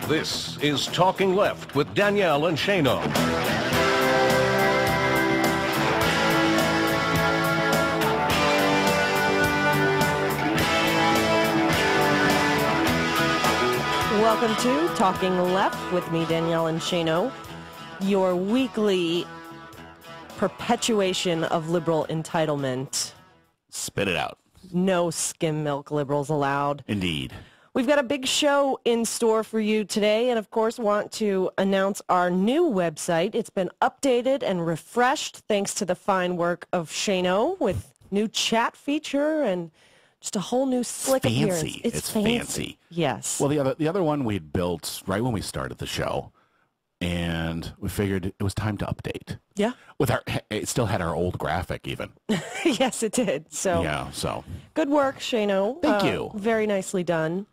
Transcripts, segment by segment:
This is Talking Left with Danielle and Shano. Welcome to Talking Left with me, Danielle and Shano, your weekly perpetuation of liberal entitlement. Spit it out. No skim milk liberals allowed. Indeed. We've got a big show in store for you today, and of course want to announce our new website. It's been updated and refreshed thanks to the fine work of Shano with new chat feature and just a whole new slick appearance. It's fancy. Yes. Well, the other one we had built right when we started the show, and we figured it was time to update. Yeah. It still had our old graphic even. Yes, it did. So good work, Shano. Thank you. Very nicely done.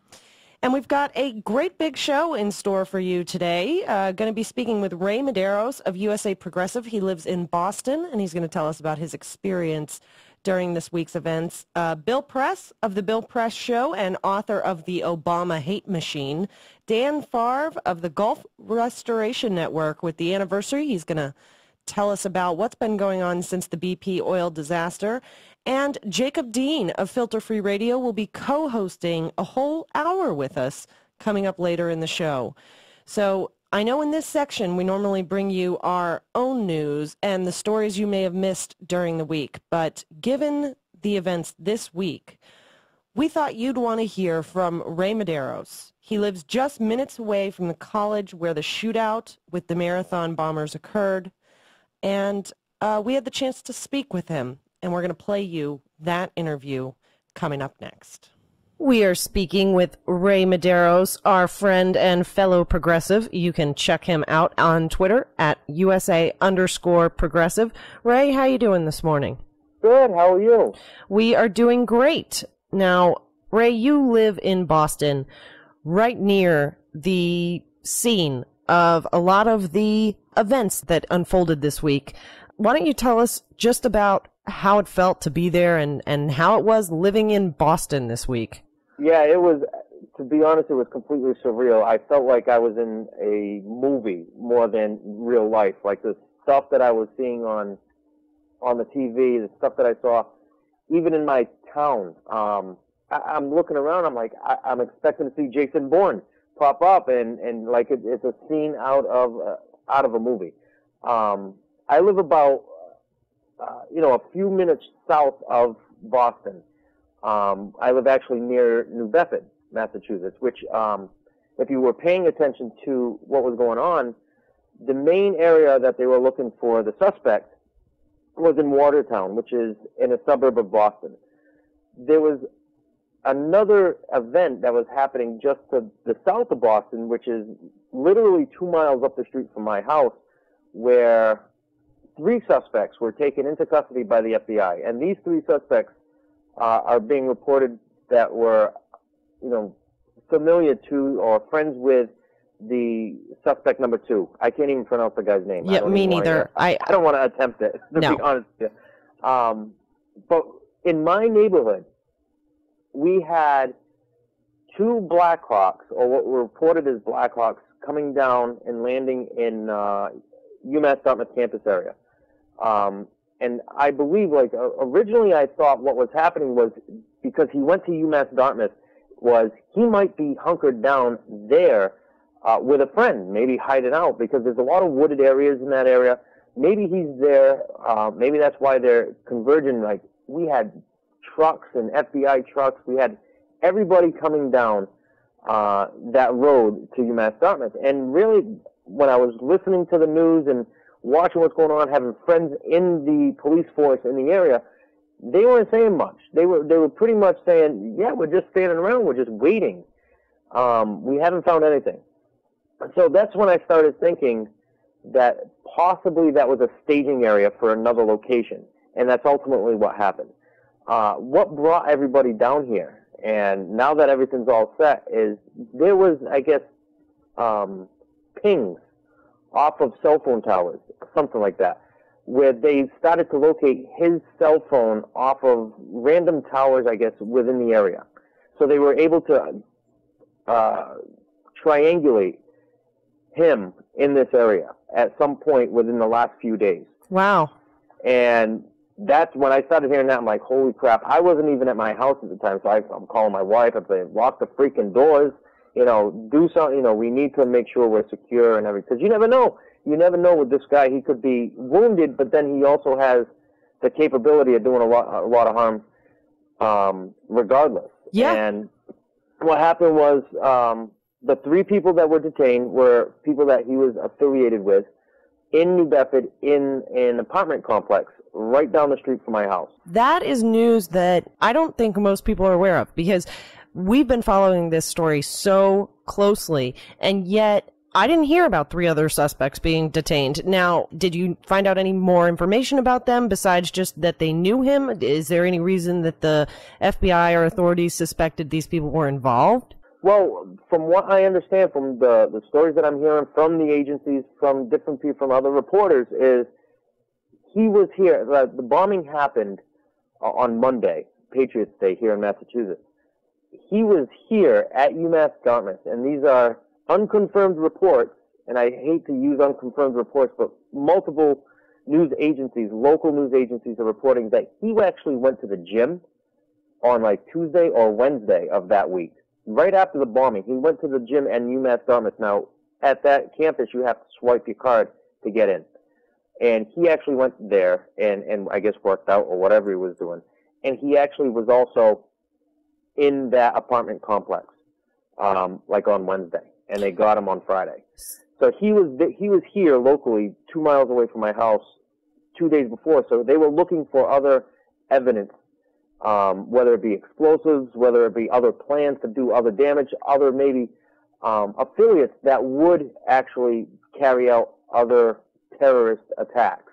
And we've got a great big show in store for you today. Going to be speaking with Ray Mederios of USA Progressive. He lives in Boston, and he's going to tell us about his experience during this week's events. Bill Press of The Bill Press Show and author of The Obama Hate Machine. Dan Favre of the Gulf Restoration Network with the anniversary. He's going to tell us about what's been going on since the BP oil disaster. And Jacob Dean of Filter Free Radio will be co-hosting a whole hour with us coming up later in the show. So I know in this section we normally bring you our own news and the stories you may have missed during the week. But given the events this week, we thought you'd want to hear from Ray Mederios. He lives just minutes away from the college where the shootout with the marathon bombers occurred. And we had the chance to speak with him. And we're going to play you that interview coming up next. We are speaking with Ray Mederios, our friend and fellow progressive. You can check him out on Twitter at USA_progressive. Ray, how you doing this morning? Good. How are you? We are doing great. Now, Ray, you live in Boston, right near the scene of a lot of the events that unfolded this week. Why don't you tell us just about how it felt to be there and how it was living in Boston this week? Yeah, it was, to be honest, it was completely surreal. I felt like I was in a movie more than real life. Like the stuff that I was seeing on the TV, the stuff that I saw, even in my town. I'm looking around, I'm like, I'm expecting to see Jason Bourne pop up, and like it's a scene out of a movie. I live about a few minutes south of Boston. I live actually near New Bedford, Massachusetts, which, if you were paying attention to what was going on, the main area that they were looking for the suspect was in Watertown, which is in a suburb of Boston. There was another event that was happening just to the south of Boston, which is literally 2 miles up the street from my house, where 3 suspects were taken into custody by the FBI. And these 3 suspects are being reported that were, familiar to or friends with the suspect number 2. I can't even pronounce the guy's name. Yeah, me neither. I don't want to attempt it, to be honest with you. But in my neighborhood, we had 2 Blackhawks, or what were reported as Blackhawks, coming down and landing in UMass Dartmouth campus area. And I believe, originally I thought what was happening was, because he went to UMass Dartmouth, was he might be hunkered down there with a friend, maybe hiding out, because there's a lot of wooded areas in that area. Maybe he's there. Maybe that's why they're converging. Like, we had trucks and FBI trucks. We had everybody coming down that road to UMass Dartmouth. And really, when I was listening to the news and watching what's going on, having friends in the police force in the area, they weren't saying much. They were pretty much saying, yeah, we're just standing around, we're just waiting. We haven't found anything. So that's when I started thinking that possibly that was a staging area for another location, and that's ultimately what happened. What brought everybody down here, and now that everything's all set, is there was, I guess, pings off of cell phone towers, something like that, where they started to locate his cell phone off of random towers, I guess, within the area. So they were able to triangulate him in this area at some point within the last few days. Wow. And that's when I started hearing that. I'm like, holy crap. I wasn't even at my house at the time, so I'm calling my wife. I'm saying, lock the freaking doors. Do something. We need to make sure we're secure and everything. Because you never know. You never know with this guy. He could be wounded, but then he also has the capability of doing a lot of harm regardless. Yeah. And what happened was the 3 people that were detained were people that he was affiliated with in New Bedford in an apartment complex right down the street from my house. That is news that I don't think most people are aware of, because we've been following this story so closely, and yet I didn't hear about 3 other suspects being detained. Now, did you find out any more information about them besides just that they knew him? Is there any reason that the FBI or authorities suspected these people were involved? Well, from what I understand from the stories that I'm hearing from the agencies, from different people, from other reporters, is he was here. The bombing happened on Monday, Patriots Day, here in Massachusetts. He was here at UMass Dartmouth, and these are unconfirmed reports, and I hate to use unconfirmed reports, but multiple news agencies, local news agencies, are reporting that he actually went to the gym on like Tuesday or Wednesday of that week. Right after the bombing, he went to the gym at UMass Dartmouth. Now, at that campus, you have to swipe your card to get in. And he actually went there and I guess worked out or whatever he was doing. And he actually was also in that apartment complex, like on Wednesday. And they got him on Friday. So he was here locally 2 miles away from my house 2 days before. So they were looking for other evidence, whether it be explosives, whether it be other plans to do other damage, other maybe affiliates that would actually carry out other terrorist attacks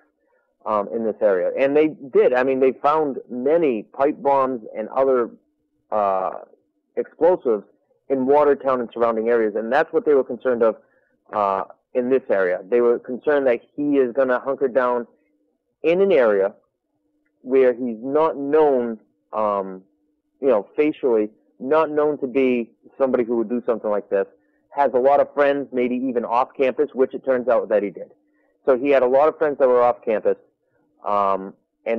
in this area. And they did. I mean, they found many pipe bombs and other explosives in Watertown and surrounding areas, and that's what they were concerned of in this area. They were concerned that he is going to hunker down in an area where he's not known, facially, not known to be somebody who would do something like this, has a lot of friends, maybe even off campus, which it turns out that he did. So he had a lot of friends that were off campus, and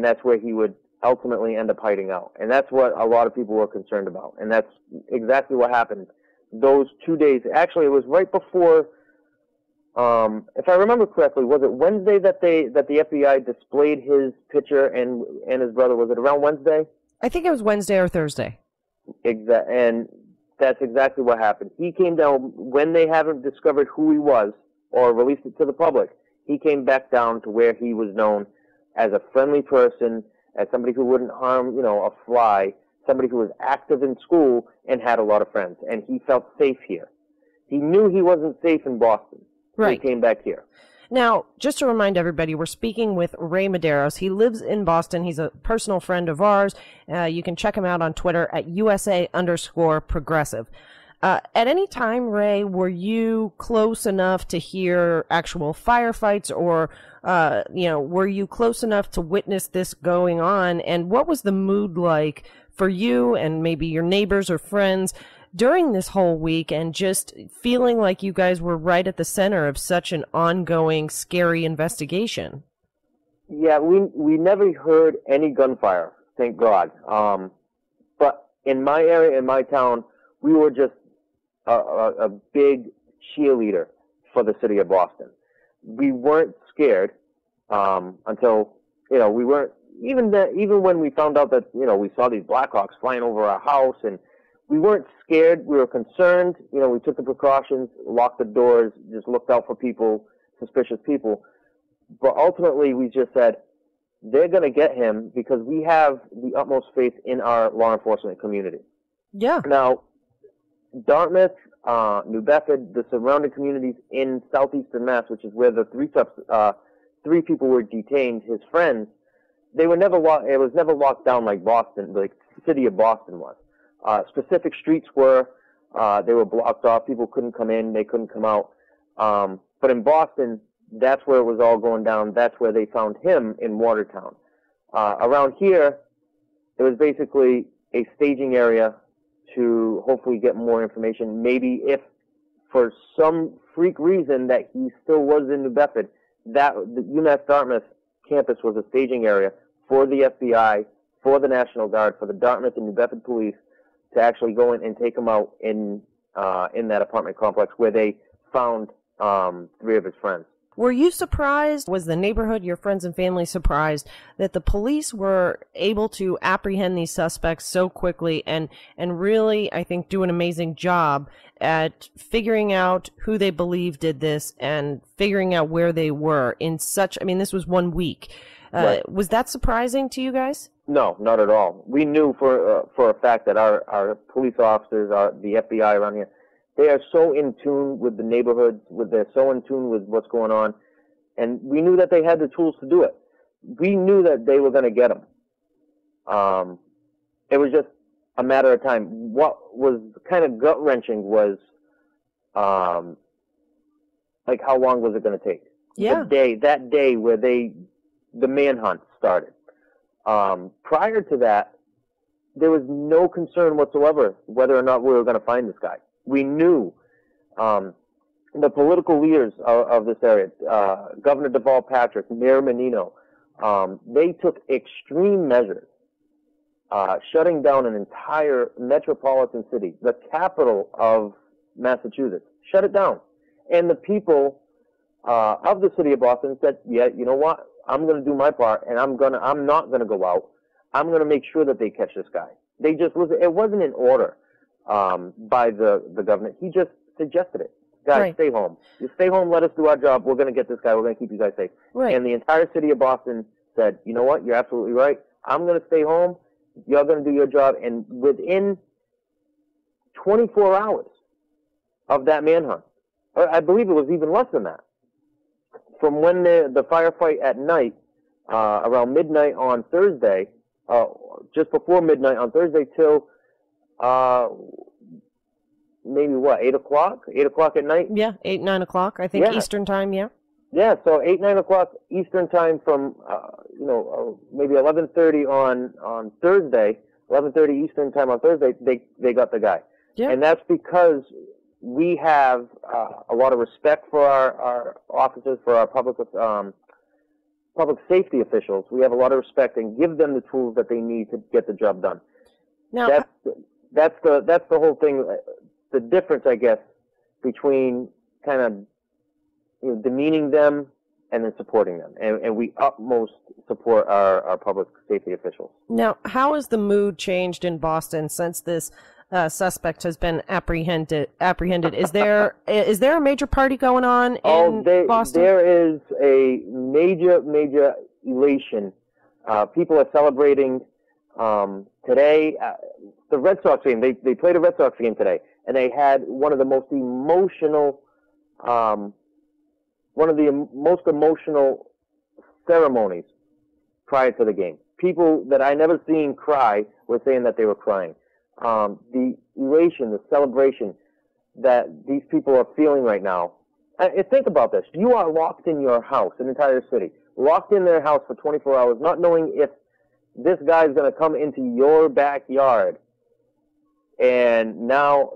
that's where he would ultimately end up hiding out. And that's what a lot of people were concerned about. And that's exactly what happened those 2 days. Actually, it was right before, if I remember correctly, was it Wednesday that the FBI displayed his picture and his brother? Was it around Wednesday? I think it was Wednesday or Thursday. And that's exactly what happened. He came down when they haven't discovered who he was or released it to the public. He came back down to where he was known as a friendly person, as somebody who wouldn't harm, a fly, somebody who was active in school and had a lot of friends. And he felt safe here. He knew he wasn't safe in Boston. Right. So he came back here. Now, just to remind everybody, we're speaking with Ray Mederios. He lives in Boston. He's a personal friend of ours. You can check him out on Twitter at USA_progressive. At any time, Ray, were you close enough to hear actual firefights, or, were you close enough to witness this going on? And what was the mood like for you and maybe your neighbors or friends during this whole week, and just feeling like you guys were right at the center of such an ongoing, scary investigation? Yeah, we never heard any gunfire, thank God. But in my area, in my town, we were just a big cheerleader for the city of Boston. We weren't scared until, we weren't, even when we found out that, we saw these Blackhawks flying over our house, and we weren't scared. We were concerned. We took the precautions, locked the doors, just looked out for people, suspicious people. But ultimately, we just said, they're going to get him, because we have the utmost faith in our law enforcement community. Yeah. Now, Dartmouth, New Bedford, the surrounding communities in southeastern Mass, which is where the three people were detained, his friends, they were never it was never locked down like Boston, like the city of Boston was. Specific streets were, they were blocked off. People couldn't come in. They couldn't come out. But in Boston, that's where it was all going down. That's where they found him, in Watertown. Around here, it was basically a staging area to hopefully get more information. Maybe if for some freak reason that he still was in New Bedford, that the UMass Dartmouth campus was a staging area for the FBI, for the National Guard, for the Dartmouth and New Bedford police to actually go in and take him out in that apartment complex where they found 3 of his friends. Were you surprised? Was the neighborhood, your friends and family, surprised that the police were able to apprehend these suspects so quickly and really, I think, do an amazing job at figuring out who they believe did this and figuring out where they were in such, I mean, this was 1 week. Right. Was that surprising to you guys? No, not at all. We knew for a fact that our police officers, the FBI around here, they are so in tune with the neighborhoods, they're so in tune with what's going on, and we knew that they had the tools to do it. We knew that they were going to get them. It was just a matter of time. What was kind of gut-wrenching was, like, how long was it going to take? Yeah. That day where the manhunt started. Prior to that, there was no concern whatsoever whether or not we were going to find this guy. We knew the political leaders of this area, Governor Deval Patrick, Mayor Menino, they took extreme measures, shutting down an entire metropolitan city, the capital of Massachusetts, shut it down. And the people of the city of Boston said, yeah, you know what? I'm going to do my part, and I'm not going to go out. I'm going to make sure that they catch this guy. It wasn't an order by the governor. He just suggested it. Guys, Right. Stay home. You stay home, let us do our job. We're going to get this guy. We're going to keep you guys safe. Right. And the entire city of Boston said, you know what? You're absolutely right. I'm going to stay home. You're going to do your job. And within 24 hours of that manhunt, or I believe it was even less than that, from when the firefight at night, around midnight on Thursday, just before midnight on Thursday till maybe 8 o'clock? 8 o'clock at night? Yeah, 8, 9 o'clock, I think, Yeah. Eastern time, yeah. Yeah, so 8, 9 o'clock Eastern time from, maybe 11:30 on Thursday, 11:30 Eastern time on Thursday, they got the guy. Yeah. And that's because we have a lot of respect for our officers, for our public safety officials. We have a lot of respect and give them the tools that they need to get the job done. Now, That's the whole thing. The difference, I guess, between kind of demeaning them and then supporting them, and we utmost support our public safety officials. Now, how has the mood changed in Boston since this suspect has been apprehended? Is there a major party going on in Boston? There is a major elation. People are celebrating today. The Red Sox game. They played a Red Sox game today, and they had one of the most emotional ceremonies prior to the game. People that I never seen cry were saying that they were crying. The elation, the celebration that these people are feeling right now. Think about this. You are locked in your house, an entire city, locked in their house for 24 hours, not knowing if this guy's going to come into your backyard. And now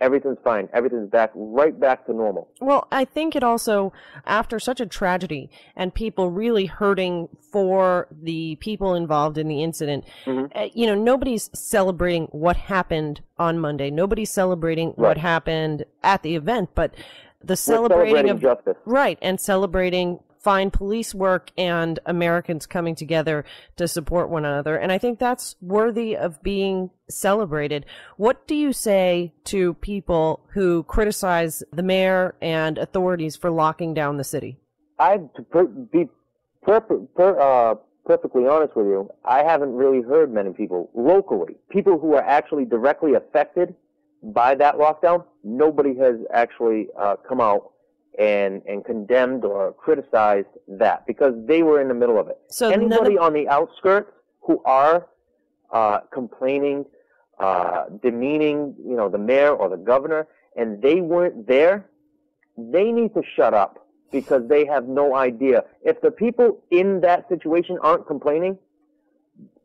everything's fine. Everything's right back to normal. Well, I think it also, after such a tragedy and people really hurting for the people involved in the incident, nobody's celebrating what happened on Monday. Nobody's celebrating what happened at the event, but the celebrating of justice. Right, and celebrating fine police work and Americans coming together to support one another. And I think that's worthy of being celebrated. What do you say to people who criticize the mayor and authorities for locking down the city? To be perfectly honest with you, I haven't really heard many people locally, people who are actually directly affected by that lockdown. Nobody has actually come out and condemned or criticized that, because they were in the middle of it. So anybody on the outskirts who are complaining, demeaning, the mayor or the governor, and they weren't there, they need to shut up, because they have no idea. If the people in that situation aren't complaining,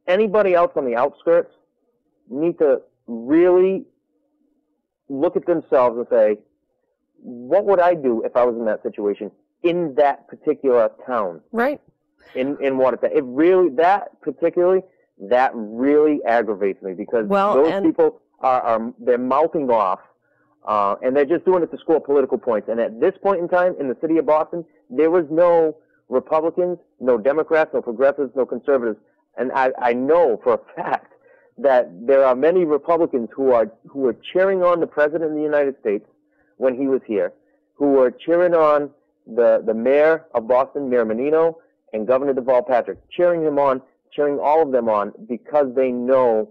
anybody else on the outskirts need to really look at themselves and say, what would I do if I was in that situation in that particular town? Right. In Watertown. It really, that really aggravates me, because those people they're mouthing off, and they're just doing it to score political points. And at this point in time in the city of Boston, there was no Republicans, no Democrats, no progressives, no conservatives. And I know for a fact that there are many Republicans who are cheering on the President of the United States when he was here, who are cheering on the mayor of Boston, Mayor Menino, and Governor Deval Patrick, cheering all of them on, because they know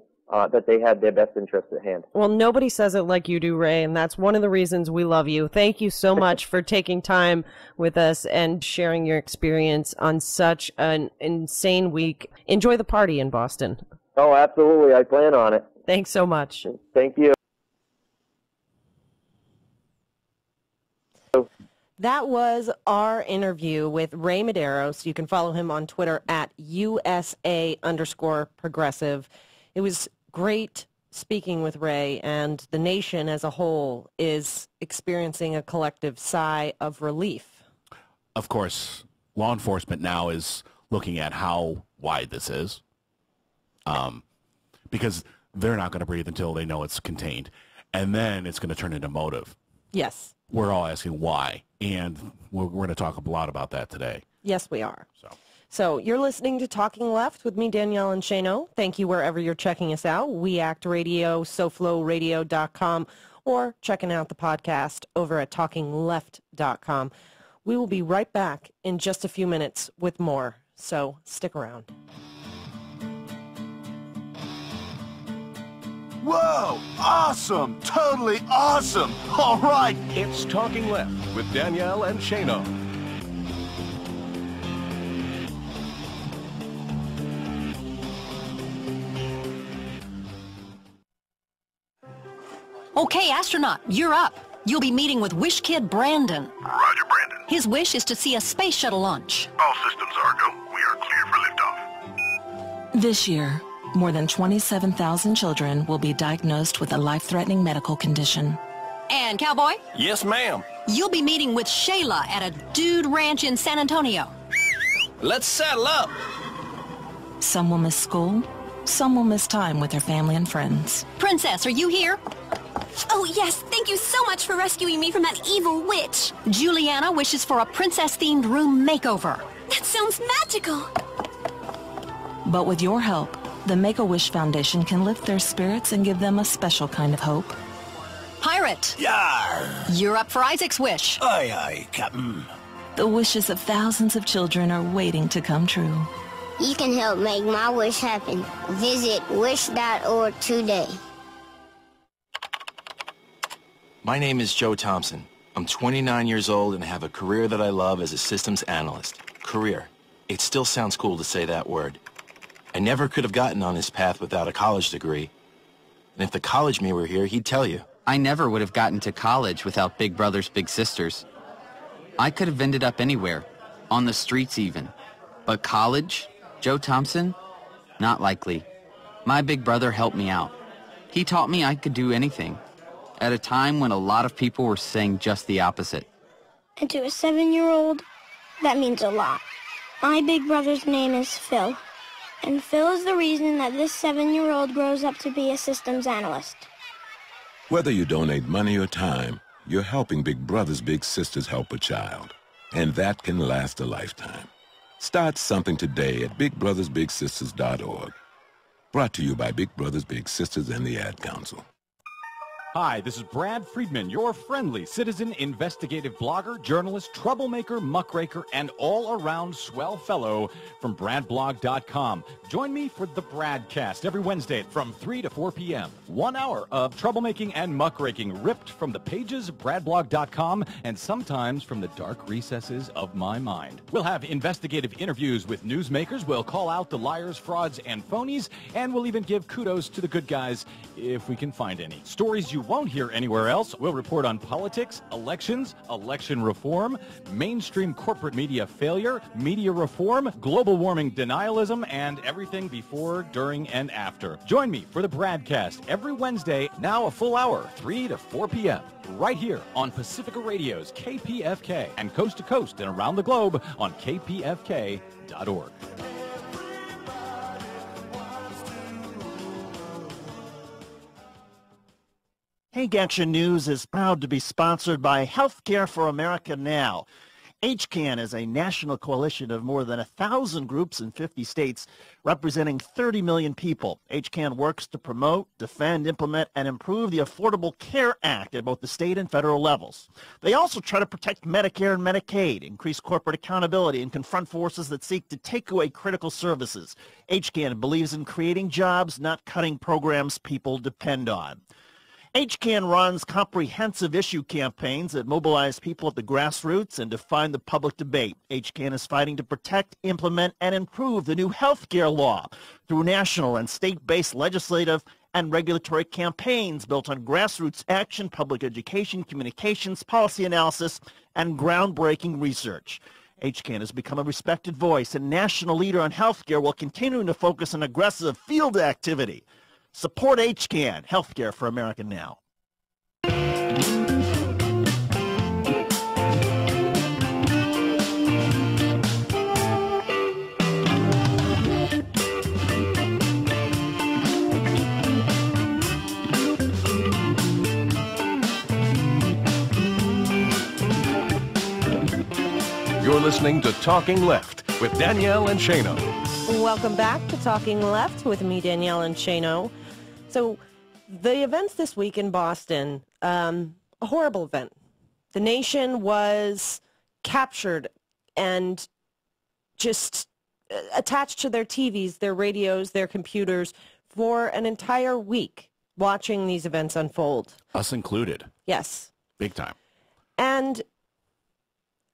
that they had their best interests at hand. Well, nobody says it like you do, Ray, and that's one of the reasons we love you. Thank you so much for taking time with us and sharing your experience on such an insane week. Enjoy the party in Boston. Oh, absolutely. I plan on it. Thanks so much. Thank you. That was our interview with Ray Mederios. You can follow him on Twitter at USA_progressive. It was great speaking with Ray, and the nation as a whole is experiencing a collective sigh of relief. Of course, law enforcement now is looking at how wide this is, because they're not going to breathe until they know it's contained. And then it's going to turn into motive. Yes. We're all asking why, and we're going to talk a lot about that today. Yes, we are. So you're listening to Talking Left with me, Danielle and Shano. Thank you wherever you're checking us out. We Act Radio, SoFloRadio.com, or checking out the podcast over at TalkingLeft.com. We will be right back in just a few minutes with more, so stick around. Whoa! Awesome! Totally awesome! All right! It's Talking Left with Danielle and Shano. Okay, astronaut, you're up. You'll be meeting with Wish Kid Brandon. Roger, Brandon. His wish is to see a space shuttle launch. All systems are go. We are clear for liftoff. This year, more than 27,000 children will be diagnosed with a life-threatening medical condition. And Cowboy? Yes, ma'am. You'll be meeting with Shayla at a dude ranch in San Antonio. Let's saddle up. Some will miss school, some will miss time with their family and friends. Princess, are you here? Oh, yes. Thank you so much for rescuing me from that evil witch. Juliana wishes for a princess-themed room makeover. That sounds magical. But with your help, the Make-A-Wish Foundation can lift their spirits and give them a special kind of hope. Pirate! Yar! You're up for Isaac's wish. Aye, aye, Captain. The wishes of thousands of children are waiting to come true. You can help make my wish happen. Visit wish.org today. My name is Joe Thompson. I'm 29 years old and I have a career that I love as a systems analyst. Career. It still sounds cool to say that word. I never could have gotten on this path without a college degree. And if the college me were here, he'd tell you. I never would have gotten to college without Big Brothers Big Sisters. I could have ended up anywhere, on the streets even. But college? Joe Thompson? Not likely. My big brother helped me out. He taught me I could do anything, at a time when a lot of people were saying just the opposite. And to a 7-year-old, that means a lot. My big brother's name is Phil. And Phil is the reason that this 7-year-old grows up to be a systems analyst. Whether you donate money or time, you're helping Big Brothers Big Sisters help a child. And that can last a lifetime. Start something today at bigbrothersbigsisters.org. Brought to you by Big Brothers Big Sisters and the Ad Council. Hi, this is Brad Friedman, your friendly citizen investigative blogger, journalist, troublemaker, muckraker, and all-around swell fellow from bradblog.com. Join me for the Bradcast every Wednesday from 3 to 4 p.m. 1 hour of troublemaking and muckraking ripped from the pages of bradblog.com and sometimes from the dark recesses of my mind. We'll have investigative interviews with newsmakers, we'll call out the liars, frauds, and phonies, and we'll even give kudos to the good guys if we can find any. Stories you won't hear anywhere else. We'll report on politics, elections, election reform, mainstream corporate media failure, media reform, global warming denialism, and everything before, during, and after. Join me for the Bradcast every Wednesday, now a full hour, 3 to 4 p.m., right here on Pacifica Radio's KPFK, and coast to coast and around the globe on kpfk.org. Hague Action News is proud to be sponsored by Healthcare for America Now. HCAN is a national coalition of more than 1,000 groups in 50 states, representing 30 million people. HCAN works to promote, defend, implement, and improve the Affordable Care Act at both the state and federal levels. They also try to protect Medicare and Medicaid, increase corporate accountability, and confront forces that seek to take away critical services. HCAN believes in creating jobs, not cutting programs people depend on. HCAN runs comprehensive issue campaigns that mobilize people at the grassroots and define the public debate. HCAN is fighting to protect, implement, and improve the new health care law through national and state-based legislative and regulatory campaigns built on grassroots action, public education, communications, policy analysis, and groundbreaking research. HCAN has become a respected voice and national leader on health care while continuing to focus on aggressive field activity. Support HCAN, Healthcare for America Now. You're listening to Talking Left with Danielle and Shano. Welcome back to Talking Left with me, Danielle and Shano. So the events this week in Boston, a horrible event. The nation was captured and just attached to their TVs, their radios, their computers for an entire week watching these events unfold. Us included. Yes. Big time. And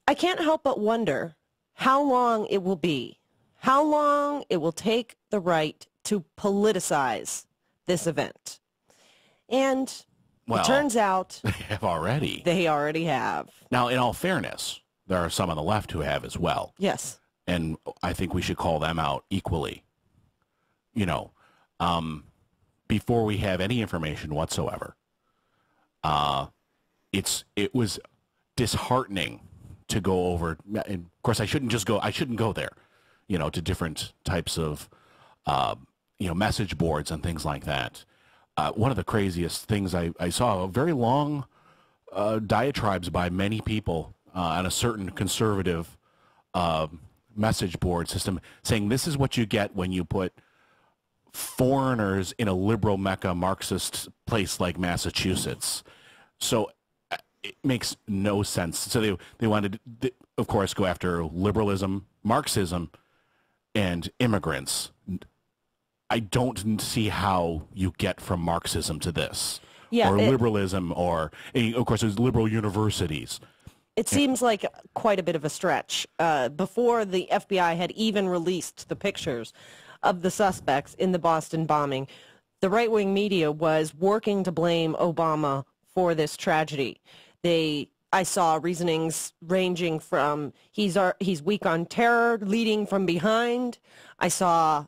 I can't help but wonder how long it will be, how long it will take the right to politicize this event. And it turns out they have already. They already have. Now, in all fairness, there are some on the left who have as well. Yes. And I think we should call them out equally. You know, before we have any information whatsoever, it was disheartening to go over. And of course, I shouldn't go there, you know, to different types of message boards and things like that. One of the craziest things I saw, very long diatribes by many people on a certain conservative message board system saying this is what you get when you put foreigners in a liberal Mecca Marxist place like Massachusetts. So it makes no sense. So they wanted to, of course, go after liberalism, Marxism, and immigrants. I don't see how you get from Marxism to this, or liberalism, or, of course, there's liberal universities. It seems like quite a bit of a stretch. Before the FBI had even released the pictures of the suspects in the Boston bombing, the right-wing media was working to blame Obama for this tragedy. I saw reasonings ranging from he's weak on terror, leading from behind. I saw,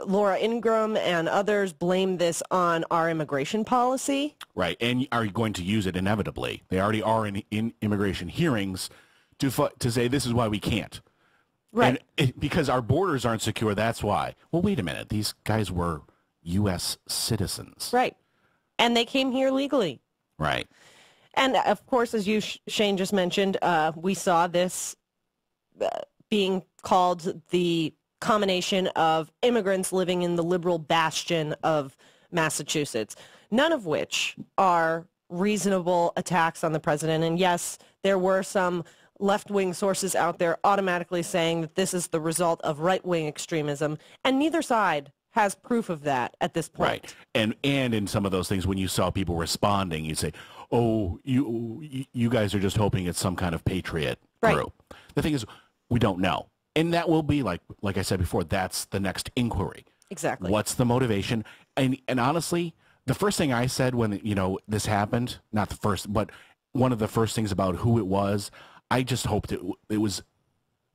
Laura Ingraham and others blame this on our immigration policy. Right, and are going to use it inevitably. They already are in immigration hearings to say this is why we can't. Right. And because our borders aren't secure, that's why. Well, wait a minute. These guys were U.S. citizens. Right. And they came here legally. Right. And, of course, as you, Shane, just mentioned, we saw this being called the combination of immigrants living in the liberal bastion of Massachusetts, none of which are reasonable attacks on the president. And, yes, there were some left-wing sources out there automatically saying that this is the result of right-wing extremism, and neither side has proof of that at this point. Right. And in some of those things, when you saw people responding, you say, oh, you guys are just hoping it's some kind of patriot group. Right. The thing is, we don't know. And that will be, like I said before, that's the next inquiry. Exactly. What's the motivation? And honestly, the first thing I said when, this happened, not the first, but one of the first things about who it was, I just hoped it was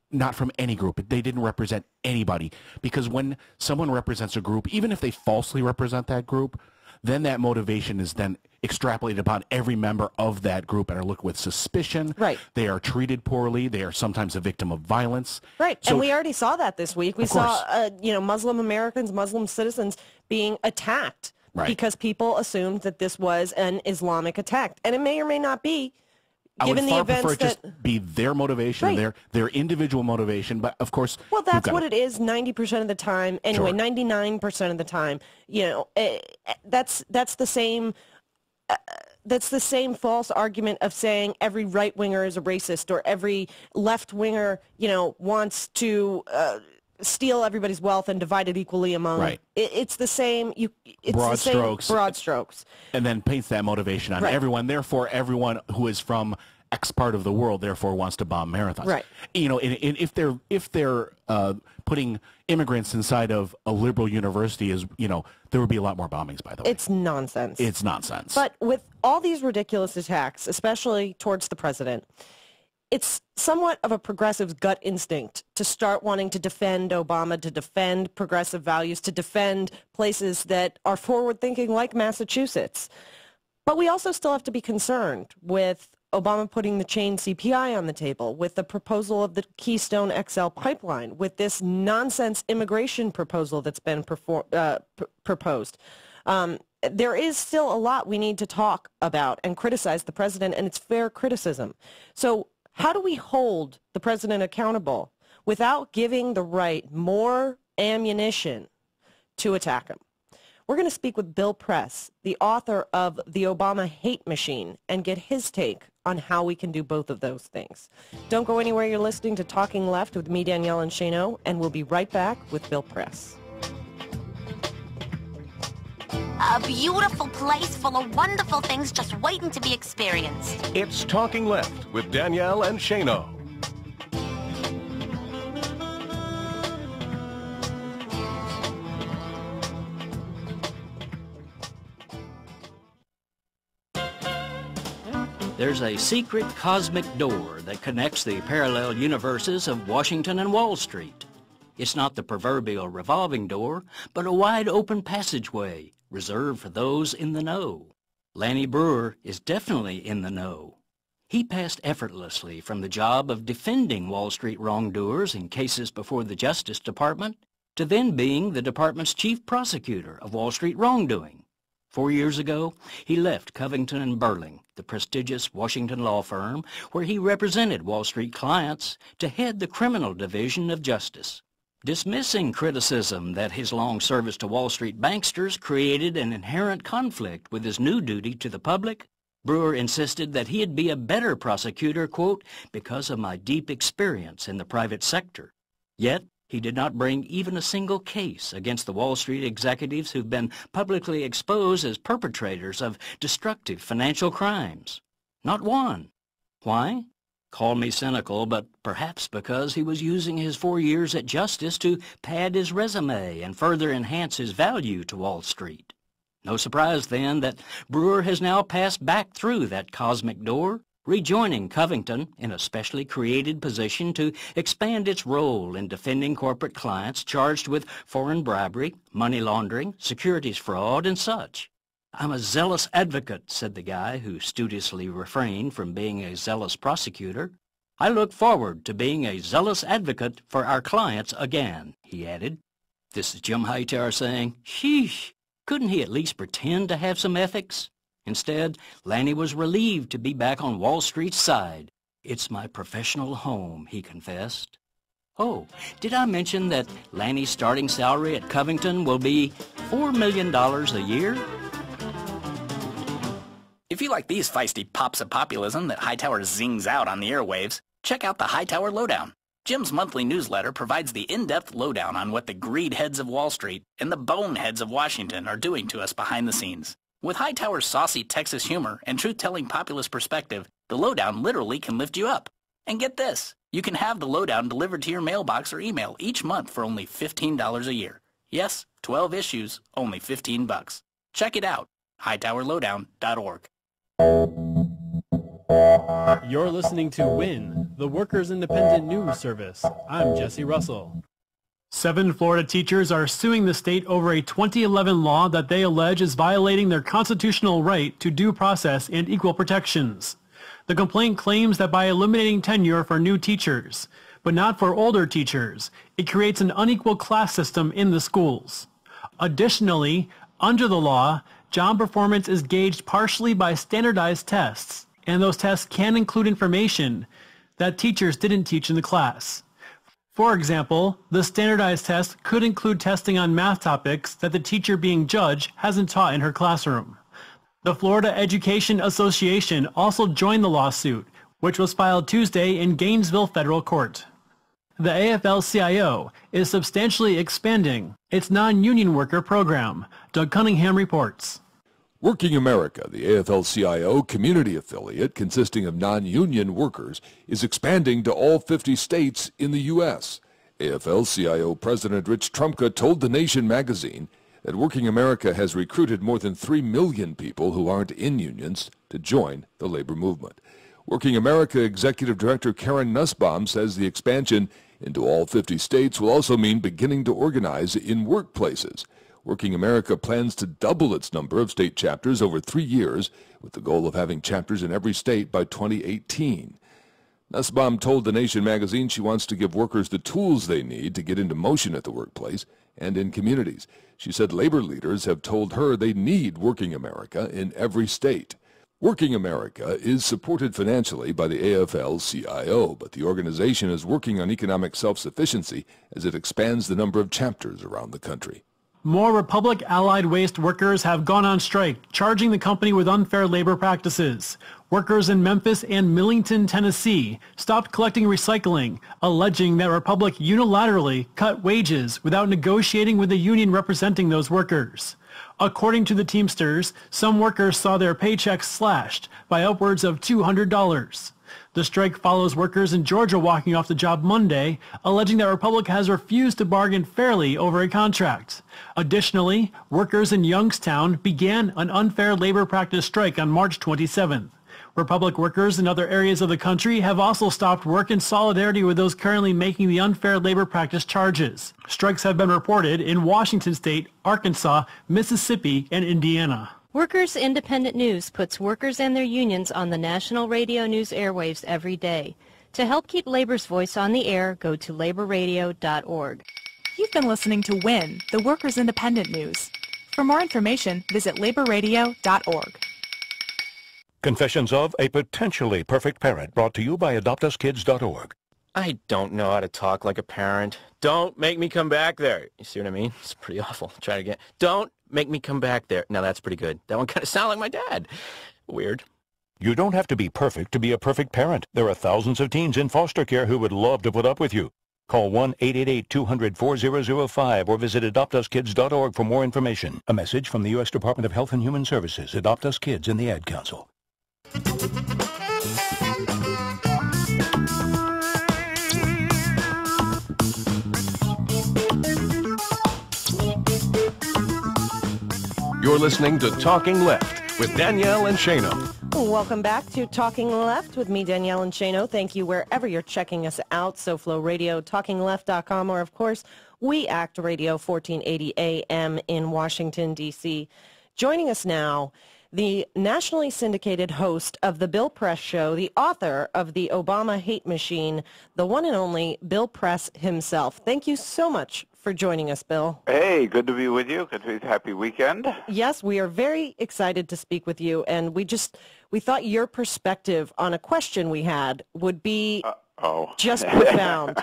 not from any group. They didn't represent anybody. Because when someone represents a group, even if they falsely represent that group, then that motivation is then extrapolated upon every member of that group and are looked with suspicion. Right. They are treated poorly. They are sometimes a victim of violence. Right. So, and we already saw that this week. We saw, Muslim Americans, Muslim citizens being attacked because people assumed that this was an Islamic attack. And it may or may not be. I would far prefer it that just be their motivation, their individual motivation, but of course... Well, that's what it is 90% of the time. Anyway, Sure. 99% of the time. That's the same... that's the same false argument of saying every right-winger is a racist or every left-winger, wants to steal everybody's wealth and divide it equally among... Right. It's the same... broad strokes. Broad strokes. And then paints that motivation on Right. everyone. Therefore, everyone who is from X part of the world, therefore, wants to bomb marathons. Right. And if they're putting immigrants inside of a liberal university, there would be a lot more bombings, by the way. It's nonsense. It's nonsense. But with all these ridiculous attacks, especially towards the president, it's somewhat of a progressive's gut instinct to start wanting to defend Obama, to defend progressive values, to defend places that are forward-thinking like Massachusetts. But we also still have to be concerned with Obama putting the chain CPI on the table, with the proposal of the Keystone XL pipeline, with this nonsense immigration proposal that's been proposed. There is still a lot we need to talk about and criticize the president, and it's fair criticism. So how do we hold the president accountable without giving the right more ammunition to attack him? We're going to speak with Bill Press, the author of The Obama Hate Machine, and get his take on how we can do both of those things. Don't go anywhere. You're listening to Talking Left with me, Danielle and Shano, and we'll be right back with Bill Press. A beautiful place full of wonderful things just waiting to be experienced. It's Talking Left with Danielle and Shano. There's a secret cosmic door that connects the parallel universes of Washington and Wall Street. It's not the proverbial revolving door, but a wide open passageway reserved for those in the know. Lanny Breuer is definitely in the know. He passed effortlessly from the job of defending Wall Street wrongdoers in cases before the Justice Department to then being the department's chief prosecutor of Wall Street wrongdoing. 4 years ago, he left Covington and Burling, the prestigious Washington law firm where he represented Wall Street clients, to head the criminal division of justice. Dismissing criticism that his long service to Wall Street banksters created an inherent conflict with his new duty to the public, Breuer insisted that he'd be a better prosecutor, quote, because of my deep experience in the private sector. Yet, he did not bring even a single case against the Wall Street executives who've been publicly exposed as perpetrators of destructive financial crimes. Not one. Why? Call me cynical, but perhaps because he was using his 4 years at Justice to pad his resume and further enhance his value to Wall Street. No surprise, then, that Breuer has now passed back through that cosmic door, rejoining Covington in a specially created position to expand its role in defending corporate clients charged with foreign bribery, money laundering, securities fraud, and such. I'm a zealous advocate, said the guy who studiously refrained from being a zealous prosecutor. I look forward to being a zealous advocate for our clients again, he added. This is Jim Hightower saying, sheesh, couldn't he at least pretend to have some ethics? Instead, Lanny was relieved to be back on Wall Street's side. It's my professional home, he confessed. Oh, did I mention that Lanny's starting salary at Covington will be $4 million a year? If you like these feisty pops of populism that Hightower zings out on the airwaves, check out the Hightower Lowdown. Jim's monthly newsletter provides the in-depth lowdown on what the greed heads of Wall Street and the boneheads of Washington are doing to us behind the scenes. With Hightower's saucy Texas humor and truth-telling populist perspective, the lowdown literally can lift you up. And get this, you can have the lowdown delivered to your mailbox or email each month for only $15 a year. Yes, 12 issues, only $15. Check it out. hightowerlowdown.org. You're listening to WIN, the Workers' Independent News Service. I'm Jesse Russell. 7 Florida teachers are suing the state over a 2011 law that they allege is violating their constitutional right to due process and equal protections. The complaint claims that by eliminating tenure for new teachers, but not for older teachers, it creates an unequal class system in the schools. Additionally, under the law, job performance is gauged partially by standardized tests, and those tests can include information that teachers didn't teach in the class. For example, the standardized test could include testing on math topics that the teacher being judged hasn't taught in her classroom. The Florida Education Association also joined the lawsuit, which was filed Tuesday in Gainesville Federal Court. The AFL-CIO is substantially expanding its non-union worker program. Doug Cunningham reports. Working America, the AFL-CIO community affiliate consisting of non-union workers, is expanding to all 50 states in the U.S. AFL-CIO President Rich Trumka told The Nation magazine that Working America has recruited more than 3 million people who aren't in unions to join the labor movement. Working America Executive Director Karen Nussbaum says the expansion into all 50 states will also mean beginning to organize in workplaces. Working America plans to double its number of state chapters over 3 years, with the goal of having chapters in every state by 2018. Nussbaum told The Nation magazine she wants to give workers the tools they need to get into motion at the workplace and in communities. She said labor leaders have told her they need Working America in every state. Working America is supported financially by the AFL-CIO, but the organization is working on economic self-sufficiency as it expands the number of chapters around the country. More Republic Allied Waste workers have gone on strike, charging the company with unfair labor practices. Workers in Memphis and Millington, Tennessee, stopped collecting recycling, alleging that Republic unilaterally cut wages without negotiating with the union representing those workers. According to the Teamsters, some workers saw their paychecks slashed by upwards of $200. The strike follows workers in Georgia walking off the job Monday, alleging that Republic has refused to bargain fairly over a contract. Additionally, workers in Youngstown began an unfair labor practice strike on March 27th. Republic workers in other areas of the country have also stopped work in solidarity with those currently making the unfair labor practice charges. Strikes have been reported in Washington State, Arkansas, Mississippi, and Indiana. Workers Independent News puts workers and their unions on the national radio news airwaves every day. To help keep labor's voice on the air, go to laborradio.org. You've been listening to WIN, the Workers Independent News. For more information, visit laborradio.org. Confessions of a Potentially Perfect Parent, brought to you by adoptuskids.org. I don't know how to talk like a parent. Don't make me come back there. You see what I mean? It's pretty awful. Try it again. Don't make me come back there. Now that's pretty good. That one kind of sounded like my dad. Weird. You don't have to be perfect to be a perfect parent. There are thousands of teens in foster care who would love to put up with you. Call 1-888-200-4005 or visit adoptuskids.org for more information. A message from the U.S. Department of Health and Human Services, Adopt Us Kids, and the Ad Council. You're listening to Talking Left with Danielle and Shano. Welcome back to Talking Left with me, Danielle and Shano. Thank you wherever you're checking us out. SoFlo Radio, TalkingLeft.com, or of course, We Act Radio, 1480 AM in Washington, D.C. Joining us now, the nationally syndicated host of the Bill Press Show, the author of The Obama Hate Machine, the one and only Bill Press himself. Thank you so much for joining us, Bill. Hey, good to be with you. Good to be happy weekend. Yes, we are very excited to speak with you, and we thought your perspective on a question we had would be just profound.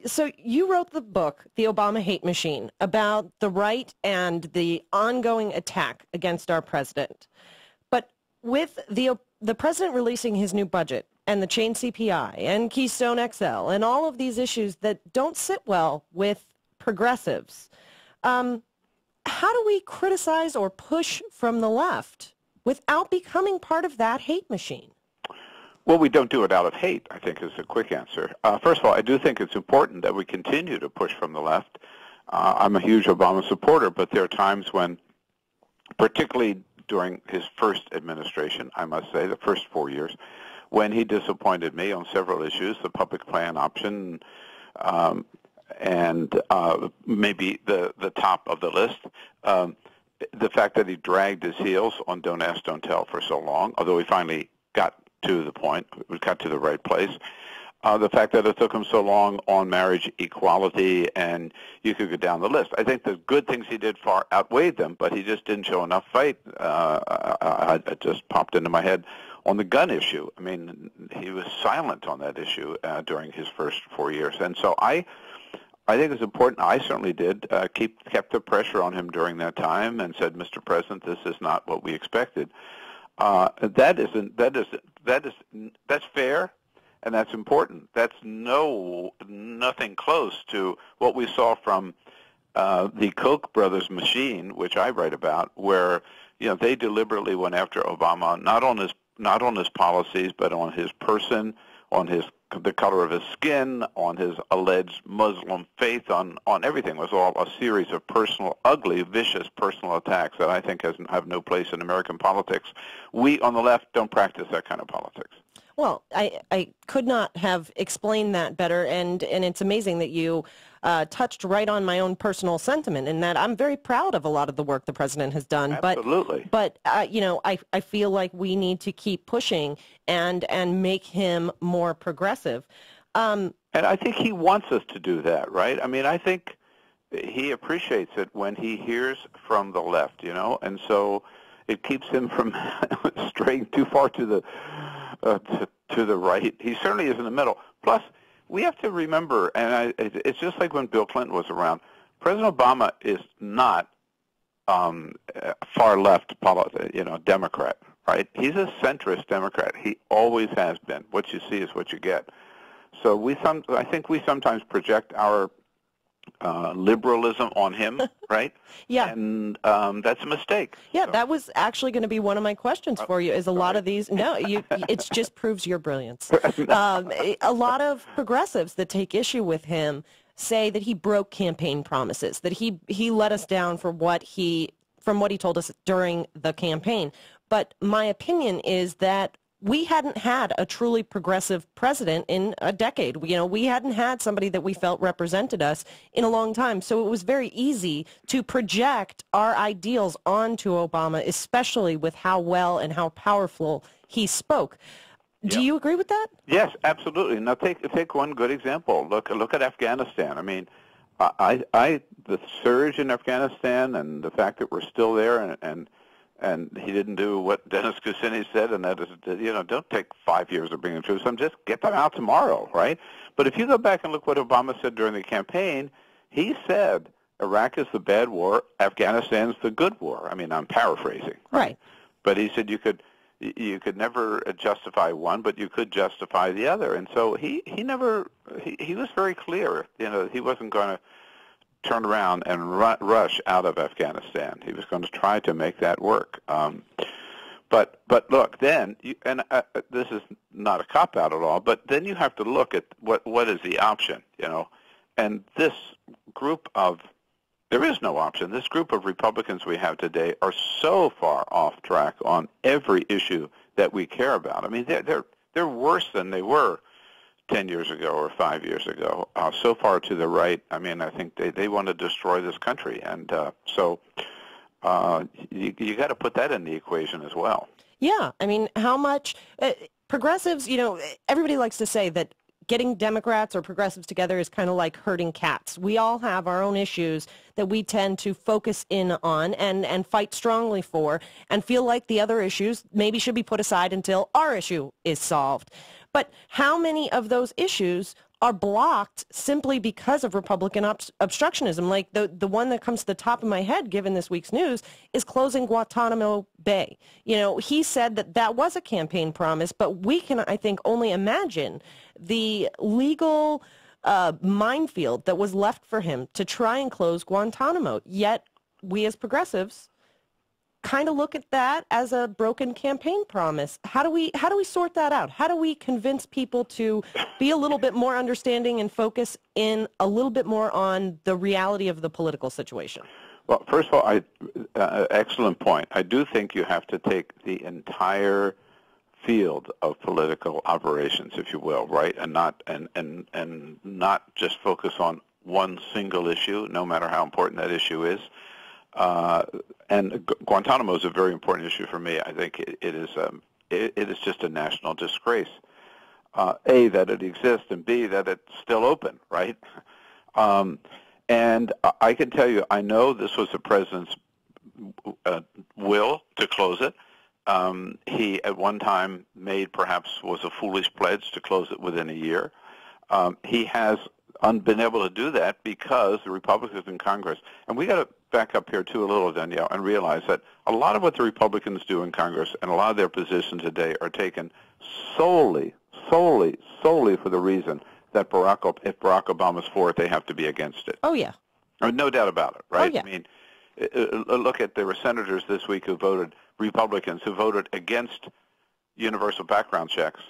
So you wrote the book, The Obama Hate Machine, about the right and the ongoing attack against our president. But with the president releasing his new budget and the chain CPI and Keystone XL and all of these issues that don't sit well with progressives, how do we criticize or push from the left without becoming part of that hate machine? Well, we don't do it out of hate, I think, is a quick answer. First of all, I do think it's important that we continue to push from the left. I'm a huge Obama supporter, but there are times when particularly during his first administration, I must say, the first 4 years, when he disappointed me on several issues, the public plan option, and maybe the top of the list. The fact that he dragged his heels on Don't Ask, Don't Tell for so long, although he finally got to the point, got to the right place. The fact that it took him so long on marriage equality, and you could go down the list. I think the good things he did far outweighed them, but he just didn't show enough fight. It just popped into my head on the gun issue. I mean, he was silent on that issue during his first 4 years. And so I think it's important. I certainly did kept the pressure on him during that time and said, Mr. President, this is not what we expected. That's fair, and that's important. That's nothing close to what we saw from the Koch brothers machine, which I write about, where they deliberately went after Obama, not on his policies, but on his person, on the color of his skin, on his alleged Muslim faith, on everything. It was all a series of personal, ugly, vicious personal attacks that I think have no place in American politics. We on the left don't practice that kind of politics. Well, I could not have explained that better, and it's amazing that you touched right on my own personal sentiment, in that I'm very proud of a lot of the work the president has done. Absolutely. But I feel like we need to keep pushing and make him more progressive. And I think he wants us to do that, right? I mean, I think he appreciates it when he hears from the left, and so it keeps him from straying too far to the right. He certainly is in the middle. Plus, we have to remember, and it's just like when Bill Clinton was around, President Obama is not far left, Democrat, right? He's a centrist Democrat. He always has been. What you see is what you get. So I think we sometimes project our liberalism on him, right? Yeah. And that's a mistake. Yeah, so. That was actually going to be one of my questions for you, is a lot of these, it just proves your brilliance. A lot of progressives that take issue with him say that he broke campaign promises, that he let us down from what he told us during the campaign. But my opinion is that we hadn't had a truly progressive president in a decade. We hadn't had somebody that we felt represented us in a long time. So it was very easy to project our ideals onto Obama, especially with how well and how powerful he spoke. Do you agree with that? Yes, absolutely. Now take one good example. Look at Afghanistan. I mean, the surge in Afghanistan and the fact that we're still there, and he didn't do what Dennis Kucinich said, and that is, don't take 5 years to bring them troops. Just get them out tomorrow, right? But if you go back and look what Obama said during the campaign, he said Iraq is the bad war, Afghanistan's the good war. I mean, I'm paraphrasing. Right. But he said you could never justify one, but you could justify the other. And so he was very clear. He wasn't going to turn around and rush out of Afghanistan. He was going to try to make that work. But look, then, this is not a cop-out at all, but then you have to look at what is the option, And this group there is no option. This group of Republicans we have today are so far off track on every issue that we care about. I mean, they're worse than they were 10 years ago or 5 years ago, so far to the right. I mean, I think they want to destroy this country. And so you got to put that in the equation as well. Yeah. I mean, how much progressives, everybody likes to say that getting Democrats or progressives together is kind of like herding cats. We all have our own issues that we tend to focus in on and fight strongly for, and feel like the other issues maybe should be put aside until our issue is solved. But how many of those issues are blocked simply because of Republican obstructionism? Like the one that comes to the top of my head, given this week's news, is closing Guantanamo Bay. He said that was a campaign promise, but we can, I think, only imagine the legal minefield that was left for him to try and close Guantanamo. Yet we as progressives kind of look at that as a broken campaign promise. How do we sort that out? How do we convince people to be a little bit more understanding and focus in a little bit more on the reality of the political situation? Well, first of all, excellent point. I do think you have to take the entire field of political operations, if you will, right, and not just focus on one single issue, no matter how important that issue is. And Guantanamo is a very important issue for me. I think it is just a national disgrace. A, that it exists, and B, that it's still open, right? And I can tell you, I know this was the president's will to close it. He, at one time, was a foolish pledge to close it within a year. He has been able to do that because the Republicans in Congress, and we got to back up here too a little, Danielle, and realize that a lot of what the Republicans do in Congress and a lot of their positions today are taken solely for the reason that if Barack Obama's for it, they have to be against it. Oh, yeah. I mean, no doubt about it, right? Oh, yeah. I mean, look at there were senators this week who voted, Republicans who voted against universal background checks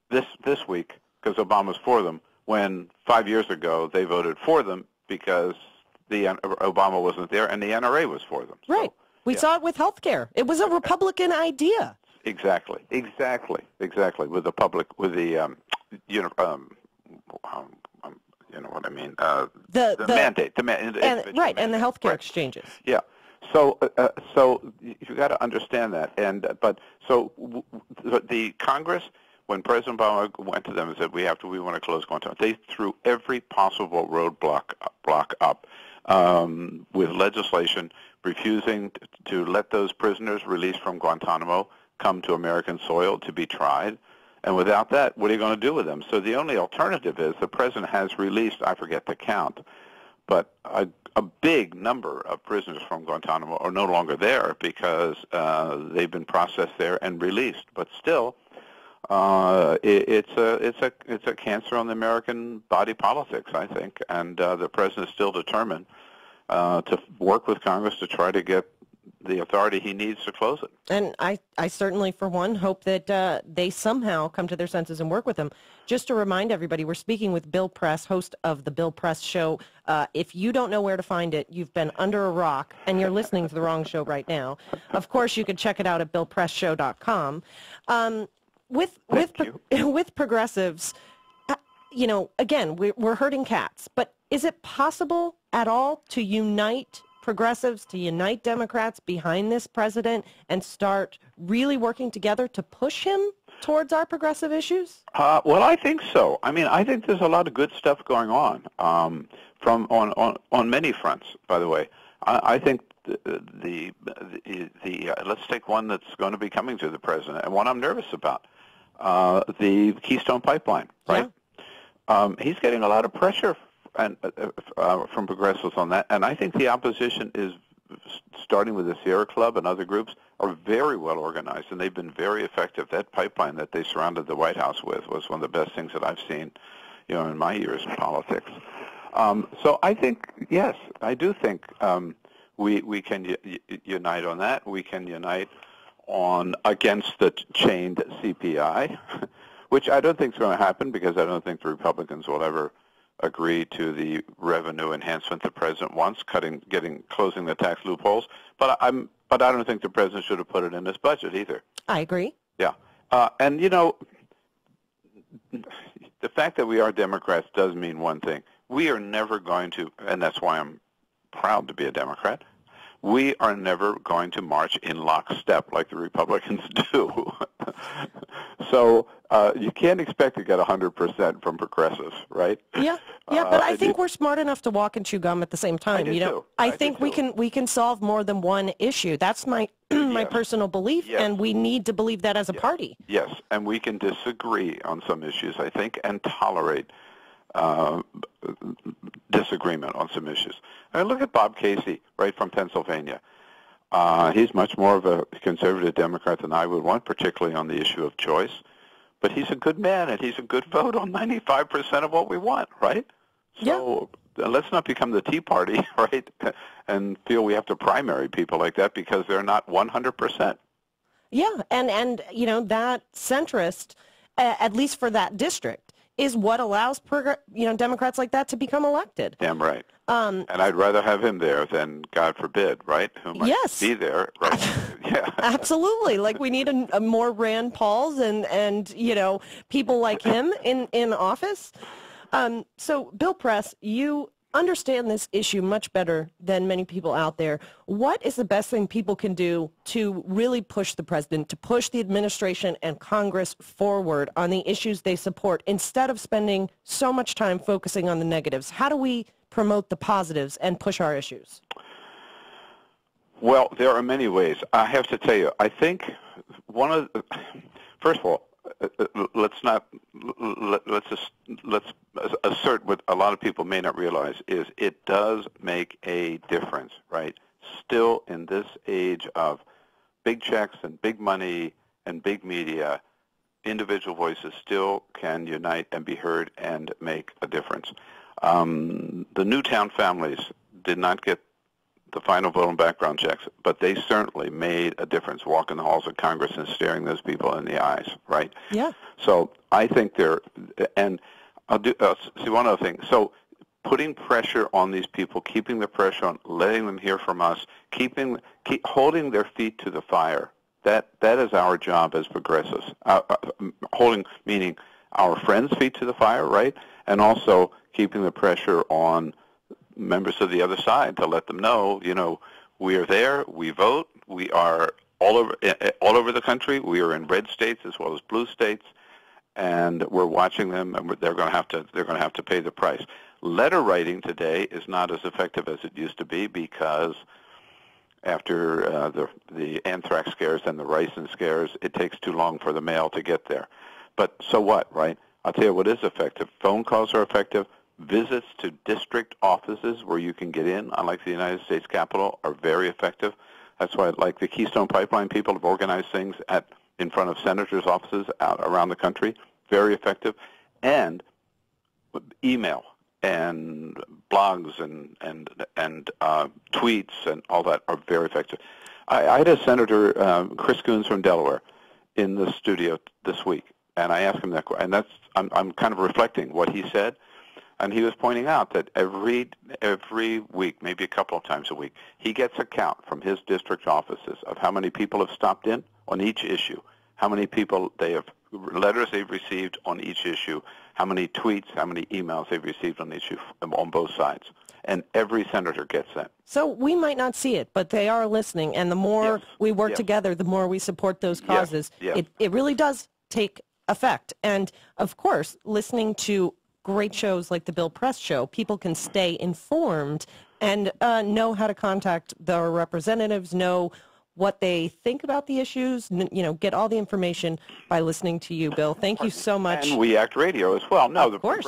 this week because Obama's for them, when 5 years ago they voted for them because Obama wasn't there and the NRA was for them. Right. So, we saw it with health care. It was a Republican idea. Exactly. With the public, with the you know what I mean. The mandate, right, and the healthcare exchanges. Yeah. So you got to understand that, the Congress, when President Obama went to them and said we want to close Guantanamo, they threw every possible roadblock up with legislation refusing to let those prisoners released from Guantanamo come to American soil to be tried. And without that, what are you going to do with them? So the only alternative is the president has released, I forget the count, but a big number of prisoners from Guantanamo are no longer there because they've been processed there and released. But still, it's a cancer on the American body politics, I think, and the president is still determined to work with Congress to try to get the authority he needs to close it. And I certainly, for one, hope that they somehow come to their senses and work with them. Just to remind everybody, we're speaking with Bill Press, host of The Bill Press Show. If you don't know where to find it, you've been under a rock, and you're listening to the wrong show right now. Of course, you can check it out at BillPressShow.com. With progressives, you know, again, we're herding cats, but is it possible at all to unite progressives, to unite Democrats behind this president and start really working together to push him towards our progressive issues? Well, I think so. I mean, I think there's a lot of good stuff going on on many fronts. By the way, I think let's take one that's going to be coming to the president and one I'm nervous about, the Keystone Pipeline. Right? Yeah. He's getting a lot of pressure from progressives on that, and I think the opposition is, starting with the Sierra Club and other groups, are very well organized, and they've been very effective. That pipeline that they surrounded the White House with was one of the best things that I've seen, you know, in my years in politics. So I think, yes, I do think we can unite on that. We can unite against the chained CPI, which I don't think is going to happen because I don't think the Republicans will ever agree to the revenue enhancement the president wants, closing the tax loopholes. But I don't think the president should have put it in his budget either. I agree. Yeah, and you know, the fact that we are Democrats does mean one thing: we are never going to, and that's why I'm proud to be a Democrat. We are never going to march in lockstep like the Republicans do. So you can't expect to get 100% from progressives, right? Yeah, but I think we're smart enough to walk and chew gum at the same time. I think we can solve more than one issue. That's my my personal belief, and we need to believe that as a party. Yes, and we can disagree on some issues, I think, and tolerate disagreement on some issues. I mean, look at Bob Casey, right, from Pennsylvania. He's much more of a conservative Democrat than I would want, particularly on the issue of choice. But he's a good man, and he's a good vote on 95% of what we want, right? So let's not become the Tea Party, right, and feel we have to primary people like that because they're not 100%. Yeah, and you know, that centrist, at least for that district, is what allows Democrats like that to become elected. Damn right. And I'd rather have him there than, God forbid, right? Who might be there, right? Yeah. Absolutely. Like, we need a more Rand Pauls and people like him in office. So, Bill Press, you understand this issue much better than many people out there. What is the best thing people can do to really push the president, to push the administration and Congress forward on the issues they support instead of spending so much time focusing on the negatives? How do we promote the positives and push our issues? Well, there are many ways. I have to tell you, I think first of all, let's assert what a lot of people may not realize is it does make a difference, right? Still, in this age of big checks and big money and big media, individual voices still can unite and be heard and make a difference. The Newtown families did not get the final vote on background checks, but they certainly made a difference walking the halls of Congress and staring those people in the eyes, right? Yeah. So I think and I'll see one other thing. So putting pressure on these people, keeping the pressure on, letting them hear from us, holding their feet to the fire. That is our job as progressives. Meaning our friends' feet to the fire, right? And also keeping the pressure on members of the other side to let them know, we are there, we vote, we are all over the country, we are in red states as well as blue states, and we're watching them, and they're going to have to pay the price. Letter writing today is not as effective as it used to be because after the anthrax scares and the ricin scares, it takes too long for the mail to get there. But so what, right? I'll tell you what is effective. Phone calls are effective. Visits to district offices where you can get in, unlike the United States Capitol, are very effective. That's why, like the Keystone Pipeline people have organized things in front of senators' offices out around the country. Very effective. And email and blogs and tweets and all that are very effective. I had a Senator, Chris Coons from Delaware, in the studio this week, and I asked him that question. And I'm kind of reflecting what he said. And he was pointing out that every week, maybe a couple of times a week, he gets a count from his district offices of how many people have stopped in on each issue, how many letters they've received on each issue, how many tweets, how many emails they've received on each issue on both sides. And every senator gets that. So we might not see it, but they are listening. And the more we work together, the more we support those causes. Yes. It really does take effect. And, of course, listening to great shows like the Bill Press Show, people can stay informed and know how to contact their representatives, know what they think about the issues, get all the information by listening to you, Bill. Thank you so much. And We Act Radio as well. No, of course.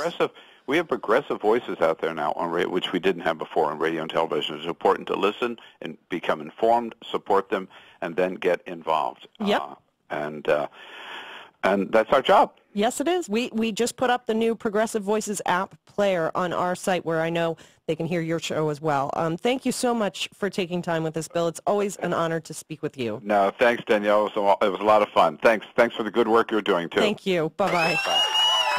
We have progressive voices out there now on radio, which we didn't have before on radio and television. It's important to listen and become informed, support them, and then get involved. Yep. And that's our job. Yes, it is. We just put up the new Progressive Voices app player on our site where I know they can hear your show as well. Thank you so much for taking time with us, Bill. It's always an honor to speak with you. No, thanks, Danielle. It was a lot of fun. Thanks for the good work you're doing, too. Thank you. Bye-bye. Bye.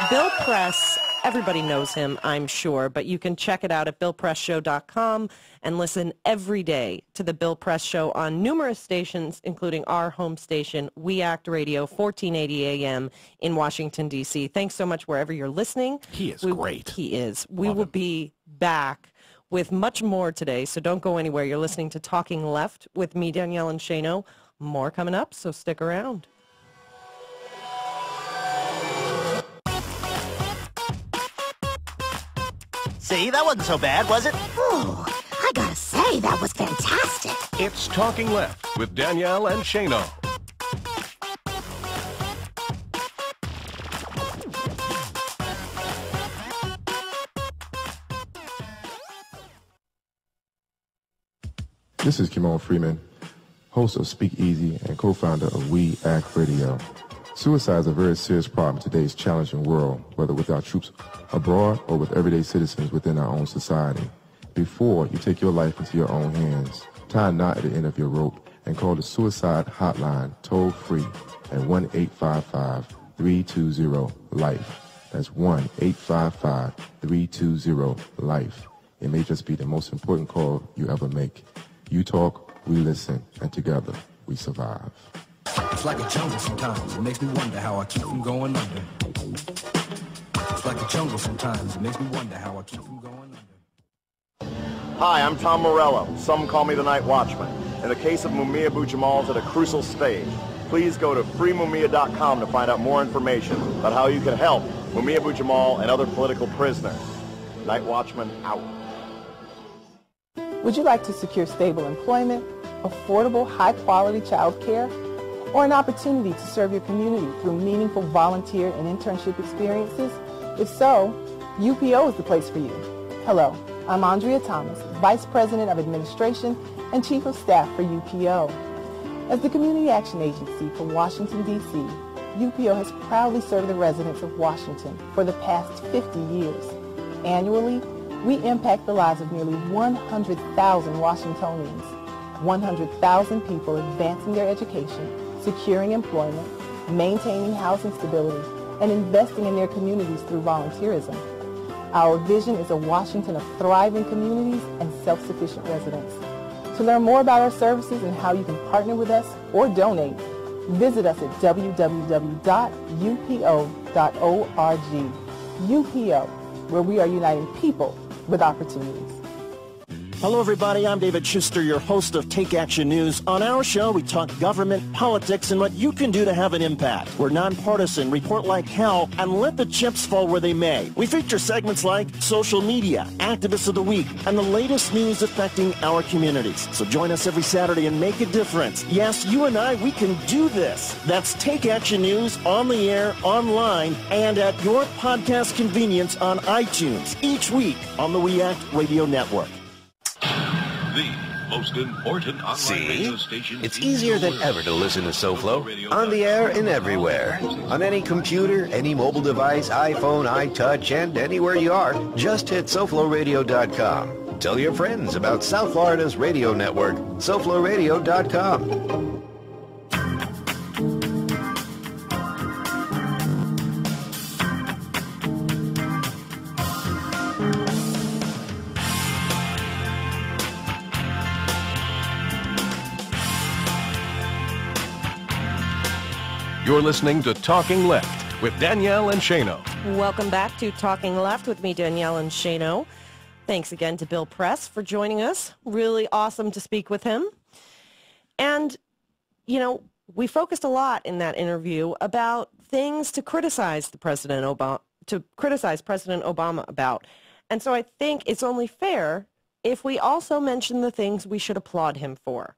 Bill Press, everybody knows him, I'm sure, but you can check it out at BillPressShow.com and listen every day to the Bill Press Show on numerous stations, including our home station, We Act Radio, 1480 AM in Washington, D.C. Thanks so much wherever you're listening. He is great. He is. We will be back with much more today, so don't go anywhere. You're listening to Talking Left with me, Danielle and Shano. More coming up, so stick around. See, that wasn't so bad, was it? Ooh, I gotta say, that was fantastic. It's Talking Left with Danielle and Shano. This is Kimon Freeman, host of Speak Easy and co-founder of We Act Radio. Suicide is a very serious problem in today's challenging world, whether with our troops abroad or with everyday citizens within our own society. Before you take your life into your own hands, tie a knot at the end of your rope and call the suicide hotline toll-free at 1-855-320-LIFE. That's 1-855-320-LIFE. It may just be the most important call you ever make. You talk, we listen, and together we survive. It's like a jungle sometimes. It makes me wonder how I keep from going under. It's like a jungle sometimes. It makes me wonder how I keep from going under. Hi, I'm Tom Morello. Some call me the Night Watchman. In the case of Mumia Abu-Jamal at a crucial stage, please go to freemumia.com to find out more information about how you can help Mumia Abu-Jamal and other political prisoners. Night Watchman out. Would you like to secure stable employment, affordable, high-quality child care, or an opportunity to serve your community through meaningful volunteer and internship experiences? If so, UPO is the place for you. Hello, I'm Andrea Thomas, Vice President of Administration and Chief of Staff for UPO. As the Community Action Agency for Washington, D.C., UPO has proudly served the residents of Washington for the past 50 years. Annually, we impact the lives of nearly 100,000 Washingtonians, 100,000 people advancing their education, securing employment, maintaining housing stability, and investing in their communities through volunteerism. Our vision is a Washington of thriving communities and self-sufficient residents. To learn more about our services and how you can partner with us or donate, visit us at www.upo.org. UPO, where we are uniting people with opportunities. Hello, everybody. I'm David Schuster, your host of Take Action News. On our show, we talk government, politics, and what you can do to have an impact. We're nonpartisan, report like hell, and let the chips fall where they may. We feature segments like social media, activists of the week, and the latest news affecting our communities. So join us every Saturday and make a difference. Yes, you and I, we can do this. That's Take Action News on the air, online, and at your podcast convenience on iTunes each week on the We Act Radio Network. The most important online radio station. It's easier than ever to listen to SoFlo. On the air and everywhere. On any computer, any mobile device, iPhone, iTouch, and anywhere you are, just hit SoFloRadio.com. Tell your friends about South Florida's radio network, SoFloRadio.com. You're listening to Talking Left with Danielle and Shano. Welcome back to Talking Left with me, Danielle and Shano. Thanks again to Bill Press for joining us. Really awesome to speak with him. And, you know, we focused a lot in that interview about things to criticize President Obama about. And so I think it's only fair if we also mention the things we should applaud him for.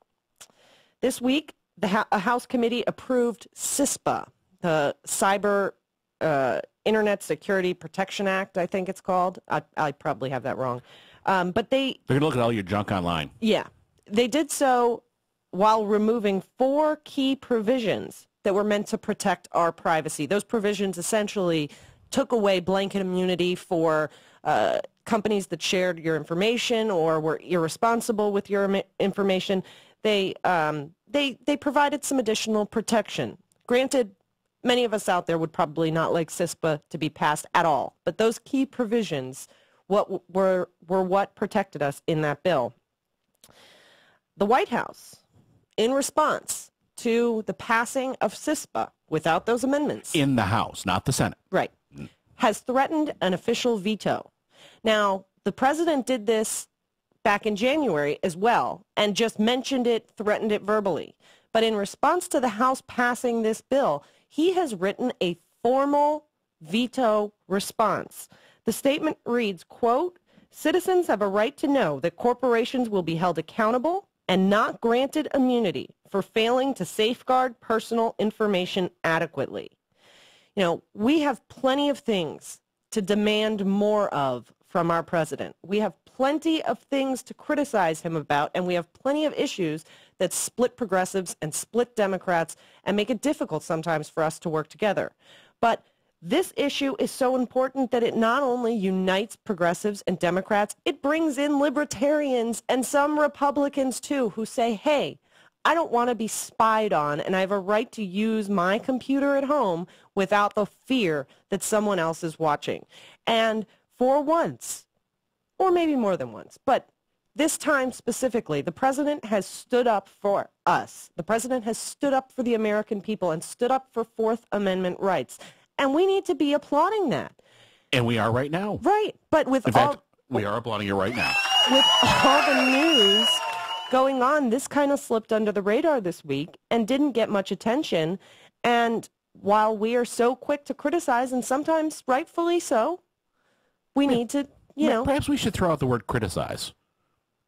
This week, a House committee approved CISPA, the Cyber Internet Security Protection Act, I think it's called. I probably have that wrong. But they're going to look at all your junk online. Yeah. They did so while removing 4 key provisions that were meant to protect our privacy. Those provisions essentially took away blanket immunity for companies that shared your information or were irresponsible with your information. They provided some additional protection. Granted, many of us out there would probably not like CISPA to be passed at all, but those key provisions were what protected us in that bill. The White House, in response to the passing of CISPA without those amendments. In the House, not the Senate. Right. Has threatened an official veto. Now, the president did this back in January as well, and just mentioned it, threatened it verbally. But in response to the House passing this bill, he has written a formal veto response. The statement reads, quote, "Citizens have a right to know that corporations will be held accountable and not granted immunity for failing to safeguard personal information adequately." You know, we have plenty of things to demand more of from our president. We have plenty of things to criticize him about, and we have plenty of issues that split progressives and split Democrats and make it difficult sometimes for us to work together. But this issue is so important that it not only unites progressives and Democrats, it brings in libertarians and some Republicans too who say, hey, I don't want to be spied on, and I have a right to use my computer at home without the fear that someone else is watching. And for once, or maybe more than once, but this time specifically, the president has stood up for us. The president has stood up for the American people and stood up for Fourth Amendment rights. And we need to be applauding that. And we are right now. Right. But with In fact, we are applauding you right now. With all the news going on, this kind of slipped under the radar this week and didn't get much attention. And while we are so quick to criticize, and sometimes rightfully so, we need to, you know. Perhaps we should throw out the word criticize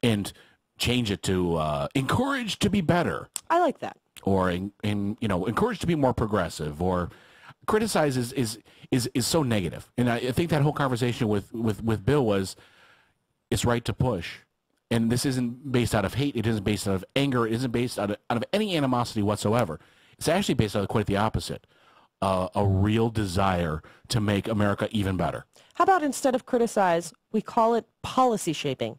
and change it to encourage to be better. I like that. Or, encourage to be more progressive. Or criticize is so negative. And I think that whole conversation with Bill was, it's right to push. And this isn't based out of hate. It isn't based out of anger. It isn't based out of any animosity whatsoever. It's actually based out of quite the opposite. A real desire to make America even better. How about instead of criticize, we call it policy shaping?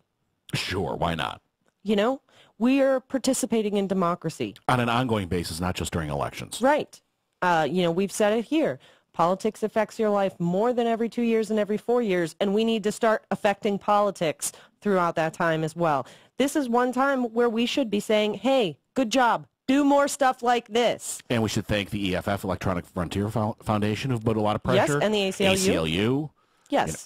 Sure, why not? You know, we are participating in democracy. On an ongoing basis, not just during elections. Right. We've said it here. Politics affects your life more than every 2 years and every 4 years, and we need to start affecting politics throughout that time as well. This is one time where we should be saying, hey, good job. Do more stuff like this. And we should thank the EFF, Electronic Frontier Foundation, who've put a lot of pressure. Yes, and the ACLU. ACLU. Yes.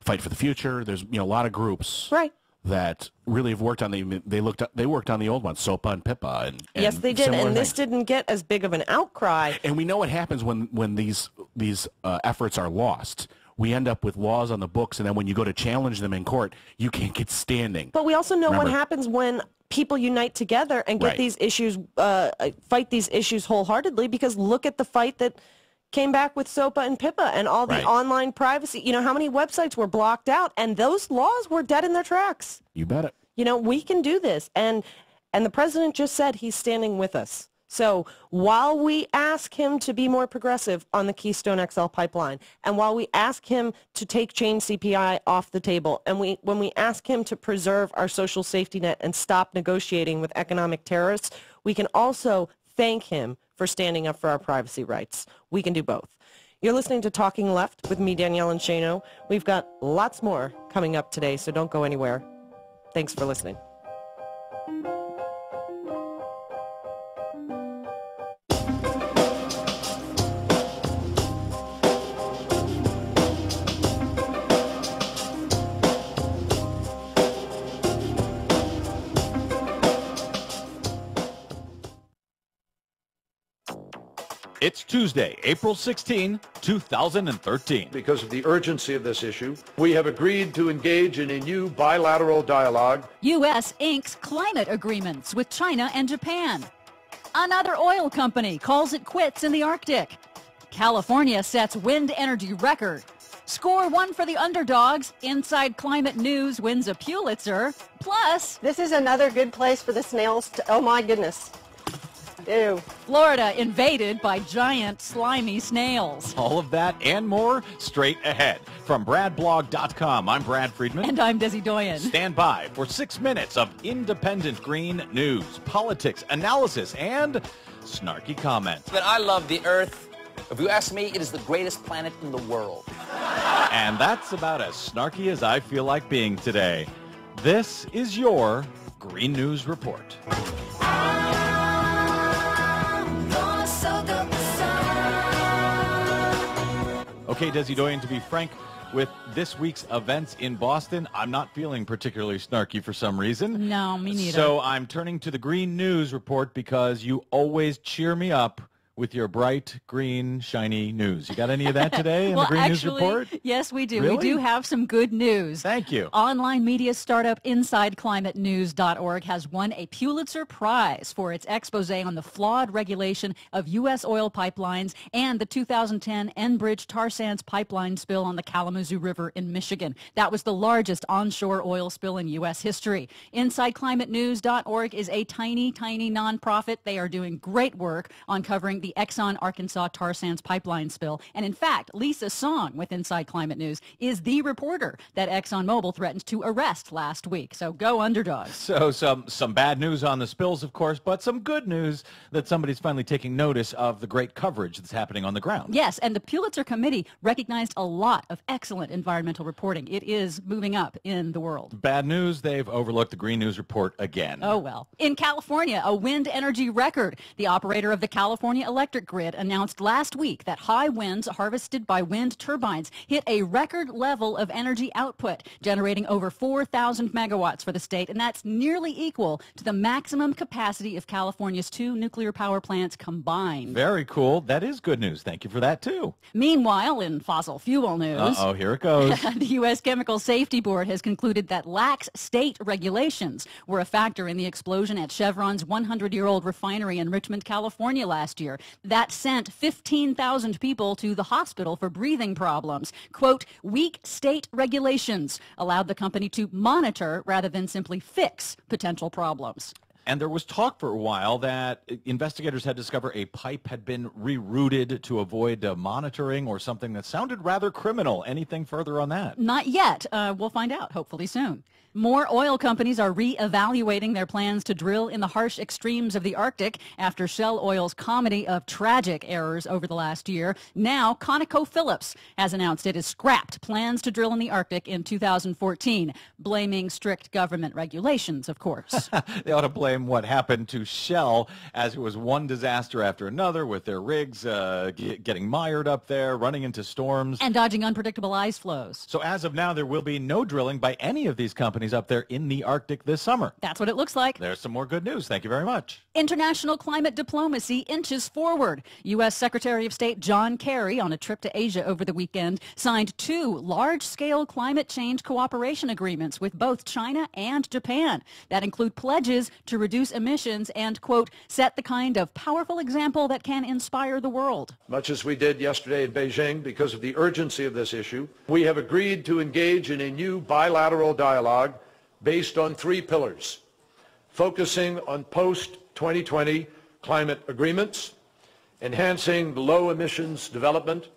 Fight for the Future. There's a lot of groups. Right. That really have worked on they worked on the old ones, SOPA and PIPA, and yes, they did, and this didn't get as big of an outcry. And we know what happens when these efforts are lost. We end up with laws on the books, and then when you go to challenge them in court, you can't get standing. But we also know what happens when people unite together and get these issues, fight these issues wholeheartedly. Because look at the fight that came back with SOPA and PIPA and all the online privacy. You know, how many websites were blocked out, and those laws were dead in their tracks. You bet it. You know, we can do this. And the president just said he's standing with us. So while we ask him to be more progressive on the Keystone XL pipeline, and while we ask him to take chain CPI off the table, and when we ask him to preserve our social safety net and stop negotiating with economic terrorists, we can also thank him for standing up for our privacy rights. We can do both. You're listening to Talking Left with me, Danielle and Shano. We've got lots more coming up today, so don't go anywhere. Thanks for listening. It's Tuesday, April 16, 2013. Because of the urgency of this issue, we have agreed to engage in a new bilateral dialogue. U.S. inks climate agreements with China and Japan. Another oil company calls it quits in the Arctic. California sets wind energy record. Score one for the underdogs. Inside Climate News wins a Pulitzer. Plus, this is another good place for the snails to, oh my goodness. Ew. Florida invaded by giant slimy snails. All of that and more straight ahead. From BradBlog.com, I'm Brad Friedman. And I'm Desi Doyen. Stand by for 6 minutes of independent green news, politics, analysis, and snarky comments. But I love the Earth. If you ask me, it is the greatest planet in the world. And that's about as snarky as I feel like being today. This is your Green News Report. Okay, Desi Doyen, to be frank, with this week's events in Boston, I'm not feeling particularly snarky for some reason. No, me neither. So I'm turning to the Green News Report because you always cheer me up with your bright, green, shiny news. You got any of that today in the Green News Report? Yes, we do. Really? We do have some good news. Thank you. Online media startup InsideClimateNews.org has won a Pulitzer Prize for its expose on the flawed regulation of U.S. oil pipelines and the 2010 Enbridge tar sands pipeline spill on the Kalamazoo River in Michigan. That was the largest onshore oil spill in U.S. history. InsideClimateNews.org is a tiny, tiny nonprofit. They are doing great work on covering the the Exxon Arkansas tar sands pipeline spill. And in fact, Lisa Song with Inside Climate News is the reporter that ExxonMobil threatened to arrest last week. So go Underdogs. So some bad news on the spills, of course, but some good news that somebody's finally taking notice of the great coverage that's happening on the ground. Yes, and the Pulitzer Committee recognized a lot of excellent environmental reporting. It is moving up in the world. Bad news, they've overlooked the Green News Report again. Oh, well. In California, a wind energy record. The operator of the California electric grid announced last week that high winds harvested by wind turbines hit a record level of energy output, generating over 4,000 megawatts for the state, and that's nearly equal to the maximum capacity of California's 2 nuclear power plants combined. Very cool. That is good news. Thank you for that, too. Meanwhile, in fossil fuel news... Uh-oh, here it goes. The U.S. Chemical Safety Board has concluded that lax state regulations were a factor in the explosion at Chevron's 100-year-old refinery in Richmond, California last year. That sent 15,000 people to the hospital for breathing problems. Quote, weak state regulations allowed the company to monitor rather than simply fix potential problems. And there was talk for a while that investigators had discovered a pipe had been rerouted to avoid monitoring or something that sounded rather criminal. Anything further on that? Not yet. We'll find out, hopefully soon. More oil companies are re-evaluating their plans to drill in the harsh extremes of the Arctic after Shell Oil's comedy of tragic errors over the last year. Now, ConocoPhillips has announced it has scrapped plans to drill in the Arctic in 2014, blaming strict government regulations, of course. They ought to blame what happened to Shell, as it was one disaster after another with their rigs getting mired up there, running into storms. And dodging unpredictable ice flows. So as of now, there will be no drilling by any of these companies up there in the Arctic this summer. That's what it looks like. There's some more good news. Thank you very much. International climate diplomacy inches forward. U.S. Secretary of State John Kerry, on a trip to Asia over the weekend, signed 2 large-scale climate change cooperation agreements with both China and Japan that include pledges to reduce emissions and, quote, set the kind of powerful example that can inspire the world. Much as we did yesterday in Beijing, because of the urgency of this issue, we have agreed to engage in a new bilateral dialogue based on 3 pillars, focusing on post-2020 climate agreements, enhancing the low emissions development,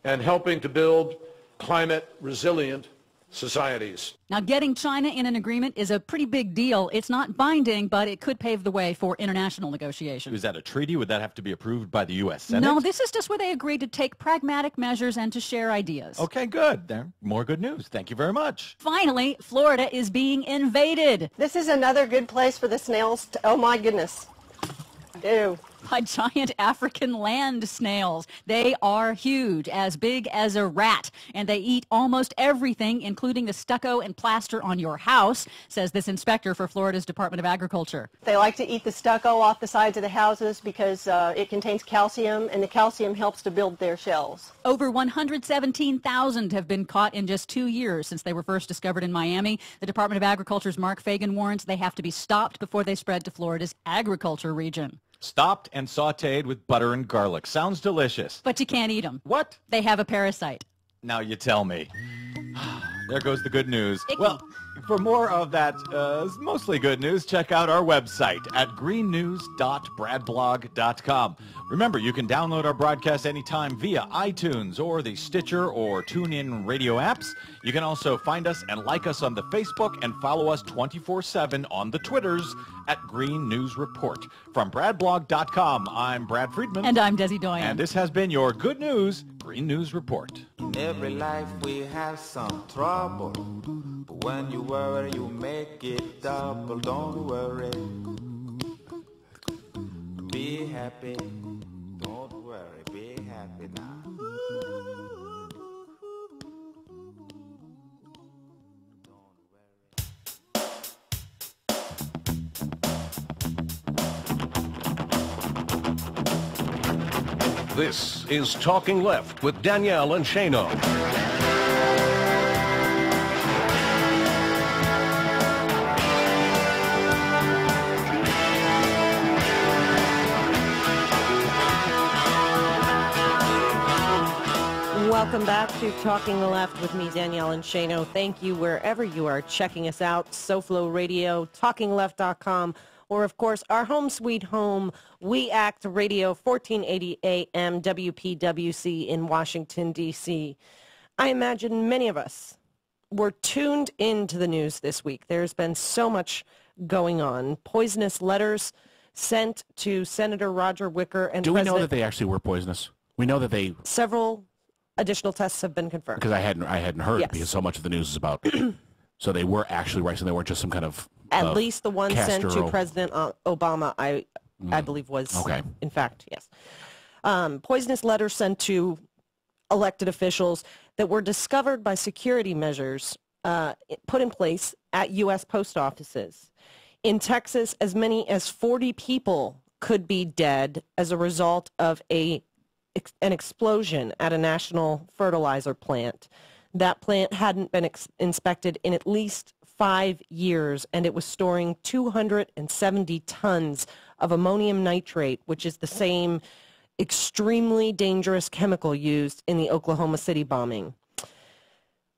and helping to build climate resilient societies. Now, getting China in an agreement is a pretty big deal. It's not binding, but it could pave the way for international negotiation. Is that a treaty? Would that have to be approved by the U.S. Senate? No, this is just where they agreed to take pragmatic measures and to share ideas. Okay, good. There, more good news. Thank you very much. Finally, Florida is being invaded. This is another good place for the snails to, oh my goodness. Ew. By giant African land snails. They are huge, as big as a rat, and they eat almost everything, including the stucco and plaster on your house, says this inspector for Florida's Department of Agriculture. They like to eat the stucco off the sides of the houses because it contains calcium, and the calcium helps to build their shells. Over 117,000 have been caught in just 2 years since they were first discovered in Miami. The Department of Agriculture's Mark Fagan warns they have to be stopped before they spread to Florida's agriculture region. Stopped and sautéed with butter and garlic. Sounds delicious. But you can't eat them. What? They have a parasite. Now you tell me. There goes the good news. Icky. Well, for more of that mostly good news, check out our website at greennews.bradblog.com. Remember, you can download our broadcast anytime via iTunes or the Stitcher or TuneIn radio apps. You can also find us and like us on the Facebook and follow us 24/7 on the Twitters at Green News Report. From bradblog.com, I'm Brad Friedman. And I'm Desi Doyen. And this has been your Good News Green News Report. In every life we have some trouble, but when you worry you make it double. Don't worry, be happy. Don't worry, be happy now. This is Talking Left with Danielle and Shano. Welcome back to Talking the Left with me, Danielle and Shano. Thank you wherever you are checking us out. SoFlo Radio, TalkingLeft.com, or, of course, our home sweet home, We Act Radio, 1480 AM, WPWC in Washington, D.C. I imagine many of us were tuned into the news this week. There's been so much going on. Poisonous letters sent to Senator Roger Wicker and Do we know that they actually were poisonous? We know that they... Several additional tests have been confirmed. Because I hadn't heard, Yes. because so much of the news is about... So they were actually right, so they weren't just some kind of... At least the one sent to Castro- President Obama, I believe was, Okay. in fact, yes. Poisonous letters sent to elected officials that were discovered by security measures put in place at U.S. post offices. In Texas, as many as 40 people could be dead as a result of an explosion at a national fertilizer plant. That plant hadn't been inspected in at least 5 years, and it was storing 270 tons of ammonium nitrate, which is the same extremely dangerous chemical used in the Oklahoma City bombing.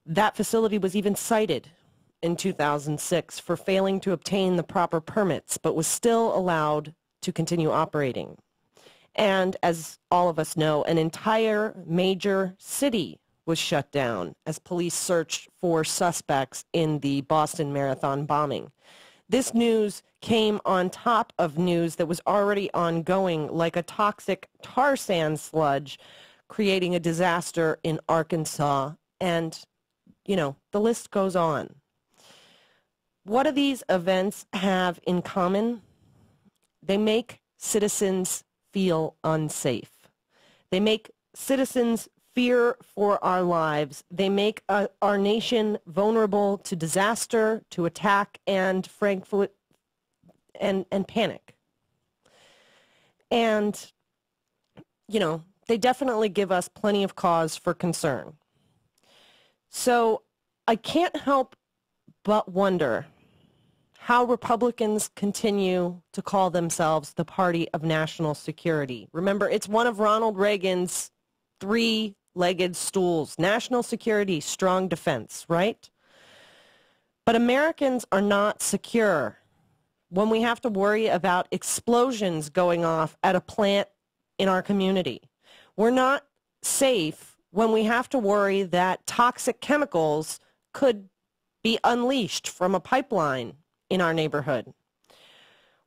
That facility was even cited in 2006 for failing to obtain the proper permits, but was still allowed to continue operating. And as all of us know, an entire major city was shut down as police searched for suspects in the Boston Marathon bombing. This news came on top of news that was already ongoing, like a toxic tar sand sludge creating a disaster in Arkansas. And, you know, the list goes on. What do these events have in common? They make citizens feel unsafe. They make citizens fear for our lives. They make our nation vulnerable to disaster, to attack, and frankly, and panic. And, you know, they definitely give us plenty of cause for concern. So I can't help but wonder how Republicans continue to call themselves the party of national security. Remember, it's one of Ronald Reagan's three-legged stools: national security, strong defense, right? But Americans are not secure when we have to worry about explosions going off at a plant in our community. We're not safe when we have to worry that toxic chemicals could be unleashed from a pipeline in our neighborhood.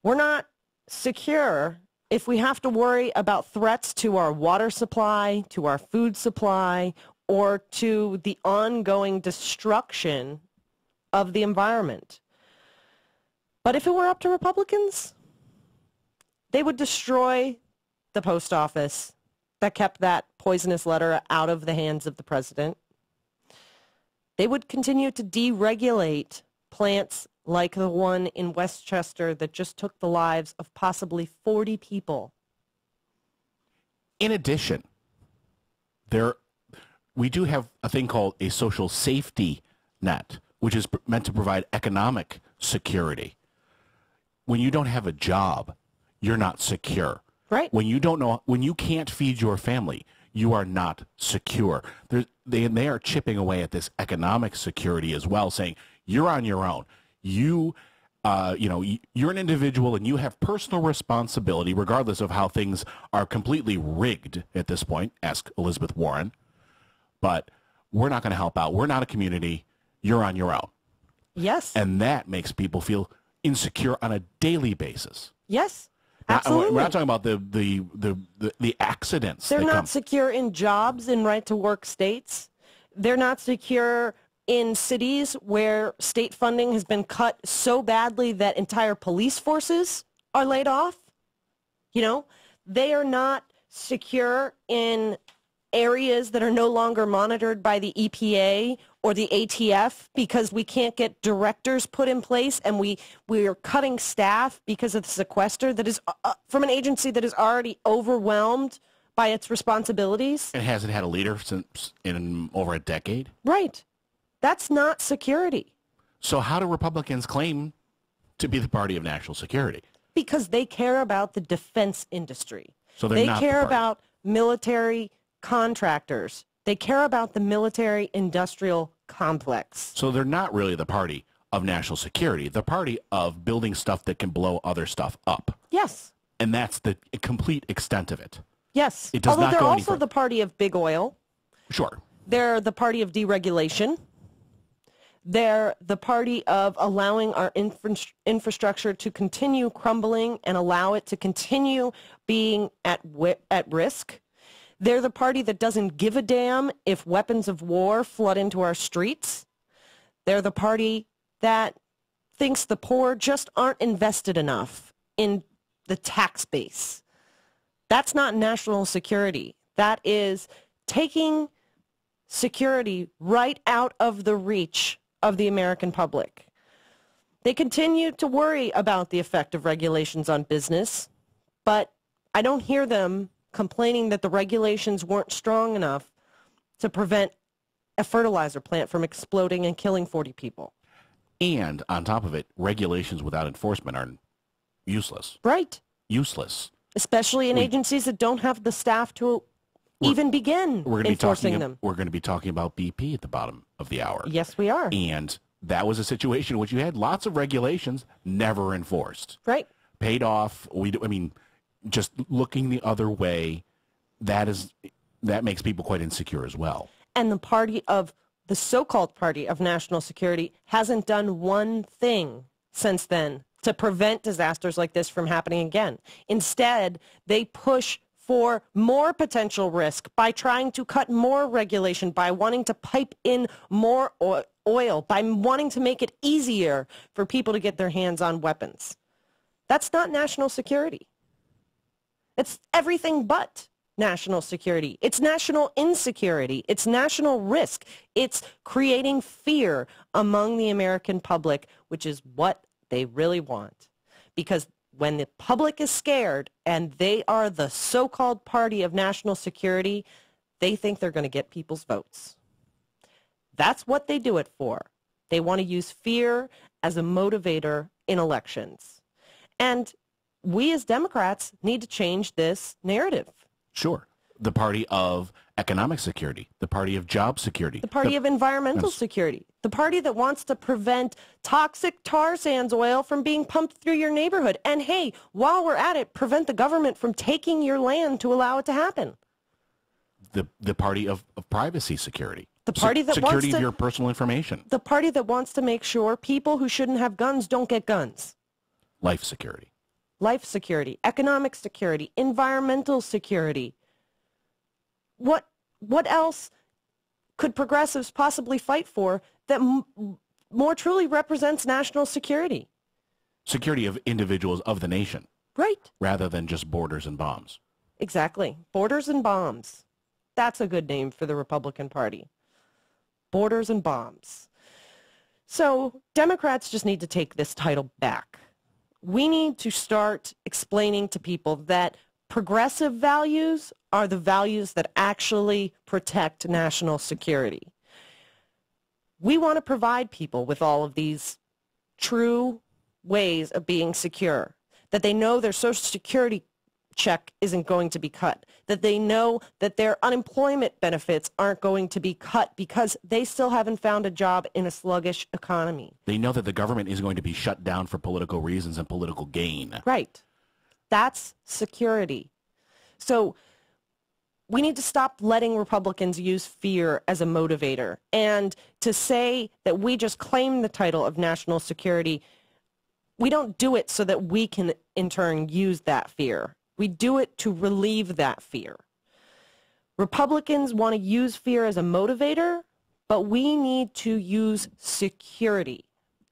We're not secure if we have to worry about threats to our water supply, to our food supply, or to the ongoing destruction of the environment. But if it were up to Republicans, they would destroy the post office that kept that poisonous letter out of the hands of the president. They would continue to deregulate plants like the one in Westchester that just took the lives of possibly 40 people. In addition, we do have a thing called a social safety net, which is meant to provide economic security. When you don't have a job, you're not secure. Right. When you can't feed your family, you are not secure. They are chipping away at this economic security as well, saying you're on your own. You're an individual and you have personal responsibility regardless of how things are completely rigged at this point. Ask Elizabeth Warren. But we're not going to help out. We're not a community. You're on your own. Yes. And that makes people feel insecure on a daily basis. Yes. Absolutely. We're not talking about the accidents. They're not secure in jobs in right-to-work states. They're not secure in cities where state funding has been cut so badly that entire police forces are laid off. You know, they are not secure in areas that are no longer monitored by the EPA or the ATF because we can't get directors put in place, and we are cutting staff because of the sequester that is from an agency that is already overwhelmed by its responsibilities. It hasn't had a leader since in over a decade. Right. That's not security. So how do Republicans claim to be the party of national security? Because they care about the defense industry. So they care about military contractors. They care about the military industrial complex. So they're not really the party of national security, the party of building stuff that can blow other stuff up. Yes. And that's the complete extent of it. Yes. It does Although not they're go any also further. the party of big oil. Sure. They're the party of deregulation. They're the party of allowing our infrastructure to continue crumbling and allow it to continue being at risk. They're the party that doesn't give a damn if weapons of war flood into our streets. They're the party that thinks the poor just aren't invested enough in the tax base. That's not national security. That is taking security right out of the reach of the American public. They continue to worry about the effect of regulations on business, but I don't hear them complaining that the regulations weren't strong enough to prevent a fertilizer plant from exploding and killing 40 people. And on top of it, regulations without enforcement are useless. Right. Useless. Especially in agencies that don't have the staff to even begin enforcing them. We're going to be talking about BP at the bottom of the hour. Yes, we are. And that was a situation in which you had lots of regulations never enforced. Right. Paid off. Just looking the other way, that makes people quite insecure as well. And the so-called party of national security hasn't done one thing since then to prevent disasters like this from happening again. Instead, they push for more potential risk by trying to cut more regulation, by wanting to pipe in more oil, by wanting to make it easier for people to get their hands on weapons. That's not national security. It's everything but national security. It's national insecurity. It's national risk. It's creating fear among the American public, which is what they really want. Because when the public is scared and they are the so-called party of national security, they think they're going to get people's votes. That's what they do it for. They want to use fear as a motivator in elections. And we as Democrats need to change this narrative. Sure. The party of economic security, the party of job security. The party of environmental security. The party that wants to prevent toxic tar sands oil from being pumped through your neighborhood. And hey, while we're at it, prevent the government from taking your land to allow it to happen. The party of privacy security. The party that security wants to, of your personal information. The party that wants to make sure people who shouldn't have guns don't get guns. Life security. Life security, economic security, environmental security. What else could progressives possibly fight for that more truly represents national security? Security of individuals of the nation. Right. Rather than just borders and bombs. Exactly. Borders and bombs. That's a good name for the Republican Party. Borders and bombs. So Democrats just need to take this title back. We need to start explaining to people that progressive values are the values that actually protect national security. We want to provide people with all of these true ways of being secure, that they know their Social Security check isn't going to be cut, that they know that their unemployment benefits aren't going to be cut because they still haven't found a job in a sluggish economy. They know that the government is going to be shut down for political reasons and political gain. Right. That's security. So we need to stop letting Republicans use fear as a motivator. And to say that we just claim the title of national security, we don't do it so that we can in turn use that fear. We do it to relieve that fear. Republicans want to use fear as a motivator, but we need to use security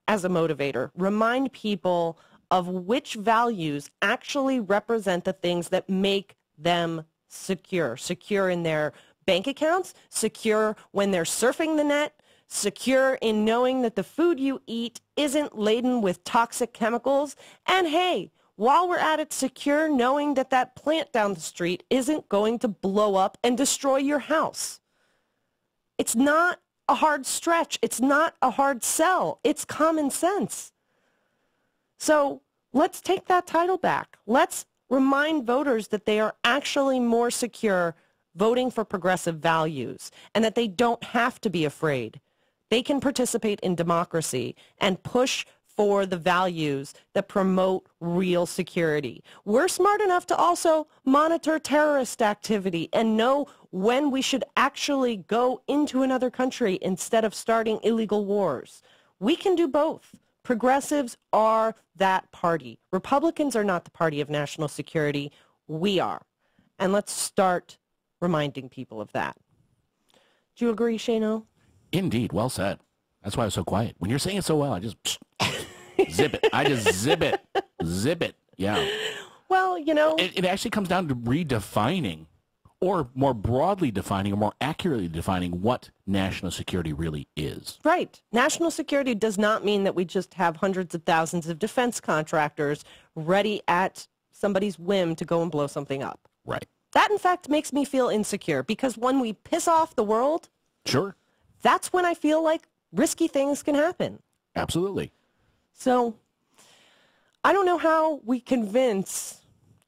as a motivator. Remind people of which values actually represent the things that make them secure. Secure in their bank accounts, secure when they're surfing the net, secure in knowing that the food you eat isn't laden with toxic chemicals, and hey, while we're at it, secure knowing that that plant down the street isn't going to blow up and destroy your house. It's not a hard stretch. It's not a hard sell. It's common sense. So let's take that title back. Let's remind voters that they are actually more secure voting for progressive values and that they don't have to be afraid they can participate in democracy and push for the values that promote real security. We're smart enough to also monitor terrorist activity and know when we should actually go into another country instead of starting illegal wars. We can do both. Progressives are that party. Republicans are not the party of national security. We are. And let's start reminding people of that. Do you agree, Shano? Indeed. Well said. That's why I was so quiet. When you're saying it so well, I just zip it. I just zip it. Zip it. Yeah. Well, you know. It actually comes down to redefining, or more broadly defining, or more accurately defining what national security really is. Right. National security does not mean that we just have hundreds of thousands of defense contractors ready at somebody's whim to go and blow something up. Right. That, in fact, makes me feel insecure, because when we piss off the world, sure, that's when I feel like risky things can happen. Absolutely. So I don't know how we convince,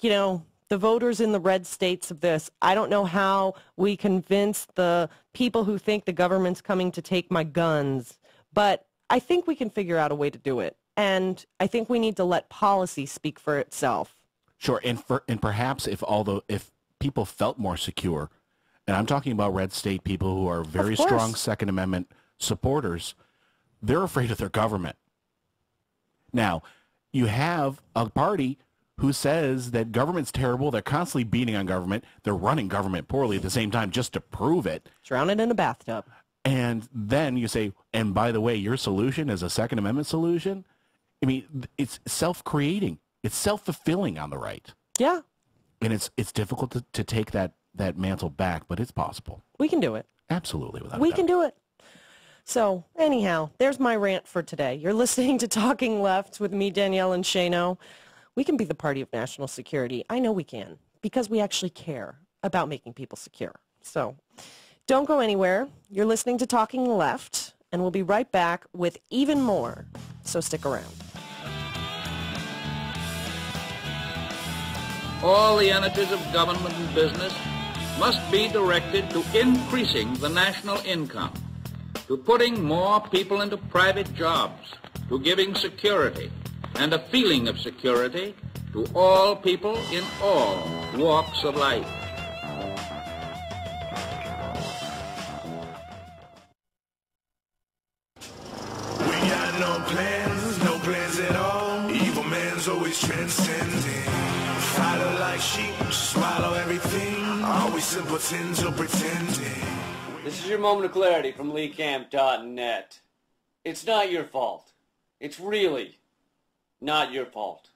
the voters in the red states of this. I don't know how we convince the people who think the government's coming to take my guns. But I think we can figure out a way to do it. And I think we need to let policy speak for itself. Sure. And perhaps if people felt more secure, and I'm talking about red state people who are very strong Second Amendment supporters, they're afraid of their government. Now, you have a party who says that government's terrible, they're constantly beating on government, they're running government poorly at the same time just to prove it. Drown it in a bathtub. And then you say, and by the way, your solution is a Second Amendment solution? I mean, it's self-creating. It's self-fulfilling on the right. Yeah. And it's difficult to take that mantle back, but it's possible. We can do it. Absolutely. We can do it. So, anyhow, there's my rant for today. You're listening to Talking Left with me, Danielle, and Shano. We can be the party of national security. I know we can, because we actually care about making people secure. So, don't go anywhere. You're listening to Talking Left, and we'll be right back with even more. So stick around. All the energies of government and business must be directed to increasing the national income, to putting more people into private jobs, to giving security and a feeling of security to all people in all walks of life. We got no plans at all. Evil man's always transcending. Follow like sheep, swallow everything. Always simpletons or pretending. This is your moment of clarity from LeeCamp.net. It's not your fault. It's really not your fault.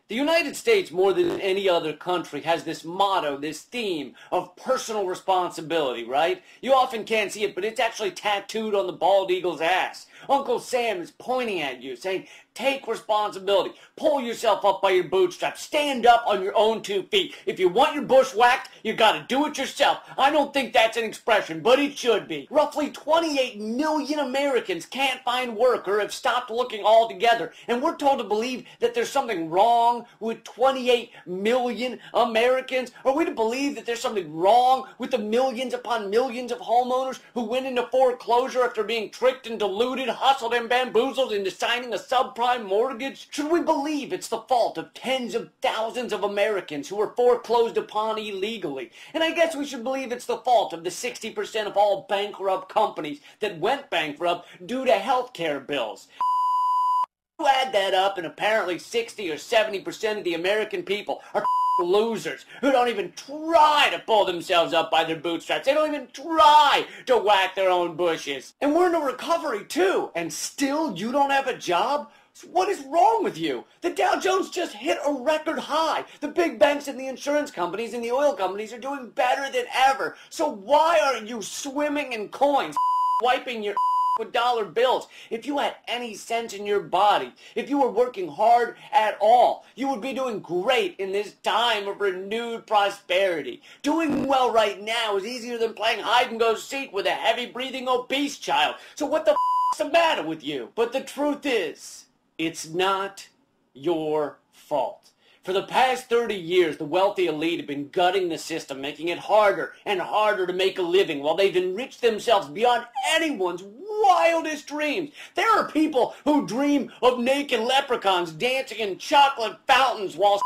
The United States, more than any other country, has this motto, this theme of personal responsibility, right? You often can't see it, but it's actually tattooed on the bald eagle's ass. Uncle Sam is pointing at you, saying, take responsibility. Pull yourself up by your bootstraps. Stand up on your own 2 feet. If you want your bush whacked, you gotta do it yourself. I don't think that's an expression, but it should be. Roughly 28 million Americans can't find work or have stopped looking altogether. And we're told to believe that there's something wrong with 28 million Americans? Are we to believe that there's something wrong with the millions upon millions of homeowners who went into foreclosure after being tricked and deluded, hustled and bamboozled into signing a subprime mortgage? Should we believe it's the fault of tens of thousands of Americans who were foreclosed upon illegally? And I guess we should believe it's the fault of the 60% of all bankrupt companies that went bankrupt due to healthcare bills. You add that up, and apparently 60 or 70% of the American people are losers who don't even try to pull themselves up by their bootstraps. They don't even try to whack their own bushes. And we're in a recovery too, and still you don't have a job? So what is wrong with you? The Dow Jones just hit a record high. The big banks and the insurance companies and the oil companies are doing better than ever. So why aren't you swimming in coins, wiping your with dollar bills? If you had any sense in your body, if you were working hard at all, you would be doing great in this time of renewed prosperity. Doing well right now is easier than playing hide-and-go-seek with a heavy-breathing obese child. So what the f***'s the matter with you? But the truth is, it's not your fault. For the past 30 years, the wealthy elite have been gutting the system, making it harder and harder to make a living while they've enriched themselves beyond anyone's wildest dreams. There are people who dream of naked leprechauns dancing in chocolate fountains while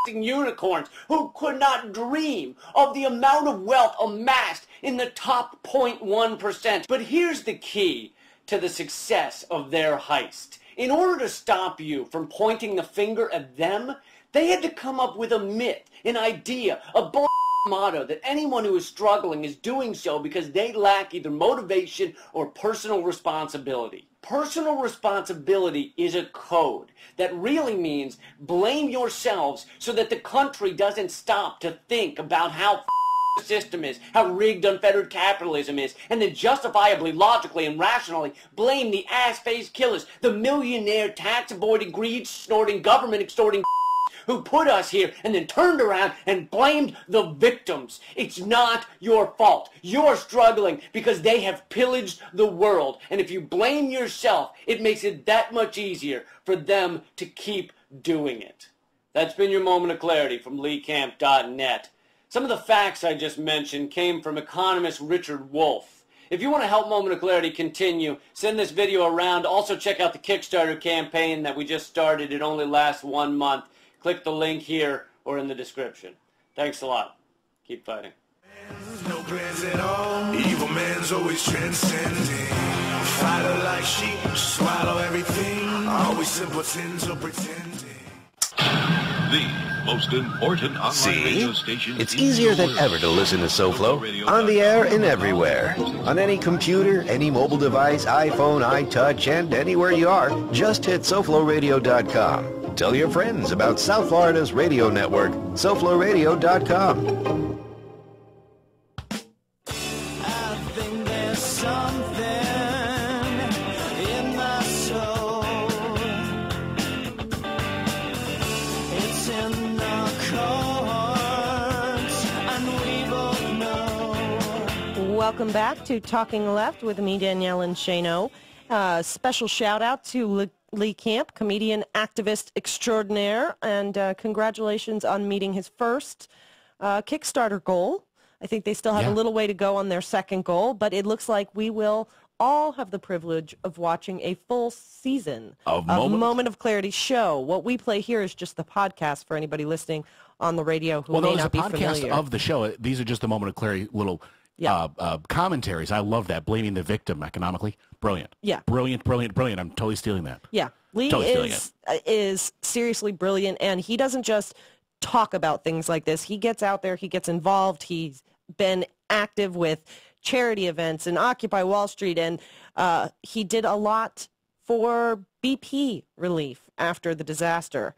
unicorns, who could not dream of the amount of wealth amassed in the top 0.1%. But here's the key to the success of their heist. In order to stop you from pointing the finger at them, they had to come up with a myth, an idea, a motto that anyone who is struggling is doing so because they lack either motivation or personal responsibility. Personal responsibility is a code that really means blame yourselves so that the country doesn't stop to think about how the system is, how rigged unfettered capitalism is, and then justifiably, logically, and rationally blame the ass-faced killers, the millionaire tax-avoiding, greed-snorting, government-extorting who put us here and then turned around and blamed the victims. It's not your fault. You're struggling because they have pillaged the world. And if you blame yourself, it makes it that much easier for them to keep doing it. That's been your moment of clarity from LeeCamp.net. Some of the facts I just mentioned came from economist Richard Wolff. If you want to help Moment of Clarity continue, send this video around. Also check out the Kickstarter campaign that we just started. It only lasts 1 month. Click the link here or in the description. Thanks a lot. Keep fighting. No plans at all. Evil man's always transcending. Fighter like sheep, swallow everything. Always simpletons or pretending. The most important online radio station. It's easier than ever to listen to SoFlo. On the air and everywhere. On any computer, any mobile device, iPhone, iTouch, and anywhere you are, just hit SoFloRadio.com. Tell your friends about South Florida's radio network, SoFloRadio.com. I think there's something in my soul. It's in the cards, and we both know. Welcome back to Talking Left with me, Danielle and Shano. Special shout out to Lee Camp, comedian, activist extraordinaire, and congratulations on meeting his first Kickstarter goal. I think they still have a little way to go on their second goal, but it looks like we will all have the privilege of watching a full season of Moment of Clarity show. What we play here is just the podcast for anybody listening on the radio who may not be familiar. Well, there's a podcast of the show. These are just the Moment of Clarity little commentaries. I love that. Blaming the victim economically. Brilliant. Yeah. Brilliant, brilliant, brilliant. I'm totally stealing that. Yeah. Lee is seriously brilliant, and he doesn't just talk about things like this. He gets out there. He gets involved. He's been active with charity events and Occupy Wall Street, and he did a lot for BP relief after the disaster.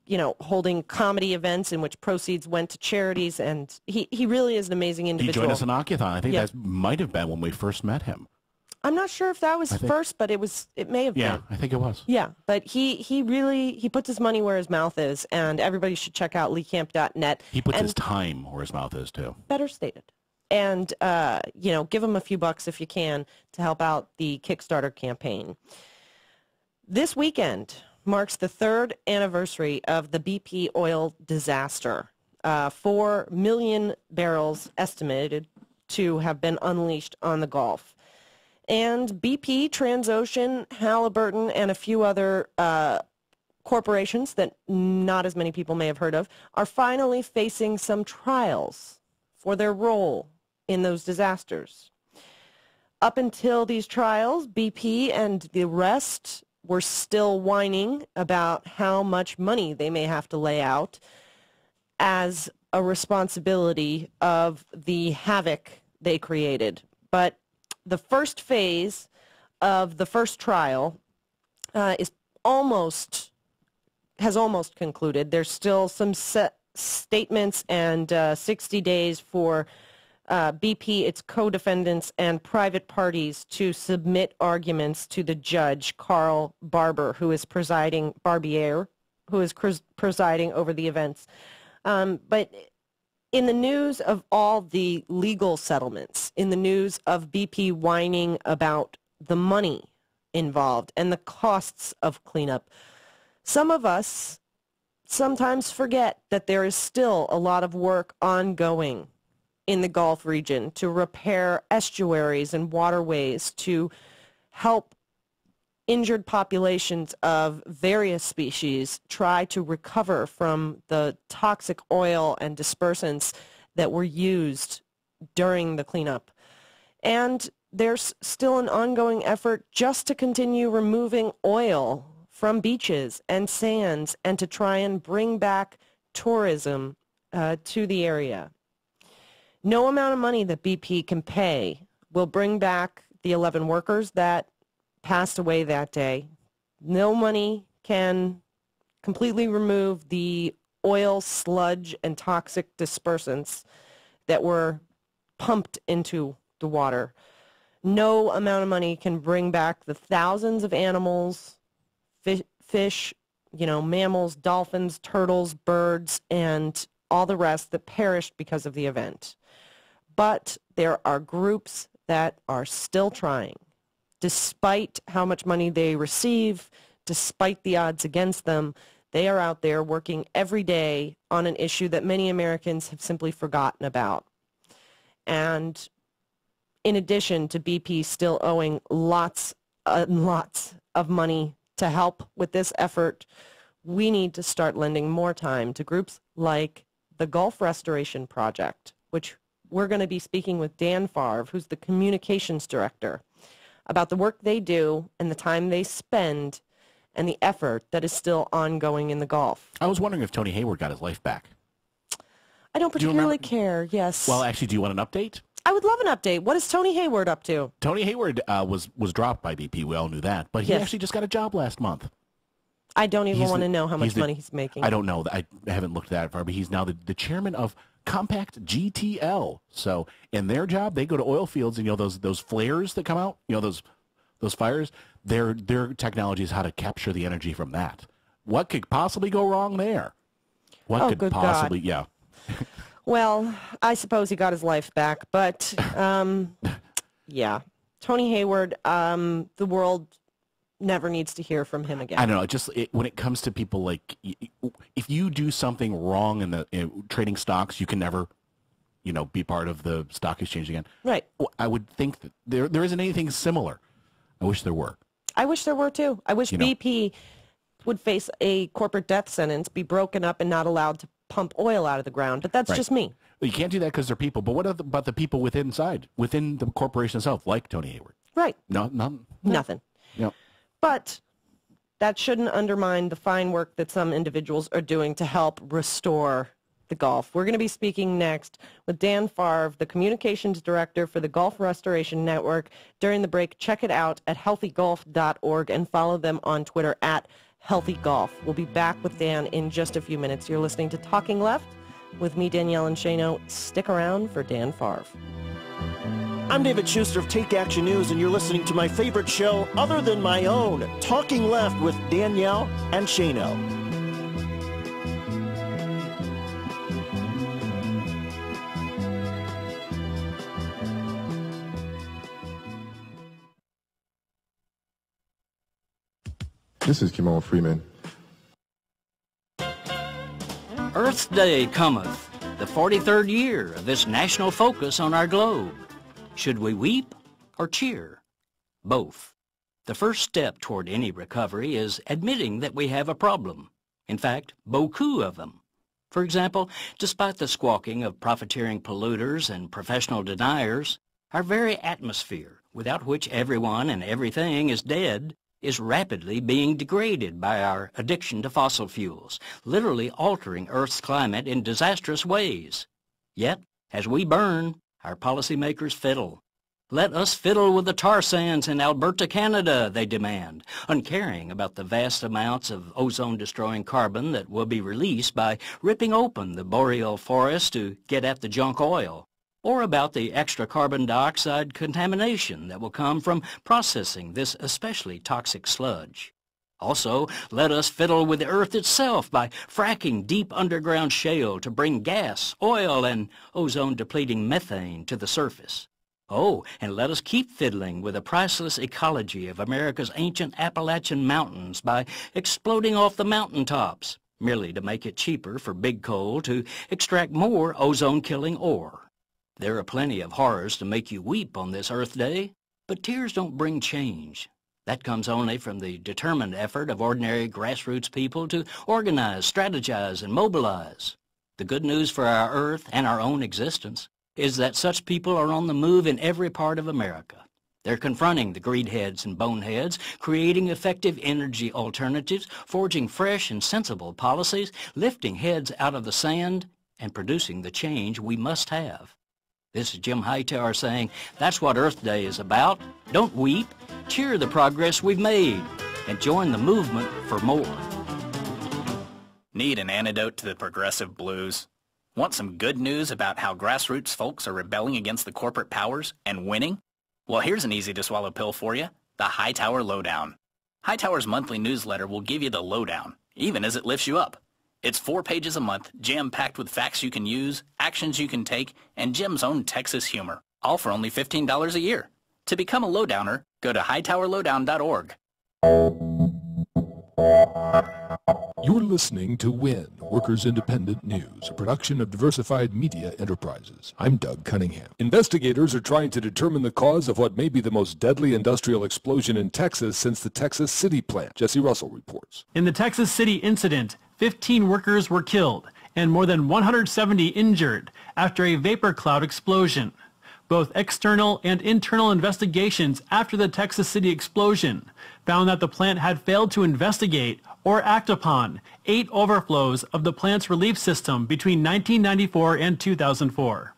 You know, holding comedy events in which proceeds went to charities, and he really is an amazing individual. He joined us in Occuthon. I think that might have been when we first met him. I'm not sure if that was first, but it may have been. Yeah, I think it was. Yeah, but he really puts his money where his mouth is, and everybody should check out LeeCamp.net. He puts his time where his mouth is, too. Better stated. And, you know, give him a few bucks if you can to help out the Kickstarter campaign. This weekend marks the 3rd anniversary of the BP oil disaster. 4 million barrels estimated to have been unleashed on the Gulf. And BP, Transocean, Halliburton, and a few other corporations that not as many people may have heard of are finally facing some trials for their role in those disasters. Up until these trials, BP and the rest were still whining about how much money they may have to lay out as a responsibility of the havoc they created. But the first phase of the first trial has almost concluded. There's still some set statements and 60 days for BP, its co-defendants, and private parties to submit arguments to the judge, Carl Barbier, who is presiding over the events. But in the news of all the legal settlements, in the news of BP whining about the money involved and the costs of cleanup, some of us sometimes forget that there is still a lot of work ongoing in the Gulf region to repair estuaries and waterways, to help injured populations of various species try to recover from the toxic oil and dispersants that were used during the cleanup. And there's still an ongoing effort just to continue removing oil from beaches and sands and to try and bring back tourism to the area. No amount of money that BP can pay will bring back the 11 workers that passed away that day. No money can completely remove the oil, sludge, and toxic dispersants that were pumped into the water. No amount of money can bring back the thousands of animals, fish, mammals, dolphins, turtles, birds, and all the rest that perished because of the event. But there are groups that are still trying. Despite how much money they receive, despite the odds against them, they are out there working every day on an issue that many Americans have simply forgotten about. And in addition to BP still owing lots and lots of money to help with this effort, we need to start lending more time to groups like the Gulf Restoration Project, which we're going to be speaking with Dan Favre, who's the communications director, about the work they do and the time they spend and the effort that is still ongoing in the Gulf. I was wondering if Tony Hayward got his life back. I don't particularly care, yes. Well, actually, do you want an update? I would love an update. What is Tony Hayward up to? Tony Hayward was dropped by BP. We all knew that. But he actually just got a job last month. I don't even want to know how much money he's making. I don't know. I haven't looked that far, but he's now the chairman of Compact GTL. So in their job, they go to oil fields and those flares that come out, those fires, their technology is how to capture the energy from that. What could possibly go wrong there? What could possibly, God. Yeah. Well, I suppose he got his life back, but yeah. Tony Hayward, the world never needs to hear from him again. I don't know. When it comes to people, like, if you do something wrong in trading stocks, you can never, be part of the stock exchange again. Right. I would think that there isn't anything similar. I wish there were. I wish there were too. I wish BP would face a corporate death sentence, be broken up, and not allowed to pump oil out of the ground. But that's just me. Well, you can't do that because they're people. But what about the people within the corporation itself, like Tony Hayward? Right. Nothing. No. But that shouldn't undermine the fine work that some individuals are doing to help restore the Gulf. We're going to be speaking next with Dan Favre, the communications director for the Gulf Restoration Network. During the break, check it out at healthygulf.org and follow them on Twitter at healthygulf. We'll be back with Dan in just a few minutes. You're listening to Talking Left with me, Danielle and Shano. Stick around for Dan Favre. I'm David Schuster of Take Action News, and you're listening to my favorite show other than my own, Talking Left with Danielle and Shano. This is Kimon Freeman. Earth's Day cometh, the 43rd year of this national focus on our globe. Should we weep or cheer? Both. The first step toward any recovery is admitting that we have a problem. In fact, beaucoup of them. For example, despite the squawking of profiteering polluters and professional deniers, our very atmosphere, without which everyone and everything is dead, is rapidly being degraded by our addiction to fossil fuels, literally altering Earth's climate in disastrous ways. Yet, as we burn, our policymakers fiddle. Let us fiddle with the tar sands in Alberta, Canada, they demand, uncaring about the vast amounts of ozone-destroying carbon that will be released by ripping open the boreal forest to get at the junk oil, or about the extra carbon dioxide contamination that will come from processing this especially toxic sludge. Also, let us fiddle with the earth itself by fracking deep underground shale to bring gas, oil, and ozone-depleting methane to the surface. Oh, and let us keep fiddling with the priceless ecology of America's ancient Appalachian mountains by exploding off the mountaintops, merely to make it cheaper for big coal to extract more ozone-killing ore. There are plenty of horrors to make you weep on this Earth Day, but tears don't bring change. That comes only from the determined effort of ordinary grassroots people to organize, strategize, and mobilize. The good news for our Earth and our own existence is that such people are on the move in every part of America. They're confronting the greedheads and boneheads, creating effective energy alternatives, forging fresh and sensible policies, lifting heads out of the sand, and producing the change we must have. This is Jim Hightower saying, that's what Earth Day is about. Don't weep, cheer the progress we've made, and join the movement for more. Need an antidote to the progressive blues? Want some good news about how grassroots folks are rebelling against the corporate powers and winning? Well, here's an easy-to-swallow pill for you, the Hightower Lowdown. Hightower's monthly newsletter will give you the lowdown, even as it lifts you up. It's 4 pages a month, jam-packed with facts you can use, actions you can take, and Jim's own Texas humor, all for only $15 a year. To become a lowdowner, go to hightowerlowdown.org. You're listening to WIN, Workers Independent News, a production of Diversified Media Enterprises. I'm Doug Cunningham. Investigators are trying to determine the cause of what may be the most deadly industrial explosion in Texas since the Texas City plant. Jesse Russell reports. In the Texas City incident, 15 workers were killed and more than 170 injured after a vapor cloud explosion. Both external and internal investigations after the Texas City explosion found that the plant had failed to investigate or act upon 8 overflows of the plant's relief system between 1994 and 2004.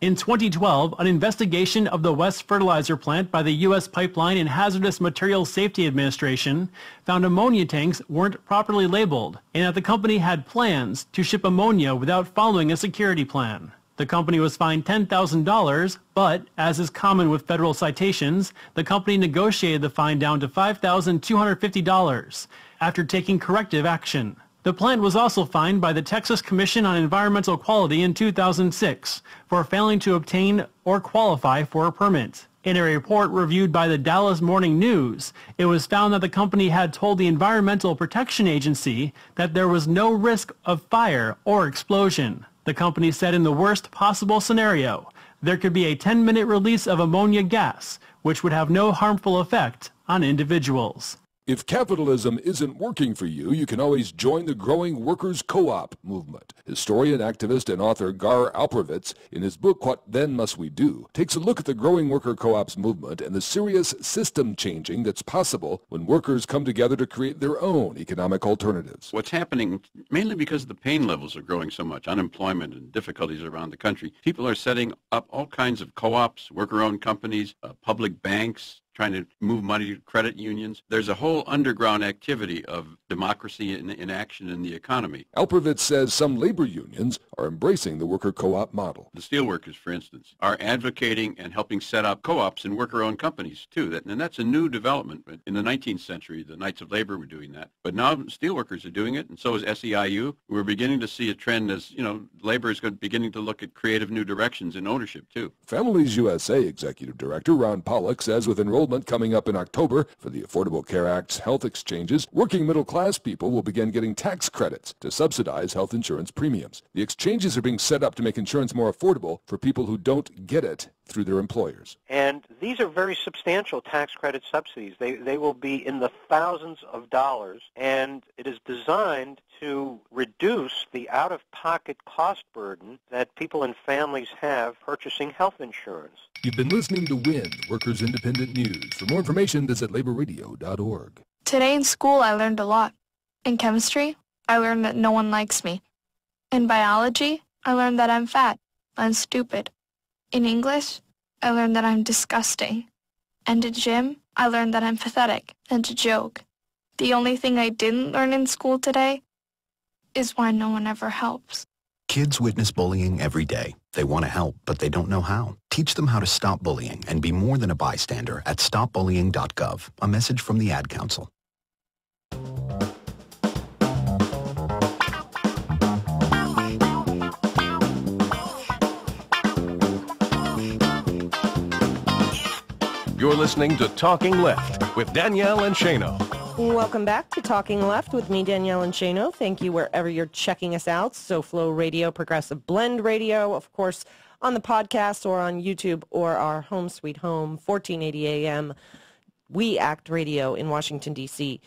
In 2012, an investigation of the West Fertilizer plant by the U.S. Pipeline and Hazardous Materials Safety Administration found ammonia tanks weren't properly labeled and that the company had plans to ship ammonia without following a security plan. The company was fined $10,000, but, as is common with federal citations, the company negotiated the fine down to $5,250 after taking corrective action. The plant was also fined by the Texas Commission on Environmental Quality in 2006 for failing to obtain or qualify for a permit. In a report reviewed by the Dallas Morning News, it was found that the company had told the Environmental Protection Agency that there was no risk of fire or explosion. The company said in the worst possible scenario, there could be a 10-minute release of ammonia gas, which would have no harmful effect on individuals. If capitalism isn't working for you, you can always join the growing workers' co-op movement. Historian, activist, and author Gar Alperovitz, in his book What Then Must We Do, takes a look at the growing worker co-ops movement and the serious system changing that's possible when workers come together to create their own economic alternatives. What's happening, mainly because the pain levels are growing so much, unemployment and difficulties around the country, people are setting up all kinds of co-ops, worker-owned companies, public banks, trying to move money to credit unions. There's a whole underground activity of democracy in action in the economy. Alperovitz says some labor unions are embracing the worker co-op model. The steelworkers, for instance, are advocating and helping set up co-ops and worker-owned companies, too. And that's a new development. In the 19th century, the Knights of Labor were doing that. But now steelworkers are doing it, and so is SEIU. We're beginning to see a trend as, labor is beginning to look at creative new directions in ownership, too. Families USA Executive Director Ron Pollock says with enrollment coming up in October for the Affordable Care Act's health exchanges, working middle-class people will begin getting tax credits to subsidize health insurance premiums. The exchanges are being set up to make insurance more affordable for people who don't get it through their employers. And these are very substantial tax credit subsidies. They will be in the thousands of dollars, and it is designed to reduce the out-of-pocket cost burden that people and families have purchasing health insurance. You've been listening to WIN, Workers Independent News. For more information, visit laborradio.org. Today in school, I learned a lot. In chemistry, I learned that no one likes me. In biology, I learned that I'm fat and stupid. In English, I learned that I'm disgusting. And in gym, I learned that I'm pathetic and a joke. The only thing I didn't learn in school today is why no one ever helps. Kids witness bullying every day. They want to help, but they don't know how. Teach them how to stop bullying and be more than a bystander at stopbullying.gov. A message from the Ad Council. You're listening to Talking Left with Danielle and Shano. Welcome back to Talking Left with me, Danielle and Shano. Thank you wherever you're checking us out. SoFlo Radio, Progressive Blend Radio, of course, on the podcast or on YouTube or our home sweet home, 1480 AM, We Act Radio in Washington, D.C.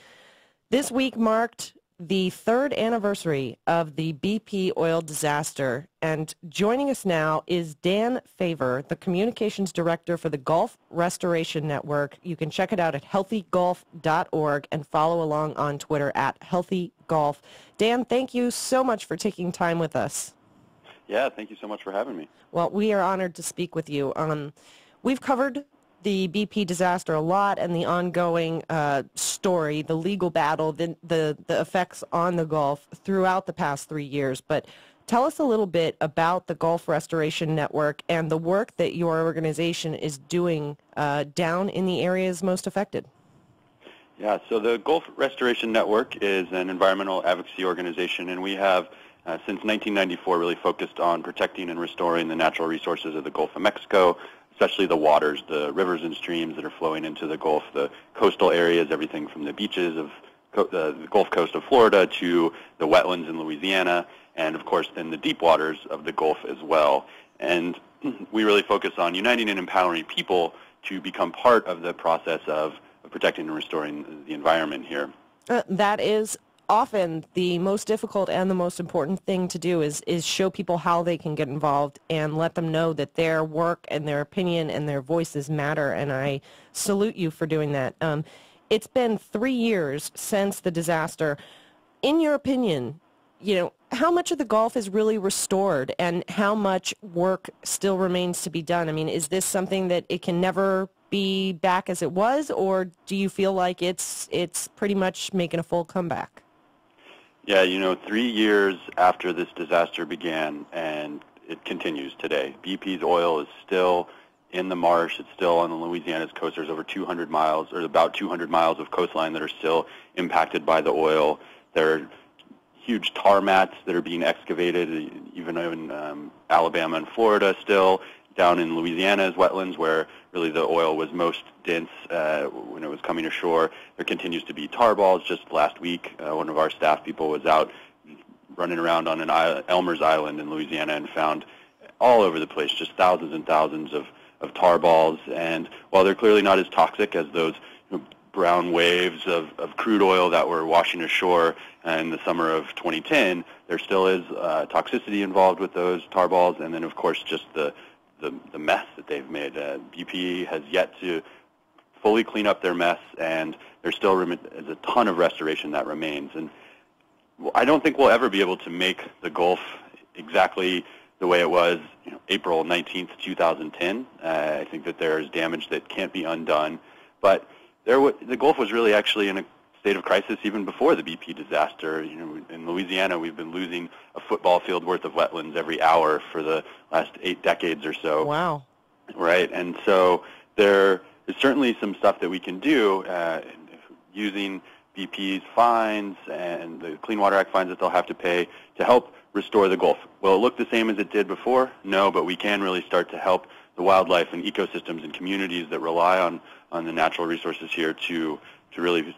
This week marked the 3rd anniversary of the BP oil disaster, and joining us now is Dan Favor, the Communications Director for the Gulf Restoration Network. You can check it out at healthygulf.org and follow along on Twitter at healthygulf. Dan, thank you so much for taking time with us. Yeah, thank you so much for having me. Well, we are honored to speak with you. We've covered the BP disaster a lot and the ongoing story, the legal battle, the effects on the Gulf throughout the past 3 years. But tell us a little bit about the Gulf Restoration Network and the work that your organization is doing down in the areas most affected. Yeah, so the Gulf Restoration Network is an environmental advocacy organization, and we have since 1994 really focused on protecting and restoring the natural resources of the Gulf of Mexico, especially the waters, the rivers and streams that are flowing into the Gulf, the coastal areas, everything from the beaches of the Gulf Coast of Florida to the wetlands in Louisiana, and of course then the deep waters of the Gulf as well. And we really focus on uniting and empowering people to become part of the process of protecting and restoring the environment here. That is often the most difficult and the most important thing to do is show people how they can get involved and let them know that their work and their opinion and their voices matter, and I salute you for doing that. It's been 3 years since the disaster. In your opinion, how much of the Gulf is really restored and how much work still remains to be done? I mean, is this something that it can never be back as it was, or do you feel like it's pretty much making a full comeback? Yeah, 3 years after this disaster began, and it continues today. BP's oil is still in the marsh. It's still on the Louisiana's coast. There's over 200 miles, or about 200 miles of coastline that are still impacted by the oil. There are huge tar mats that are being excavated, even in Alabama and Florida still. Down in Louisiana's wetlands, where really the oil was most dense when it was coming ashore, there continues to be tar balls. Just last week, one of our staff people was out running around on Elmer's Island in Louisiana and found all over the place just thousands and thousands of tar balls. And while they're clearly not as toxic as those brown waves of crude oil that were washing ashore in the summer of 2010, there still is toxicity involved with those tar balls. And then, of course, just the mess that they've made. BP has yet to fully clean up their mess, and there still is a ton of restoration that remains. And I don't think we'll ever be able to make the Gulf exactly the way it was April 19th, 2010. I think that there is damage that can't be undone. But the Gulf was really actually in a state of crisis even before the BP disaster. In Louisiana, we've been losing a football field worth of wetlands every hour for the last 8 decades or so. Wow. Right, and so there is certainly some stuff that we can do using BP's fines and the Clean Water Act fines that they'll have to pay to help restore the Gulf. Will it look the same as it did before? No, but we can really start to help the wildlife and ecosystems and communities that rely on the natural resources here to really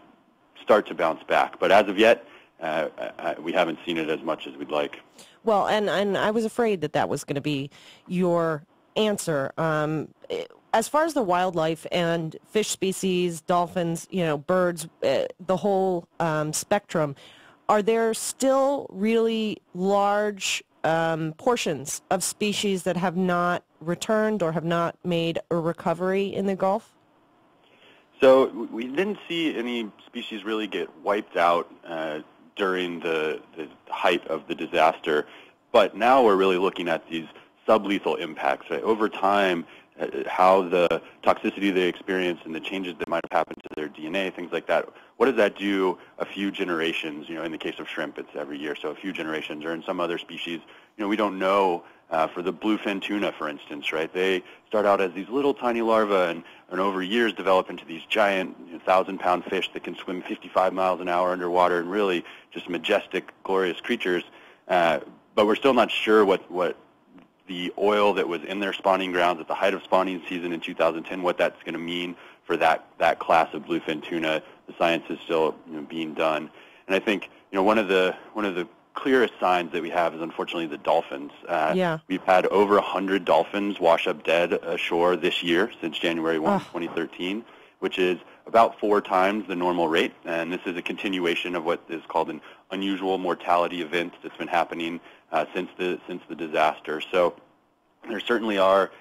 start to bounce back. But as of yet, we haven't seen it as much as we'd like. Well, and I was afraid that was going to be your answer. As far as the wildlife and fish species, dolphins, birds, the whole spectrum, are there still really large portions of species that have not returned or have not made a recovery in the Gulf? So we didn't see any species really get wiped out during the height of the disaster, but now we're really looking at these sublethal impacts. Right? Over time, how the toxicity they experience and the changes that might have happened to their DNA, things like that, what does that do a few generations? In the case of shrimp, it's every year, so a few generations. Or in some other species, we don't know. For the bluefin tuna, for instance, right? They start out as these little tiny larvae and over years develop into these giant 1,000-pound fish that can swim 55 miles an hour underwater and really just majestic, glorious creatures. But we're still not sure what the oil that was in their spawning grounds at the height of spawning season in 2010, what that's going to mean for that class of bluefin tuna. The science is still being done. And I think one of the clearest signs that we have is unfortunately the dolphins. Yeah. We've had over 100 dolphins wash up dead ashore this year since January 1, 2013, which is about 4 times the normal rate. And this is a continuation of what is called an unusual mortality event that's been happening since the disaster. So there certainly are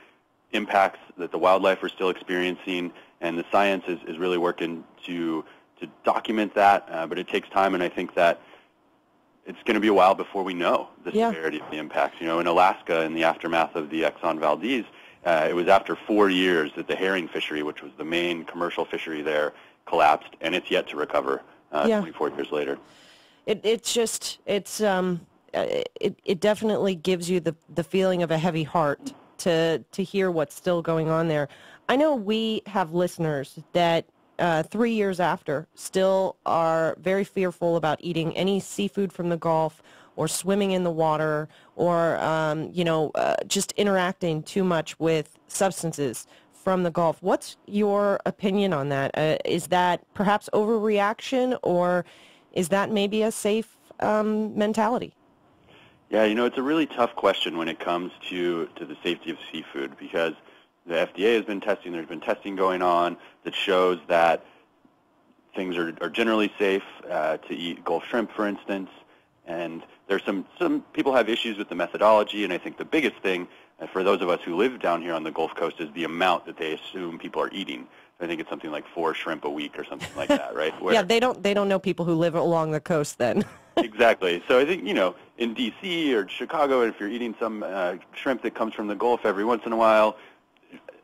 impacts that the wildlife are still experiencing, and the science is really working to document that, but it takes time, and I think that it's going to be a while before we know the severity of the impacts. You know, in Alaska, in the aftermath of the Exxon Valdez, it was after 4 years that the herring fishery, which was the main commercial fishery there, collapsed, and it's yet to recover 24 years later. It definitely gives you the feeling of a heavy heart to hear what's still going on there. I know we have listeners that 3 years after still are very fearful about eating any seafood from the Gulf or swimming in the water or, just interacting too much with substances from the Gulf. What's your opinion on that? Is that perhaps overreaction, or is that maybe a safe mentality? Yeah, it's a really tough question when it comes to the safety of seafood, because the FDA has been testing. There's been testing going on that shows that things are generally safe to eat Gulf shrimp, for instance. And there's some people have issues with the methodology, and I think the biggest thing for those of us who live down here on the Gulf Coast is the amount that they assume people are eating. I think it's something like 4 shrimp a week or something like that, right? Yeah, they don't know people who live along the coast then. Exactly. So I think, in D.C. or Chicago, if you're eating some shrimp that comes from the Gulf every once in a while,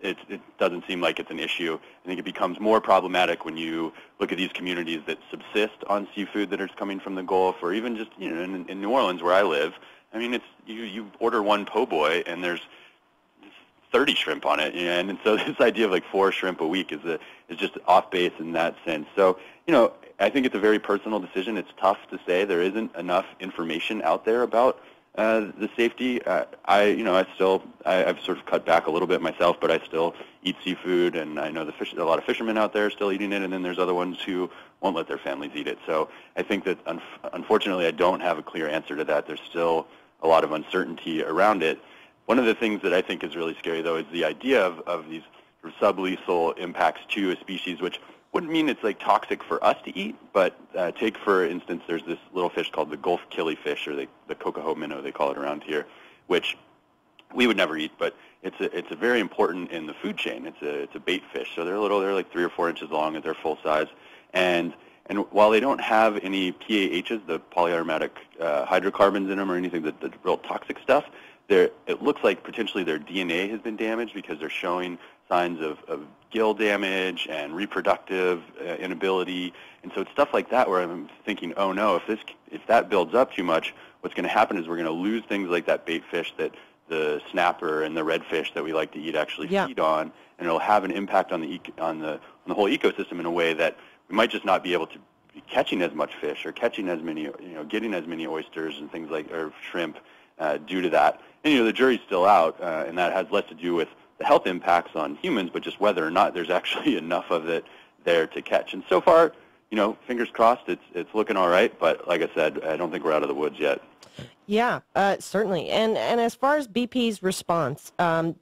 it doesn't seem like it's an issue. I think it becomes more problematic when you look at these communities that subsist on seafood that is coming from the Gulf, or even just, in New Orleans where I live. I mean, it's you order one po' boy and there's 30 shrimp on it, and so this idea of like 4 shrimp a week is just off base in that sense. So, I think it's a very personal decision. It's tough to say. There isn't enough information out there about the safety. I've sort of cut back a little bit myself, but I still eat seafood, and I know a lot of fishermen out there still eating it, and then there's other ones who won't let their families eat it. So I think that unfortunately I don't have a clear answer to that. There's still a lot of uncertainty around it. One of the things that I think is really scary, though, is the idea of these sort of sublethal impacts to a species, which wouldn't mean it's like toxic for us to eat, but take, for instance, there's this little fish called the Gulf killifish, or the cocoa minnow, they call it around here, which we would never eat, but it's a very important in the food chain. It's a bait fish, so they're little. They're like 3 or 4 inches long at their full size, and while they don't have any PAHs, the polyaromatic hydrocarbons in them, or anything the real toxic stuff, it looks like potentially their DNA has been damaged, because they're showing signs of gill damage and reproductive inability. And so it's stuff like that where I'm thinking, oh no, if that builds up too much, what's going to happen is we're going to lose things like that bait fish that the snapper and the redfish that we like to eat actually feed on, and it'll have an impact on the whole ecosystem in a way that we might just not be able to be catching as much fish, or catching as many, getting as many oysters and things like, or shrimp, due to that. And the jury's still out, and that has less to do with the health impacts on humans, but just whether or not there's actually enough of it there to catch. And so far, fingers crossed, it's looking all right. But like I said, I don't think we're out of the woods yet. Yeah, certainly. And as far as BP's response,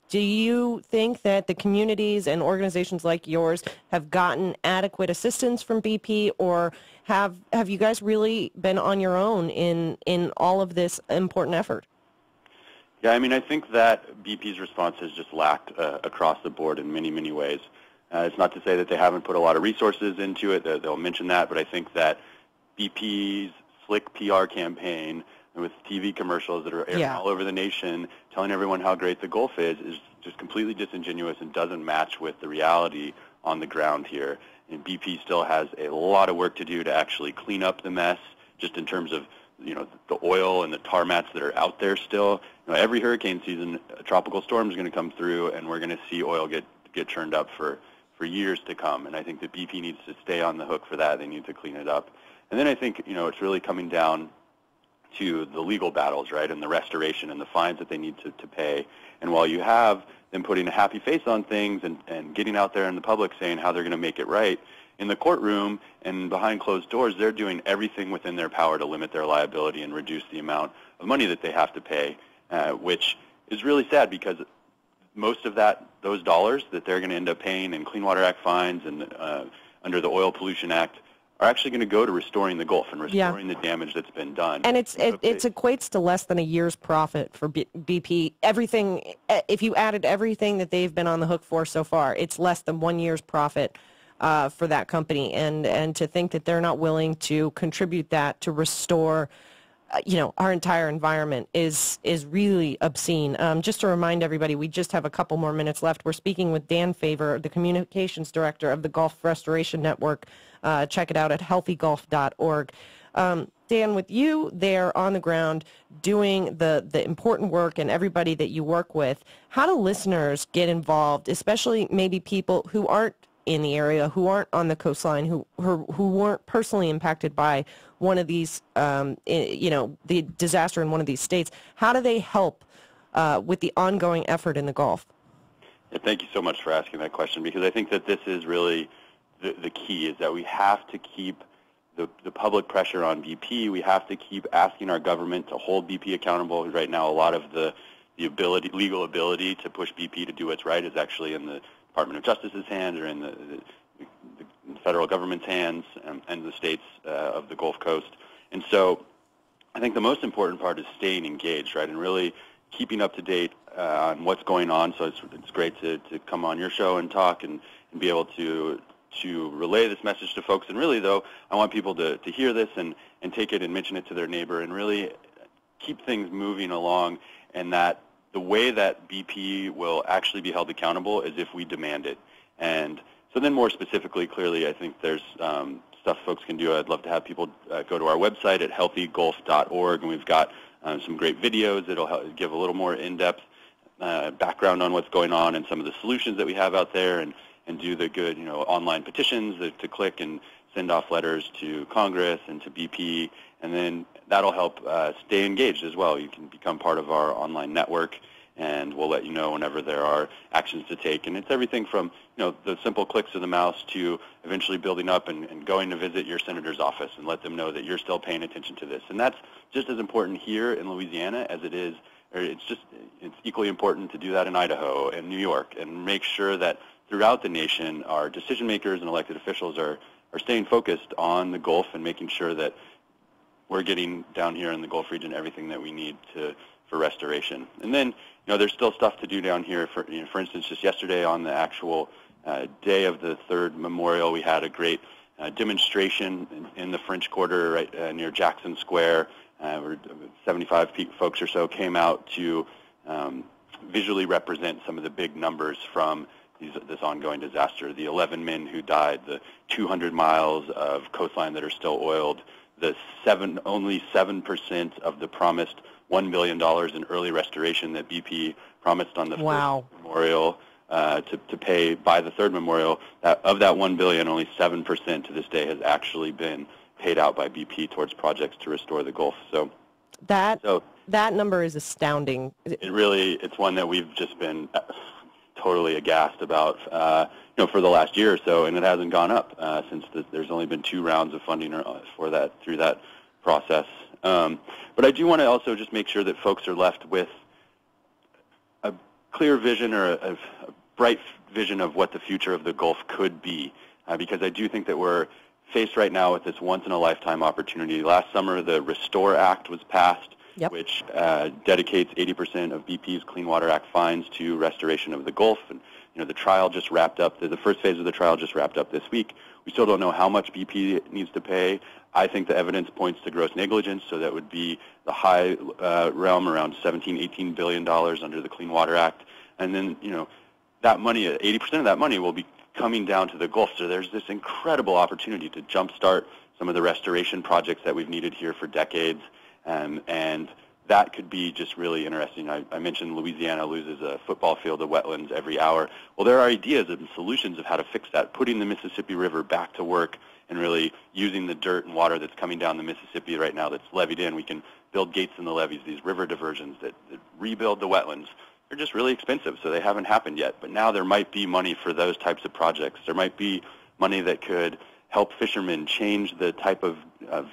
do you think that the communities and organizations like yours have gotten adequate assistance from BP, or have you guys really been on your own in all of this important effort? Yeah, I mean, I think that BP's response has just lacked across the board in many, many ways. It's not to say that they haven't put a lot of resources into it. They'll mention that, but I think that BP's slick PR campaign with TV commercials that are airing all over the nation telling everyone how great the Gulf is just completely disingenuous and doesn't match with the reality on the ground here. And BP still has a lot of work to do to actually clean up the mess, just in terms of the oil and the tar mats that are out there still. Every hurricane season, a tropical storm is going to come through, and we're going to see oil get churned up for years to come. And I think that BP needs to stay on the hook for that. They need to clean it up. And then I think it's really coming down to the legal battles, right, and the restoration and the fines that they need to pay. And while you have them putting a happy face on things and getting out there in the public saying how they're going to make it right, in the courtroom and behind closed doors, they're doing everything within their power to limit their liability and reduce the amount of money that they have to pay, which is really sad because most of those dollars that they're going to end up paying in Clean Water Act fines and under the Oil Pollution Act are actually going to go to restoring the Gulf and restoring the damage that's been done. And it equates to less than a year's profit for BP. Everything, if you added everything that they've been on the hook for so far, it's less than 1 year's profit for that company. And to think that they're not willing to contribute that to restore our entire environment is really obscene. Just to remind everybody, we just have a couple more minutes left. We're speaking with Dan Favor, the communications director of the Gulf Restoration Network. Check it out at healthygulf.org. Dan, with you there on the ground doing the important work and everybody that you work with, how do listeners get involved, especially maybe people who aren't in the area, who aren't on the coastline, who weren't personally impacted by one of these, the disaster in one of these states? How do they help with the ongoing effort in the Gulf? Yeah, thank you so much for asking that question, because I think that this is really the key, is that we have to keep the public pressure on BP. We have to keep asking our government to hold BP accountable. Right now, a lot of the legal ability to push BP to do what's right is actually in the Department of Justice's hands or in the federal government's hands and the states of the Gulf Coast. And so I think the most important part is staying engaged, right, and really keeping up to date on what's going on. So it's great to come on your show and talk and be able to relay this message to folks. And really, though, I want people to hear this and take it and mention it to their neighbor and really keep things moving along, and that the way that BP will actually be held accountable is if we demand it. And so then more specifically, clearly, I think there's stuff folks can do. I'd love to have people go to our website at healthygulf.org, and we've got some great videos that will give a little more in-depth background on what's going on and some of the solutions that we have out there, and do the good, online petitions to click and send off letters to Congress and to BP, and then that'll help stay engaged as well. You can become part of our online network, and we'll let you know whenever there are actions to take. And it's everything from the simple clicks of the mouse to eventually building up and going to visit your senator's office and let them know that you're still paying attention to this. And that's just as important here in Louisiana as it is, or it's equally important to do that in Idaho and New York, and make sure that throughout the nation our decision makers and elected officials are staying focused on the Gulf and making sure that we're getting down here in the Gulf region everything that we need for restoration. And then, there's still stuff to do down here. For instance, just yesterday on the actual day of the third memorial, we had a great demonstration in the French Quarter right near Jackson Square, where 75 folks or so came out to visually represent some of the big numbers from this ongoing disaster. The 11 men who died, the 200 miles of coastline that are still oiled, only 7% of the promised $1 billion in early restoration that BP promised on the first memorial to pay by the third memorial. Of that $1 billion, only 7% to this day has actually been paid out by BP towards projects to restore the Gulf. So that number is astounding. It's one that we've just been totally aghast about, for the last year or so, and it hasn't gone up since there's only been 2 rounds of funding for that through that process. But I do want to also just make sure that folks are left with a clear vision or a bright vision of what the future of the Gulf could be, because I do think that we're faced right now with this once-in-a-lifetime opportunity. Last summer, the Restore Act was passed, which dedicates 80% of BP's Clean Water Act fines to restoration of the Gulf. And the trial just wrapped up. The first phase of the trial just wrapped up this week. We still don't know how much BP needs to pay. I think the evidence points to gross negligence, so that would be the high realm, around $17-18 billion under the Clean Water Act. And then that money, 80% of that money will be coming down to the Gulf. So there's this incredible opportunity to jumpstart some of the restoration projects that we've needed here for decades. And that could be just really interesting. I mentioned Louisiana loses a football field of wetlands every hour. Well, there are ideas and solutions of how to fix that, putting the Mississippi River back to work and really using the dirt and water that's coming down the Mississippi right now that's levied in. We can build gates in the levees, these river diversions that rebuild the wetlands. They're just really expensive, so they haven't happened yet. But now there might be money for those types of projects. There might be money that could help fishermen change the type of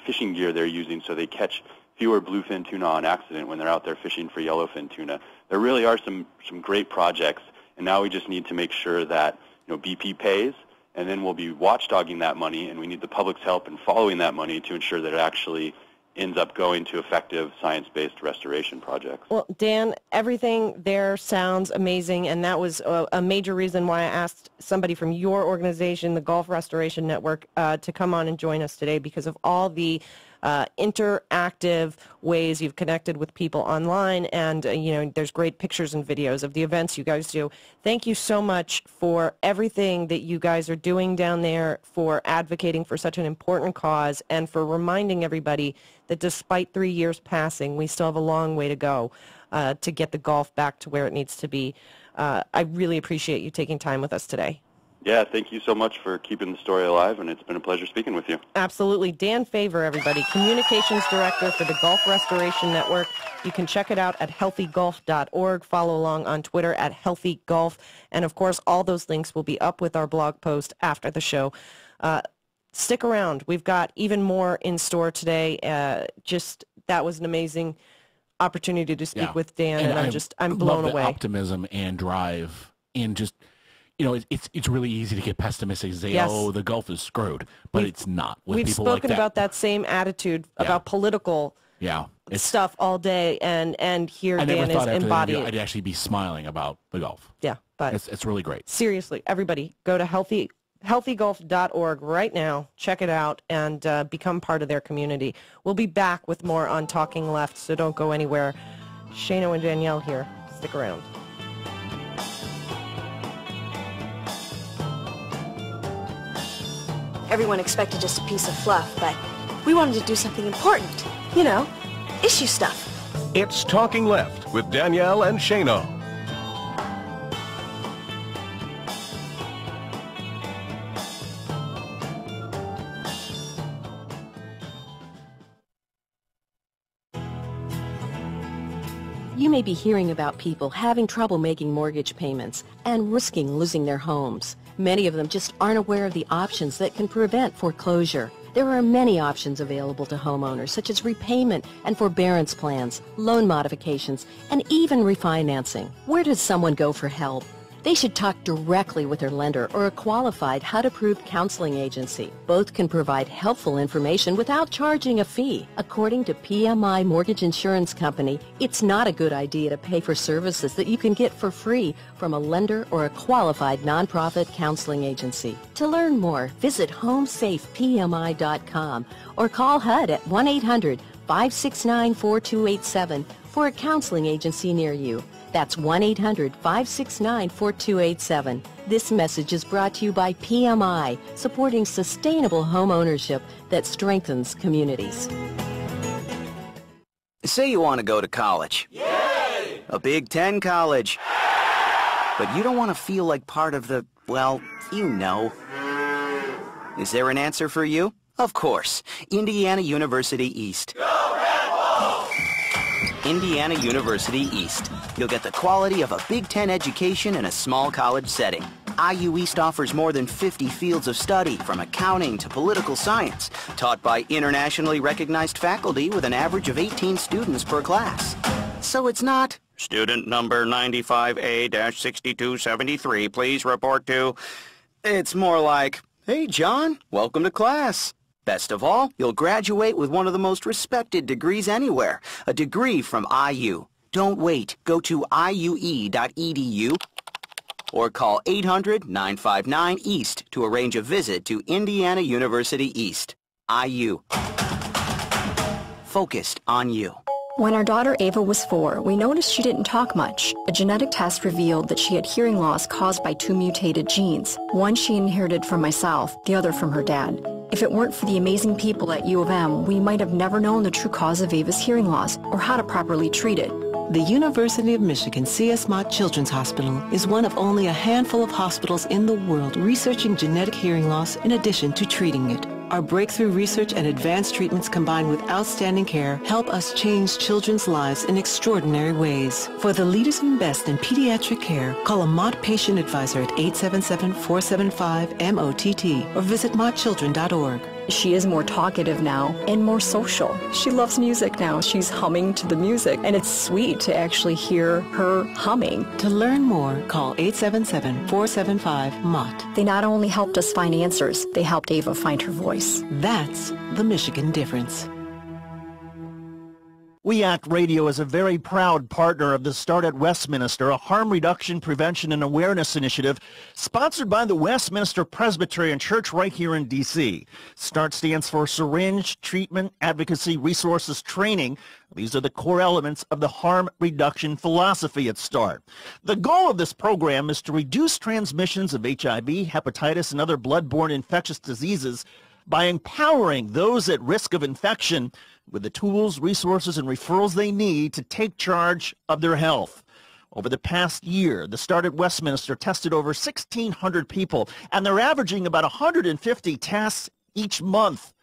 fishing gear they're using so they catch fewer bluefin tuna on accident when they're out there fishing for yellowfin tuna. There really are some great projects, and now we just need to make sure that BP pays, and then we'll be watchdogging that money, and we need the public's help in following that money to ensure that it actually ends up going to effective science-based restoration projects. Well, Dan, everything there sounds amazing, and that was a major reason why I asked somebody from your organization, the Gulf Restoration Network, to come on and join us today, because of all the interactive ways you've connected with people online, and there's great pictures and videos of the events you guys do. Thank you so much for everything that you guys are doing down there, for advocating for such an important cause, and for reminding everybody that despite 3 years passing, we still have a long way to go to get the Gulf back to where it needs to be. I really appreciate you taking time with us today. Yeah, thank you so much for keeping the story alive, and it's been a pleasure speaking with you. Absolutely. Dan Favor, everybody, Communications Director for the Gulf Restoration Network. You can check it out at healthygulf.org. Follow along on Twitter at healthygulf. And, of course, all those links will be up with our blog post after the show. Stick around. We've got even more in store today. That was an amazing opportunity to speak with Dan, and I'm blown away. Optimism and drive, and just... it's really easy to get pessimistic and say, oh, the Gulf is screwed, but it's not. We've spoken about that same attitude about political stuff all day, and here Dan is embodying. I'd actually be smiling about the Gulf. Yeah, but it's really great. Seriously, everybody, go to healthygulf.org right now. Check it out and become part of their community. We'll be back with more on Talking Left, so don't go anywhere. Shano and Danielle here. Stick around. Everyone expected just a piece of fluff, but we wanted to do something important. Issue stuff. It's Talking Left with Danielle and Shano. You may be hearing about people having trouble making mortgage payments and risking losing their homes. Many of them just aren't aware of the options that can prevent foreclosure. There are many options available to homeowners, such as repayment and forbearance plans, loan modifications, and even refinancing. Where does someone go for help? They should talk directly with their lender or a qualified HUD-approved counseling agency. Both can provide helpful information without charging a fee. According to PMI Mortgage Insurance Company, it's not a good idea to pay for services that you can get for free from a lender or a qualified nonprofit counseling agency. To learn more, visit homesafepmi.com or call HUD at 1-800-569-4287 for a counseling agency near you. That's 1-800-569-4287. This message is brought to you by PMI, supporting sustainable home ownership that strengthens communities. Say you want to go to college. Yay! A Big Ten college. But you don't want to feel like part of the, well, Is there an answer for you? Of course. Indiana University East. Indiana University East. You'll get the quality of a Big Ten education in a small college setting. IU East offers more than 50 fields of study, from accounting to political science, taught by internationally recognized faculty with an average of 18 students per class. So it's not, student number 95A-6273, please report to. It's more like, hey John, welcome to class. Best of all, you'll graduate with one of the most respected degrees anywhere, a degree from IU. Don't wait. Go to iue.edu or call 800-959-EAST to arrange a visit to Indiana University East. IU. Focused on you. When our daughter Ava was 4, we noticed she didn't talk much. A genetic test revealed that she had hearing loss caused by 2 mutated genes. One she inherited from myself, the other from her dad. If it weren't for the amazing people at U of M, we might have never known the true cause of Ava's hearing loss or how to properly treat it. The University of Michigan C.S. Mott Children's Hospital is one of only a handful of hospitals in the world researching genetic hearing loss in addition to treating it. Our breakthrough research and advanced treatments combined with outstanding care help us change children's lives in extraordinary ways. For the leaders who invest in pediatric care, call a Mott Patient Advisor at 877-475-MOTT or visit mottchildren.org. She is more talkative now and more social. She loves music now. She's humming to the music, and it's sweet to actually hear her humming. To learn more, call 877-475-MOTT. They not only helped us find answers, they helped Ava find her voice. That's the Michigan difference. We Act Radio is a very proud partner of the Start at Westminster, a harm reduction, prevention, and awareness initiative sponsored by the Westminster Presbyterian Church right here in D.C. START stands for Syringe, Treatment, Advocacy, Resources, Training. These are the core elements of the harm reduction philosophy at START. The goal of this program is to reduce transmissions of HIV, hepatitis, and other blood-borne infectious diseases by empowering those at risk of infection with the tools, resources, and referrals they need to take charge of their health. Over the past year, the Start at Westminster tested over 1,600 people, and they're averaging about 150 tests each month.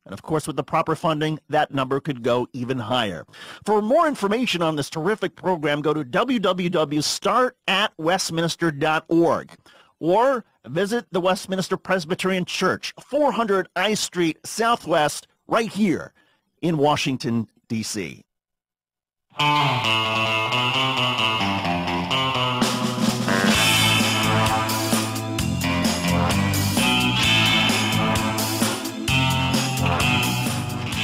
And of course, with the proper funding, that number could go even higher. For more information on this terrific program, go to www.startatwestminster.org or visit the Westminster Presbyterian Church, 400 I Street Southwest, right here in Washington, D.C.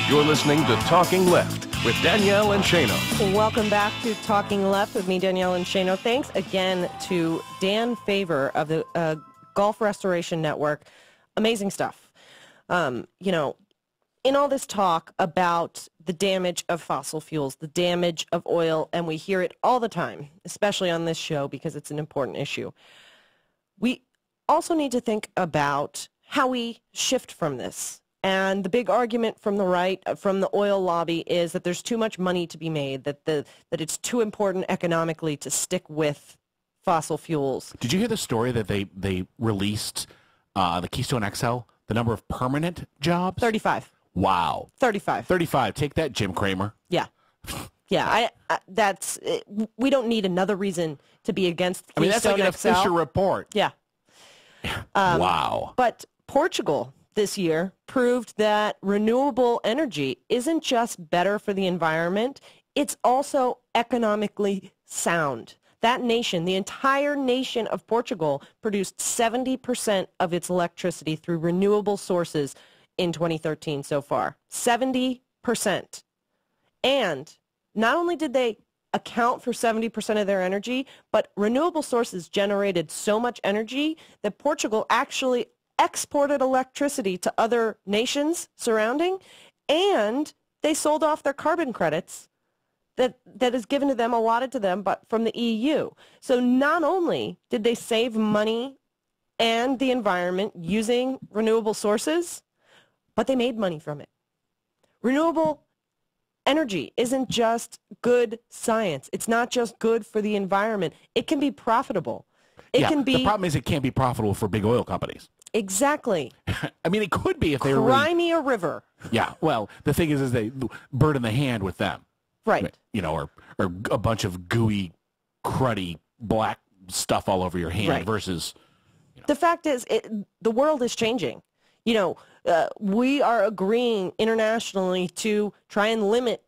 You're listening to Talking Left with Danielle and Shano. Welcome back to Talking Left with me, Danielle and Shano. Thanks again to Dan Favor of the Gulf Restoration Network. Amazing stuff. In all this talk about the damage of fossil fuels, the damage of oil, and we hear it all the time, especially on this show because it's an important issue, we also need to think about how we shift from this. And the big argument from the right, from the oil lobby, is that there's too much money to be made, that it's too important economically to stick with fossil fuels. Did you hear the story that they released the Keystone XL, the number of permanent jobs? 35. Wow. 35. 35. Take that, Jim Cramer. Yeah. Yeah, we don't need another reason to be against Keystone XL. I mean, that's like an official report. Yeah. Wow. But Portugal this year proved that renewable energy isn't just better for the environment, it's also economically sound. That nation, the entire nation of Portugal, produced 70% of its electricity through renewable sources in 2013 so far. 70%. And not only did they account for 70% of their energy, but renewable sources generated so much energy that Portugal actually exported electricity to other nations surrounding, and they sold off their carbon credits that is given to them, allotted to them, but from the EU. So not only did they save money and the environment using renewable sources, but they made money from it. Renewable energy isn't just good science. It's not just good for the environment. It can be profitable. It can be. The problem is it can't be profitable for big oil companies. Exactly. I mean, it could be if they were Cry me a river. Yeah. Well, the thing is they bird in the hand with them. Right. You know, or a bunch of gooey, cruddy, black stuff all over your hand versus. The fact is, the world is changing. You know, we are agreeing internationally to try and limit,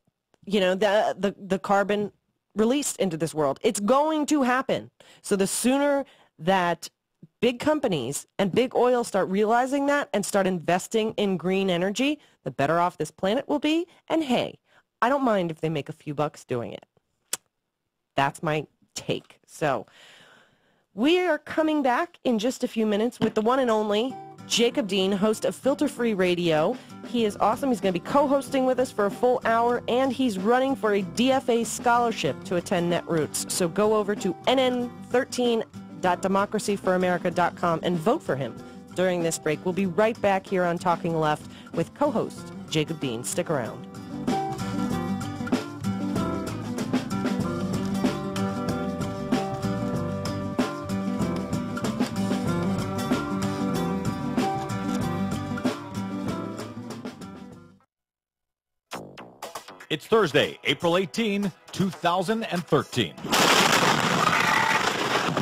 the carbon released into this world. It's going to happen. So the sooner that big companies and big oil start realizing that and start investing in green energy, the better off this planet will be. And hey, I don't mind if they make a few bucks doing it. That's my take. So we are coming back in just a few minutes with the one and only Jacob Dean, host of Filter Free Radio. He is awesome. He's going to be co-hosting with us for a full hour, and he's running for a DFA scholarship to attend Netroots. So go over to nn13.democracyforamerica.com and vote for him during this break. We'll be right back here on Talking Left with co-host Jacob Dean. Stick around. It's Thursday, April 18, 2013.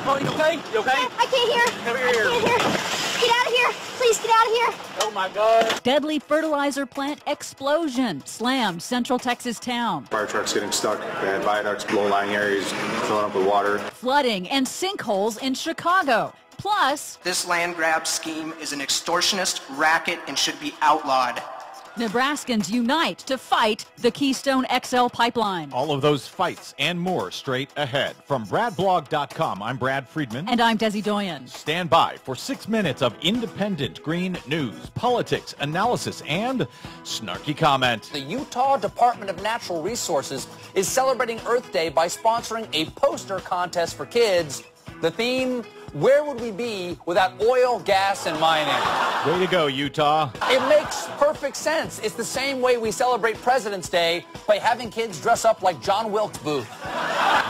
Oh, you okay? You okay? I can't hear. Come here. I can't hear. Get out of here. Please get out of here. Oh, my God. Deadly fertilizer plant explosion slammed Central Texas town. Fire trucks getting stuck. They had viaducts, low-lying areas filling up with water. Flooding and sinkholes in Chicago. Plus, this land grab scheme is an extortionist racket and should be outlawed. Nebraskans unite to fight the Keystone XL pipeline. All of those fights and more straight ahead. From BradBlog.com, I'm Brad Friedman. And I'm Desi Doyen. Stand by for 6 minutes of independent green news, politics, analysis, and snarky comment. The Utah Department of Natural Resources is celebrating Earth Day by sponsoring a poster contest for kids. The theme, where would we be without oil, gas, and mining? Way to go, Utah. It makes perfect sense. It's the same way we celebrate President's Day by having kids dress up like John Wilkes Booth.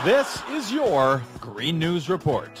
This is your Green News Report.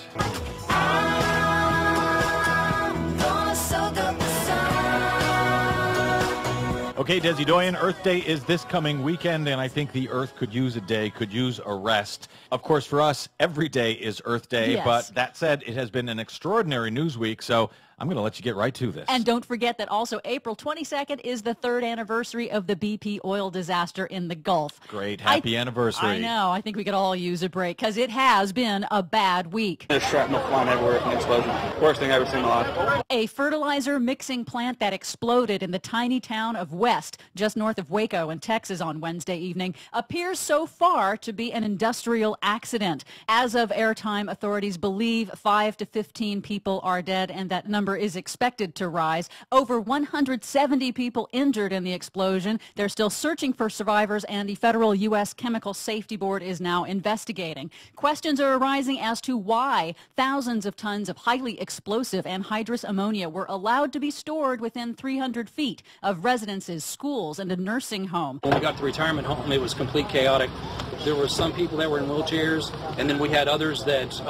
Okay, Desi Doyen, Earth Day is this coming weekend, and I think the Earth could use a day, could use a rest. Of course, for us, every day is Earth Day, yes. But that said, it has been an extraordinary news week, so I'm going to let you get right to this. And don't forget that also April 22nd is the 3rd anniversary of the BP oil disaster in the Gulf. Great. Happy anniversary. I know. I think we could all use a break because it has been a bad week. There's shrapnel flying everywhere from the explosion. Worst thing I've ever seen in my life. A fertilizer mixing plant that exploded in the tiny town of West, just north of Waco in Texas on Wednesday evening, appears so far to be an industrial accident. As of airtime, authorities believe 5 to 15 people are dead, and that number is expected to rise. Over 170 people injured in the explosion. They're still searching for survivors, and the federal U.S. Chemical Safety Board is now investigating. Questions are arising as to why thousands of tons of highly explosive anhydrous ammonia were allowed to be stored within 300 feet of residences, schools, and a nursing home. When we got to the retirement home, it was complete chaotic. There were some people that were in wheelchairs, and then we had others that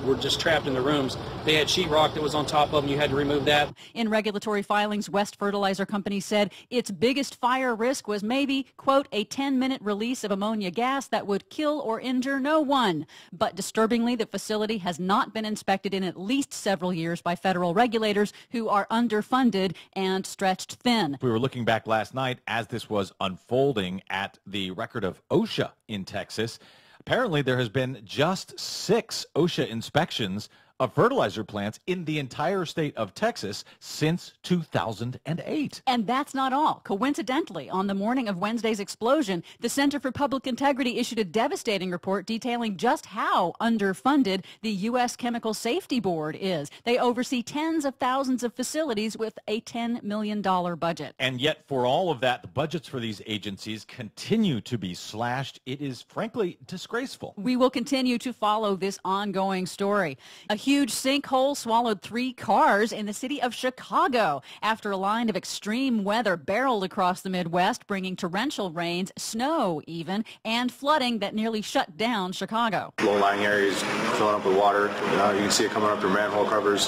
were just trapped in the rooms. They had sheetrock that was on top of them. You had to remove that. In regulatory filings, West Fertilizer Company said its biggest fire risk was maybe, quote, a 10-minute release of ammonia gas that would kill or injure no one. But disturbingly, the facility has not been inspected in at least several years by federal regulators who are underfunded and stretched thin. We were looking back last night as this was unfolding at the record of OSHA in Texas. Apparently, there has been just 6 OSHA inspections of fertilizer plants in the entire state of Texas since 2008. And that's not all. Coincidentally, on the morning of Wednesday's explosion, the Center for Public Integrity issued a devastating report detailing just how underfunded the U.S. Chemical Safety Board is. They oversee tens of thousands of facilities with a $10 million budget. And yet, for all of that, the budgets for these agencies continue to be slashed. It is, frankly, disgraceful. We will continue to follow this ongoing story. A huge sinkhole swallowed 3 cars in the city of Chicago after a line of extreme weather barreled across the Midwest, bringing torrential rains, snow even, and flooding that nearly shut down Chicago. Low-lying areas filling up with water. You can see it coming up through manhole covers.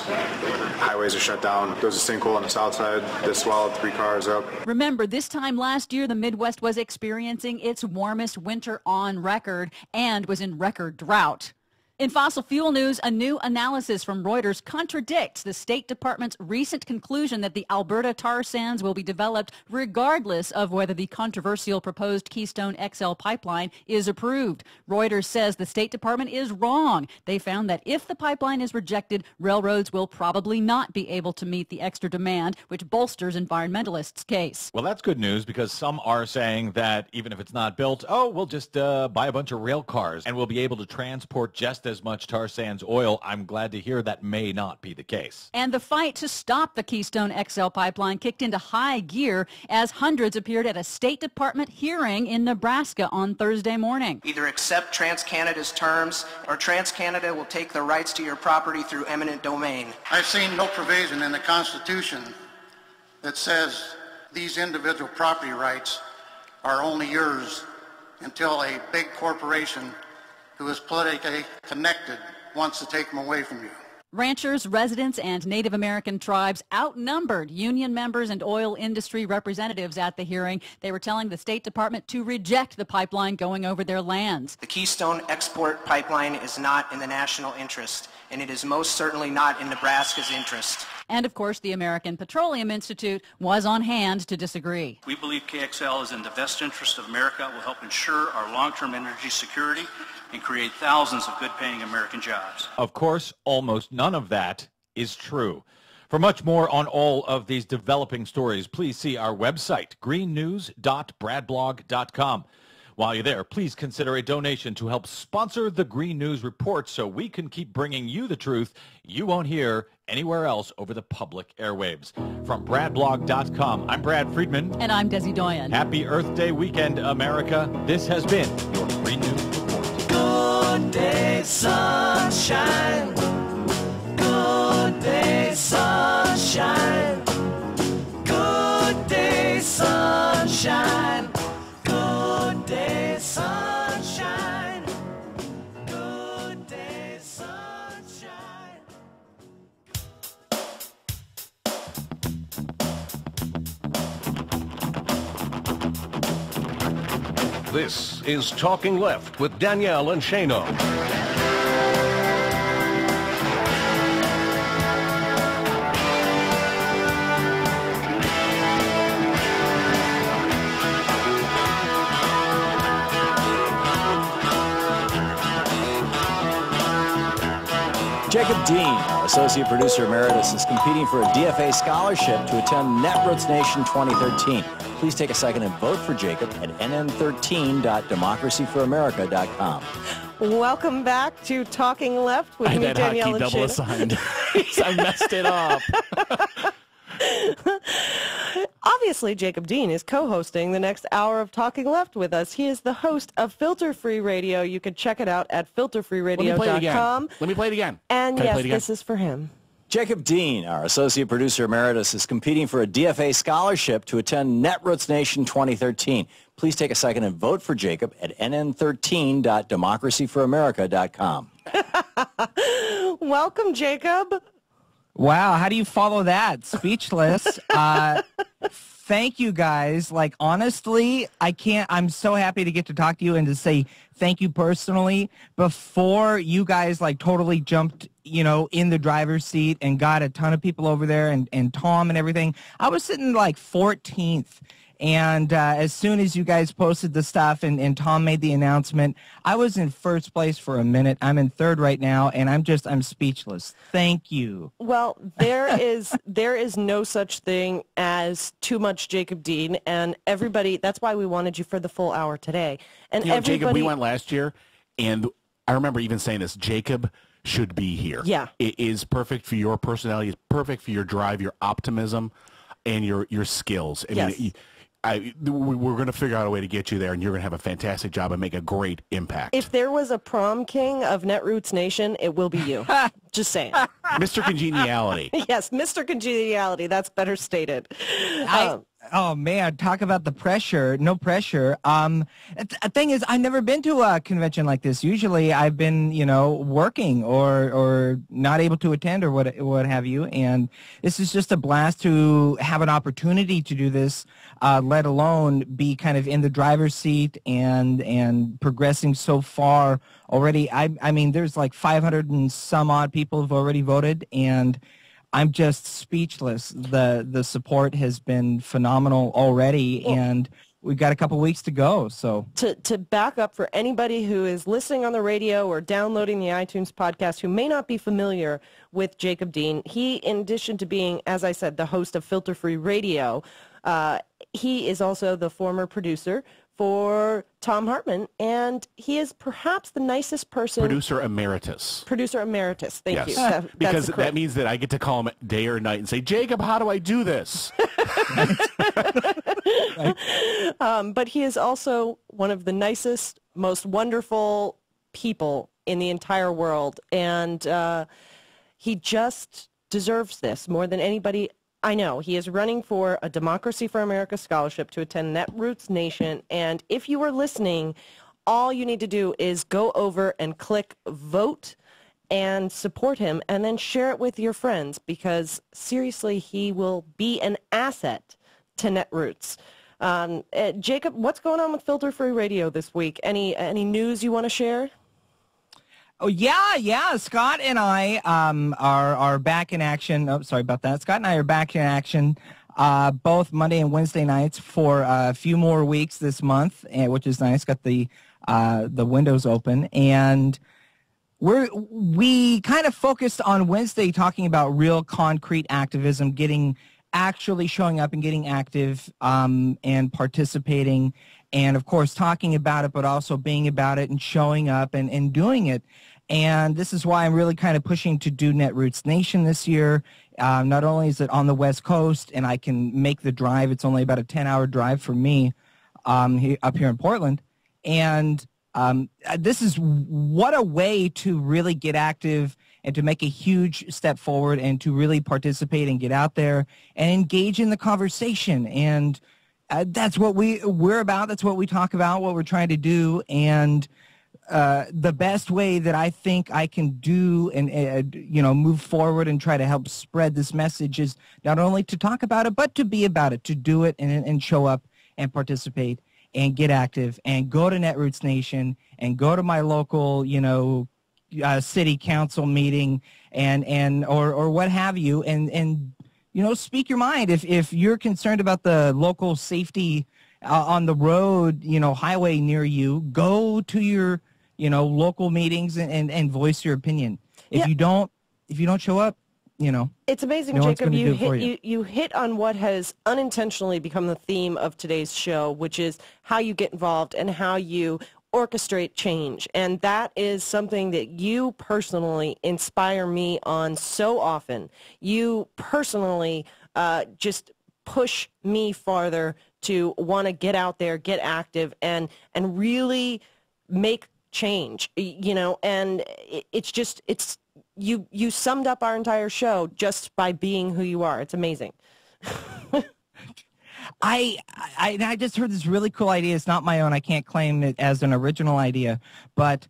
Highways are shut down. There's a sinkhole on the south side that swallowed 3 cars up. Remember, this time last year, the Midwest was experiencing its warmest winter on record and was in record drought. In fossil fuel news, a new analysis from Reuters contradicts the State Department's recent conclusion that the Alberta tar sands will be developed regardless of whether the controversial proposed Keystone XL pipeline is approved. Reuters says the State Department is wrong. They found that if the pipeline is rejected, railroads will probably not be able to meet the extra demand, which bolsters environmentalists' case. Well, that's good news because some are saying that even if it's not built, we'll just buy a bunch of rail cars and we'll be able to transport just as much tar sands oil. I'm glad to hear that may not be the case. And the fight to stop the Keystone XL pipeline kicked into high gear as hundreds appeared at a State Department hearing in Nebraska on Thursday morning. Either accept TransCanada's terms or TransCanada will take the rights to your property through eminent domain. I've seen no provision in the Constitution that says these individual property rights are only yours until a big corporation who is politically connected wants to take them away from you. Ranchers, residents, and Native American tribes outnumbered union members and oil industry representatives at the hearing. They were telling the State Department to reject the pipeline going over their lands. The Keystone Export Pipeline is not in the national interest, and it is most certainly not in Nebraska's interest. And of course, the American Petroleum Institute was on hand to disagree. We believe KXL is in the best interest of America, will help ensure our long-term energy security, and create thousands of good-paying American jobs. Of course, almost none of that is true. For much more on all of these developing stories, please see our website, greennews.bradblog.com. While you're there, please consider a donation to help sponsor the Green News Report so we can keep bringing you the truth you won't hear anywhere else over the public airwaves. From bradblog.com, I'm Brad Friedman. And I'm Desi Doyen. Happy Earth Day weekend, America. This has been your Green News Report. Good day, sunshine. Good day, sunshine. Good day, sunshine. Good day, sunshine. Good day, sunshine. This is Talking Left with Danielle and Shano. Jacob Dean, our associate producer emeritus, is competing for a DFA scholarship to attend Netroots Nation 2013. Please take a second and vote for Jacob at nn13.democracyforamerica.com. Welcome back to Talking Left with me, Danielle and double assigned. I messed it up. Obviously, Jacob Dean is co-hosting the next hour of Talking Left with us. He is the host of Filter Free Radio. You can check it out at filterfreeradio.com. Let me play it again. And yes, this is for him. Jacob Dean, our associate producer emeritus, is competing for a DFA scholarship to attend Netroots Nation 2013. Please take a second and vote for Jacob at nn13.democracyforamerica.com. Welcome, Jacob. Wow, how do you follow that? Speechless. Thank you, guys. Like, honestly, I'm so happy to get to talk to you and to say thank you personally. Before you guys, like, totally jumped, in the driver's seat and got a ton of people over there and Tom and everything, I was sitting, like, 14th. And as soon as you guys posted the stuff and Tom made the announcement, I was in first place for a minute. I'm in third right now, and I'm speechless. Thank you. Well, there is no such thing as too much Jacob Dean, and everybody, that's why we wanted you for the full hour today. And Jacob, we went last year, and I remember even saying this, Jacob should be here. Yeah. It is perfect for your personality. It's perfect for your drive, your optimism, and your skills. I mean, we're going to figure out a way to get you there, and you're going to have a fantastic job and make a great impact. If there was a prom king of Netroots Nation, it will be you. Just saying. Mr. Congeniality. Yes, Mr. Congeniality. That's better stated. Oh, man, talk about the pressure. No pressure. The thing is, I've never been to a convention like this. Usually I've been, working or not able to attend or what have you. And this is just a blast to have an opportunity to do this, let alone be kind of in the driver's seat and progressing so far already. I mean, there's like 500 and some odd people who've already voted, and I'm just speechless. The support has been phenomenal already, and we've got a couple weeks to go. So to back up for anybody who is listening on the radio or downloading the iTunes podcast who may not be familiar with Jacob Dean, he, in addition to being, as I said, the host of Filter Free Radio, he is also the former producer for Tom Hartman, and he is perhaps the nicest person. Producer emeritus. Producer emeritus. Thank you. Because that means that I get to call him day or night and say, Jacob, how do I do this? But he is also one of the nicest, most wonderful people in the entire world, and he just deserves this more than anybody I know. He is running for a Democracy for America scholarship to attend Netroots Nation, and if you are listening, all you need to do is go over and click vote and support him, and then share it with your friends, because seriously, he will be an asset to Netroots. Jacob, what's going on with Filter Free Radio this week? Any news you want to share? Oh, yeah. Scott and I are back in action. Oh, sorry about that. Scott and I are back in action both Monday and Wednesday nights for a few more weeks this month, which is nice. Got the windows open, and we kind of focused on Wednesday talking about real concrete activism, actually showing up and getting active and participating, and of course talking about it, but also being about it and showing up and doing it. And this is why I'm really kind of pushing to do Netroots Nation this year. Not only is it on the West Coast and I can make the drive, it's only about a 10-hour drive for me up here in Portland, and this is what a way to really get active and to make a huge step forward and to really participate and get out there and engage in the conversation. And that's what we're about. That's what we talk about, what we're trying to do. And the best way that I think I can do and, move forward and try to help spread this message is not only to talk about it, but to be about it, to do it and show up and participate and get active and go to Netroots Nation and go to my local, city council meeting or what have you, and speak your mind. If you're concerned about the local safety on the road, highway near you, go to your, local meetings and voice your opinion. If you don't show up, it's amazing, Jacob. You hit on what has unintentionally become the theme of today's show, which is how you get involved and how you orchestrate change. And that is something that you personally inspire me on so often. You personally just push me farther to want to get out there, get active, and really make change. And it's you summed up our entire show just by being who you are. It's amazing. I just heard this really cool idea. It's not my own. I can't claim it as an original idea, but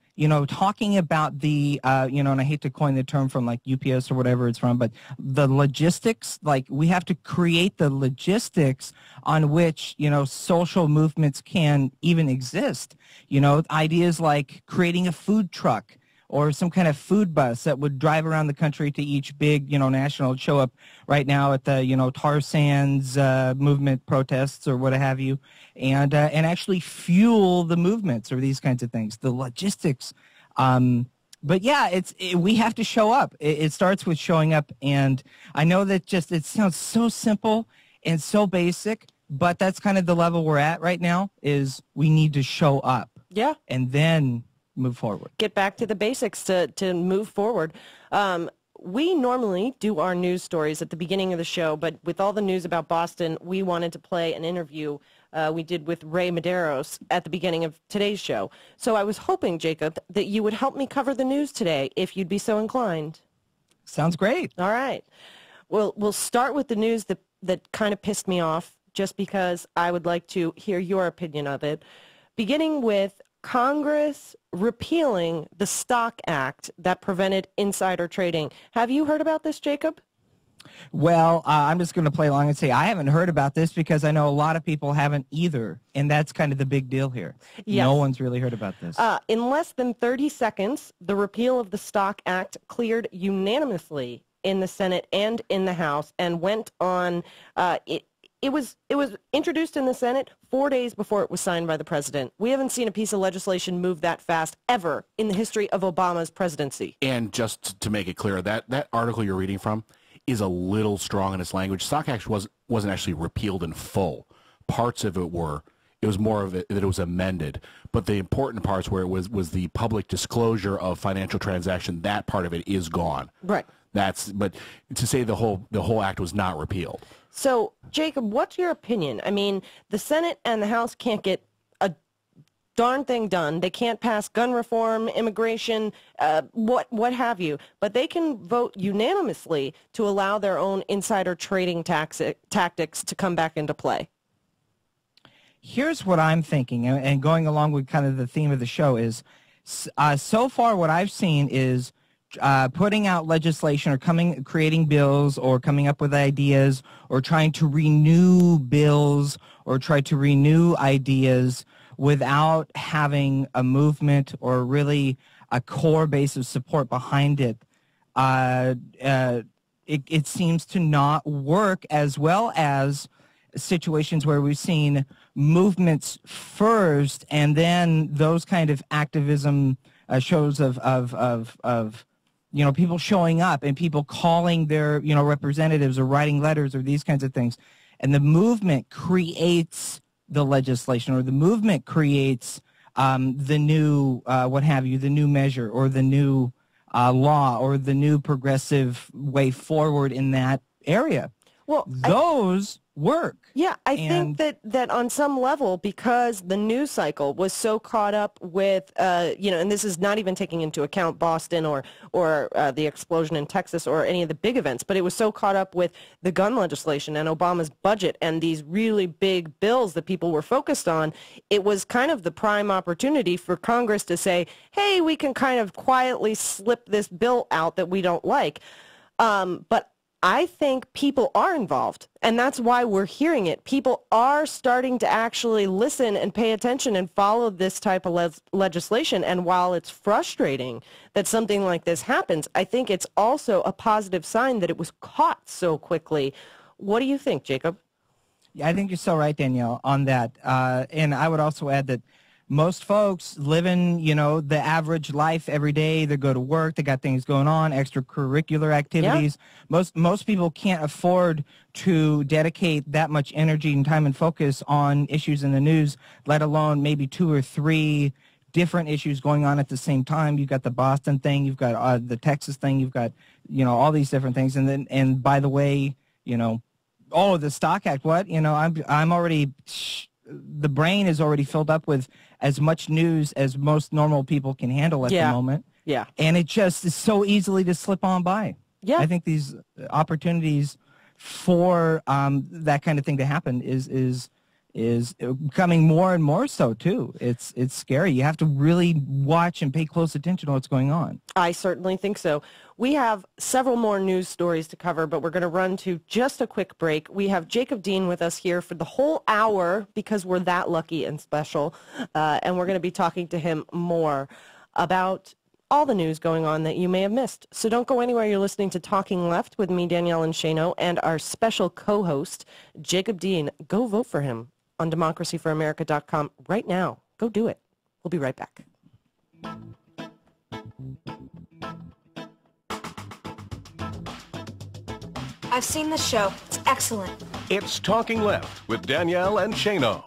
talking about the and I hate to coin the term from like UPS or whatever it's from, but the logistics, like we have to create the logistics on which social movements can even exist. Ideas like creating a food truck or some kind of food bus that would drive around the country to each big, national, show up right now at the, tar sands movement protests or what have you, and actually fuel the movements or these kinds of things, the logistics. But yeah, we have to show up. It starts with showing up, and I know that it sounds so simple and so basic, but that's kind of the level we're at right now, is we need to show up. Yeah. And then move forward. Get back to the basics to move forward. We normally do our news stories at the beginning of the show, but with all the news about Boston, we wanted to play an interview we did with Ray Mederios at the beginning of today's show. So I was hoping, Jacob, that you would help me cover the news today, if you'd be so inclined. Sounds great. All right. Well, we'll start with the news that kind of pissed me off, just because I would like to hear your opinion of it, beginning with Congress repealing the Stock Act that prevented insider trading. Have you heard about this, Jacob? Well, I'm just going to play along and say I haven't heard about this because I know a lot of people haven't either, and that's kind of the big deal here. Yes. No one's really heard about this. In less than 30 seconds, the repeal of the Stock Act cleared unanimously in the Senate and in the House and went on. It was introduced in the Senate 4 days before it was signed by the president. We haven't seen a piece of legislation move that fast ever in the history of Obama's presidency. And just to make it clear, that article you're reading from is a little strong in its language. Stock Act wasn't actually repealed in full. Parts of it were. It was more of it that it was amended. But the important parts where it was the public disclosure of financial transaction, that part of it is gone. Right. But to say the whole act was not repealed. So, Jacob, what's your opinion? I mean, the Senate and the House can't get a darn thing done. They can't pass gun reform, immigration, what have you. But they can vote unanimously to allow their own insider trading tactics to come back into play. Here's what I'm thinking, and going along with kind of the theme of the show is, so far what I've seen is putting out legislation or creating bills or coming up with ideas or trying to renew bills or try to renew ideas without having a movement or really a core base of support behind it, it seems to not work as well as situations where we've seen movements first and then those kind of activism shows of people showing up and people calling their representatives or writing letters or these kinds of things, and the movement creates the legislation or the movement creates the new the new measure or the new law or the new progressive way forward in that area. Well, those work. Yeah, I think that on some level, because the news cycle was so caught up with, and this is not even taking into account Boston or the explosion in Texas or any of the big events, but it was so caught up with the gun legislation and Obama's budget and these really big bills that people were focused on. It was kind of the prime opportunity for Congress to say, hey, we can kind of quietly slip this bill out that we don't like. But I think people are involved, and that's why we're hearing it. People are starting to actually listen and pay attention and follow this type of legislation. And while it's frustrating that something like this happens, I think it's also a positive sign that it was caught so quickly. What do you think, Jacob? Yeah, I think you're so right, Danielle, on that. And I would also add that most folks living, the average life every day. They go to work, they got things going on, extracurricular activities. Yeah. Most people can't afford to dedicate that much energy and time and focus on issues in the news, let alone maybe 2 or 3 different issues going on at the same time. You've got the Boston thing, you've got the Texas thing, you've got, all these different things. And by the way, the Stock Act, I'm already... the brain is already filled up with as much news as most normal people can handle at the moment. Yeah. And it just is so easily to slip on by. Yeah. I think these opportunities for that kind of thing to happen is becoming more and more so too. It's scary. You have to really watch and pay close attention to what's going on. I certainly think so. We have several more news stories to cover, but we're going to run to just a quick break. We have Jacob Dean with us here for the whole hour because we're that lucky and special, and we're going to be talking to him more about all the news going on that you may have missed. So don't go anywhere. You're listening to Talking Left with me, Danielle and Shano, and our special co-host, Jacob Dean. Go vote for him on democracyforamerica.com right now. Go do it. We'll be right back. I've seen the show. It's excellent. It's Talking Left with Danielle and Shano.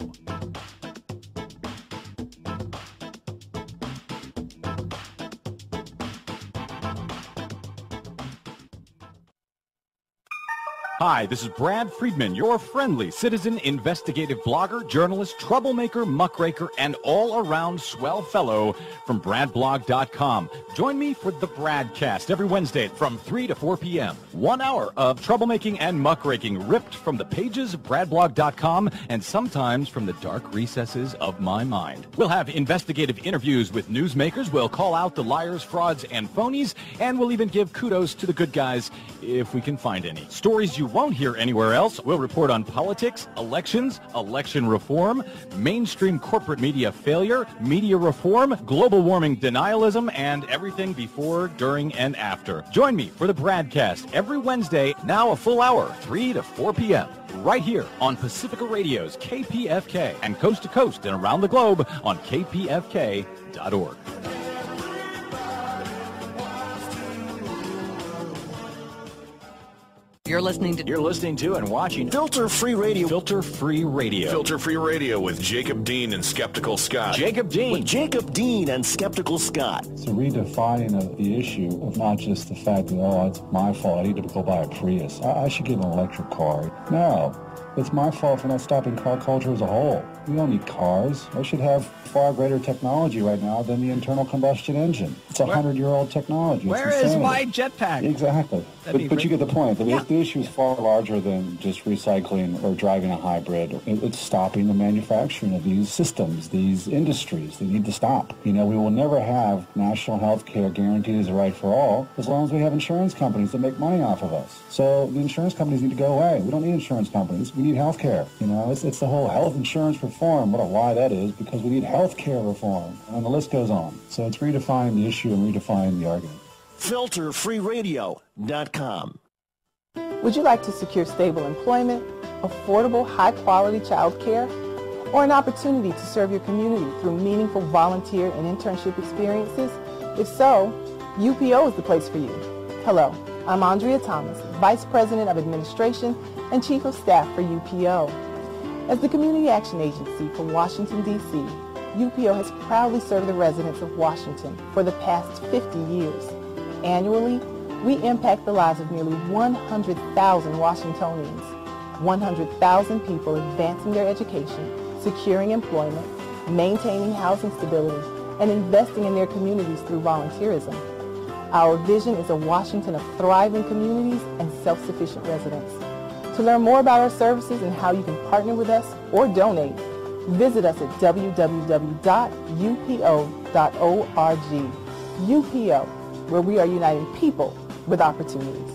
Hi, this is Brad Friedman, your friendly citizen investigative blogger, journalist, troublemaker, muckraker, and all-around swell fellow from bradblog.com. Join me for the Bradcast every Wednesday from 3 to 4 p.m. 1 hour of troublemaking and muckraking ripped from the pages of bradblog.com and sometimes from the dark recesses of my mind. We'll have investigative interviews with newsmakers, we'll call out the liars, frauds, and phonies, and we'll even give kudos to the good guys if we can find any. Stories you won't hear anywhere else. We'll report on politics, elections, election reform, mainstream corporate media failure, media reform, global warming denialism, and everything before, during, and after. Join me for the Bradcast every Wednesday, now a full hour, 3 to 4 p.m., right here on Pacifica Radio's KPFK and coast to coast and around the globe on kpfk.org. You're listening to and watching Filter-Free Radio. Filter-Free Radio. Filter-Free Radio with Jacob Dean and Skeptical Scott. Jacob Dean. With Jacob Dean and Skeptical Scott. It's a redefining of the issue of not just the fact that, oh, it's my fault, I need to go buy a Prius. I should get an electric car. No. It's my fault for not stopping car culture as a whole. We don't need cars. I should have far greater technology right now than the internal combustion engine. It's a 100-year-old technology. Where is my jetpack? Exactly. But you get the point. The issue is far larger than just recycling or driving a hybrid. It's stopping the manufacturing of these systems, these industries. They need to stop. You know, we will never have national health care guaranteed as a right for all as long as we have insurance companies that make money off of us. So the insurance companies need to go away. We don't need insurance companies. We need health care. You know, it's the whole health insurance reform. What a lie that is, because we need health care reform. And the list goes on. So it's redefine the issue and redefine the argument. FilterFreeRadio.com. Would you like to secure stable employment, affordable, high-quality child care, or an opportunity to serve your community through meaningful volunteer and internship experiences? If so, UPO is the place for you. Hello, I'm Andrea Thomas, Vice President of Administration and Chief of Staff for UPO. As the Community Action Agency for Washington, D.C., UPO has proudly served the residents of Washington for the past 50 years. Annually, we impact the lives of nearly 100,000 Washingtonians, 100,000 people advancing their education, securing employment, maintaining housing stability, and investing in their communities through volunteerism. Our vision is a Washington of thriving communities and self-sufficient residents. To learn more about our services and how you can partner with us or donate, visit us at www.upo.org. UPO, where we are uniting people with opportunities.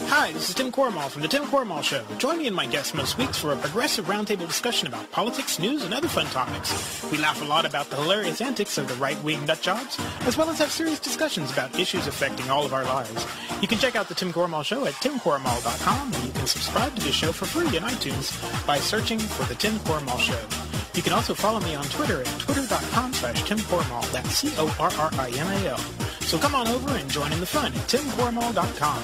Hi, this is Tim Cormall from The Tim Cormall Show. Join me and my guests most weeks for a progressive roundtable discussion about politics, news, and other fun topics. We laugh a lot about the hilarious antics of the right-wing nutjobs, as well as have serious discussions about issues affecting all of our lives. You can check out The Tim Cormall Show at timcormall.com, and you can subscribe to the show for free in iTunes by searching for The Tim Cormall Show. You can also follow me on Twitter at twitter.com/TimCormall. That's CORRIMAL. So come on over and join in the fun at timcormall.com.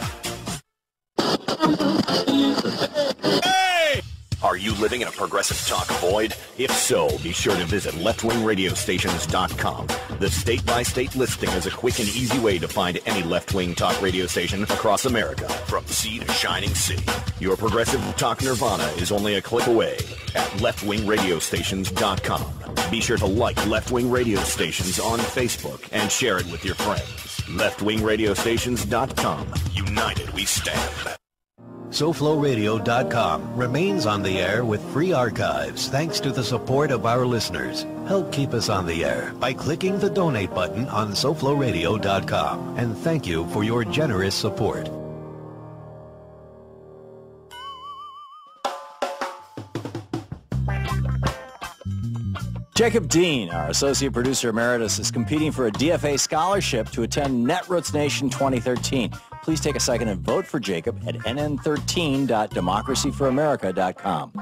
Hey! Are you living in a progressive talk void? If so, be sure to visit leftwingradiostations.com. The state-by-state listing is a quick and easy way to find any left-wing talk radio station across America, from sea to shining sea. Your progressive talk nirvana is only a click away at leftwingradiostations.com. Be sure to like Left-Wing Radio Stations on Facebook and share it with your friends. leftwingradiostations.com. United we stand. SoFloRadio.com remains on the air with free archives thanks to the support of our listeners. Help keep us on the air by clicking the donate button on SoFloRadio.com. And thank you for your generous support. Jacob Dean, our Associate Producer Emeritus, is competing for a DFA scholarship to attend Netroots Nation 2013. Please take a second and vote for Jacob at nn13.democracyforamerica.com.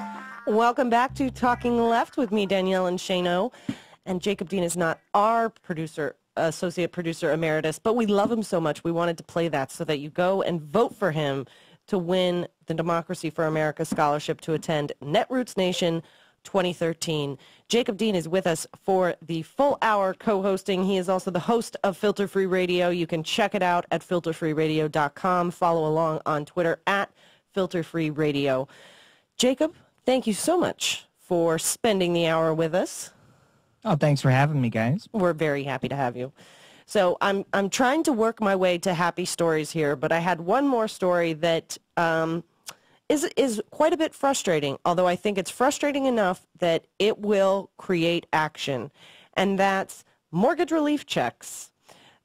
Welcome back to Talking Left with me, Danielle and Shano. And Jacob Dean is not our Associate Producer Emeritus, but we love him so much we wanted to play that so that you go and vote for him to win the Democracy for America scholarship to attend Netroots Nation 2013. Jacob Dean is with us for the full hour co-hosting. He is also the host of Filter Free Radio. You can check it out at filterfreeradio.com. Follow along on Twitter at Filter Free Radio. Jacob, thank you so much for spending the hour with us. Oh, thanks for having me, guys. We're very happy to have you. So I'm trying to work my way to happy stories here, but I had one more story that is quite a bit frustrating, although I think it's frustrating enough that it will create action, and that's mortgage relief checks.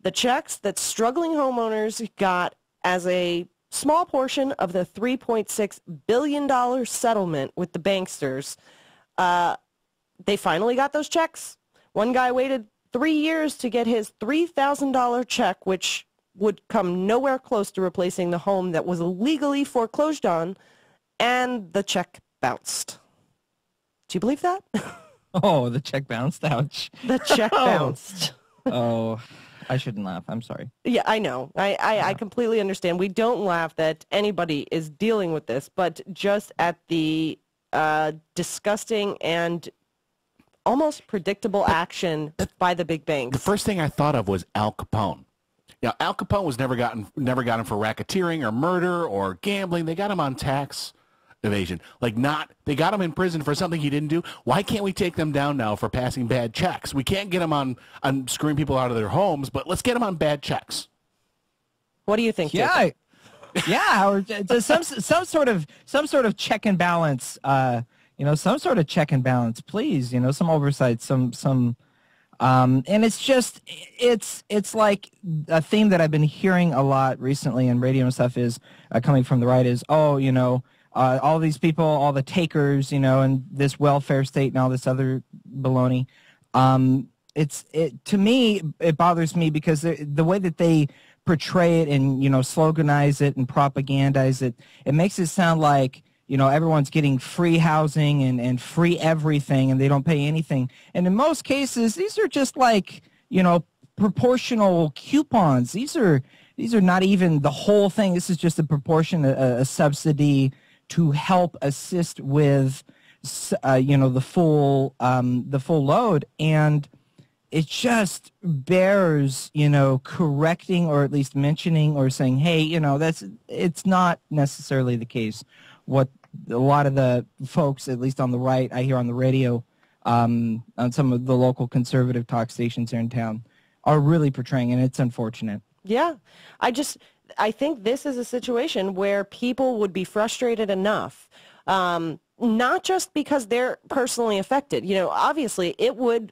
The checks that struggling homeowners got as a small portion of the $3.6 billion settlement with the banksters. They finally got those checks. One guy waited 3 years to get his $3,000 check, which would come nowhere close to replacing the home that was illegally foreclosed on, and the check bounced. Do you believe that? Oh, the check bounced? Ouch. The check bounced. Oh, I shouldn't laugh. I'm sorry. Yeah, I know. I completely understand. We don't laugh that anybody is dealing with this, but just at the disgusting and almost predictable action by the big banks. The first thing I thought of was Al Capone. Now, Al Capone was never got him for racketeering or murder or gambling. They got him on tax evasion. Like, they got him in prison for something he didn't do. Why can't we take them down now for passing bad checks? We can't get him on screwing people out of their homes, but let's get him on bad checks. What do you think? Yeah, Jacob? yeah, or some sort of check and balance. Some sort of check and balance, please. Some oversight, some. And it's like a theme that I've been hearing a lot recently in radio and stuff is coming from the right is, all these people, all the takers, and this welfare state and all this other baloney. To me, it bothers me because the way that they portray it and, sloganize it and propagandize it, it makes it sound like, everyone's getting free housing and free everything and they don't pay anything. And in most cases, these are just like, proportional coupons. These are not even the whole thing. This is just a proportion, a subsidy to help assist with, the full load. And it just bears, correcting or at least mentioning or saying, hey, it's not necessarily the case. What a lot of the folks, at least on the right, I hear on the radio, on some of the local conservative talk stations here in town, are really portraying, and it's unfortunate. Yeah. I think this is a situation where people would be frustrated enough, not just because they're personally affected. Obviously, it would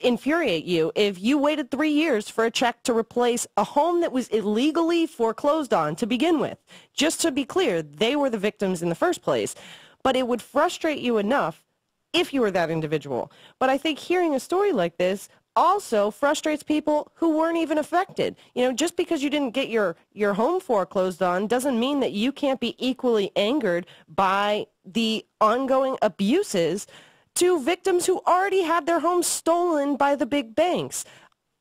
infuriate you if you waited 3 years for a check to replace a home that was illegally foreclosed on to begin with. Just to be clear, they were the victims in the first place. But it would frustrate you enough if you were that individual. But I think hearing a story like this also frustrates people who weren't even affected. Just because you didn't get your home foreclosed on doesn't mean that you can't be equally angered by the ongoing abuses to victims who already had their homes stolen by the big banks.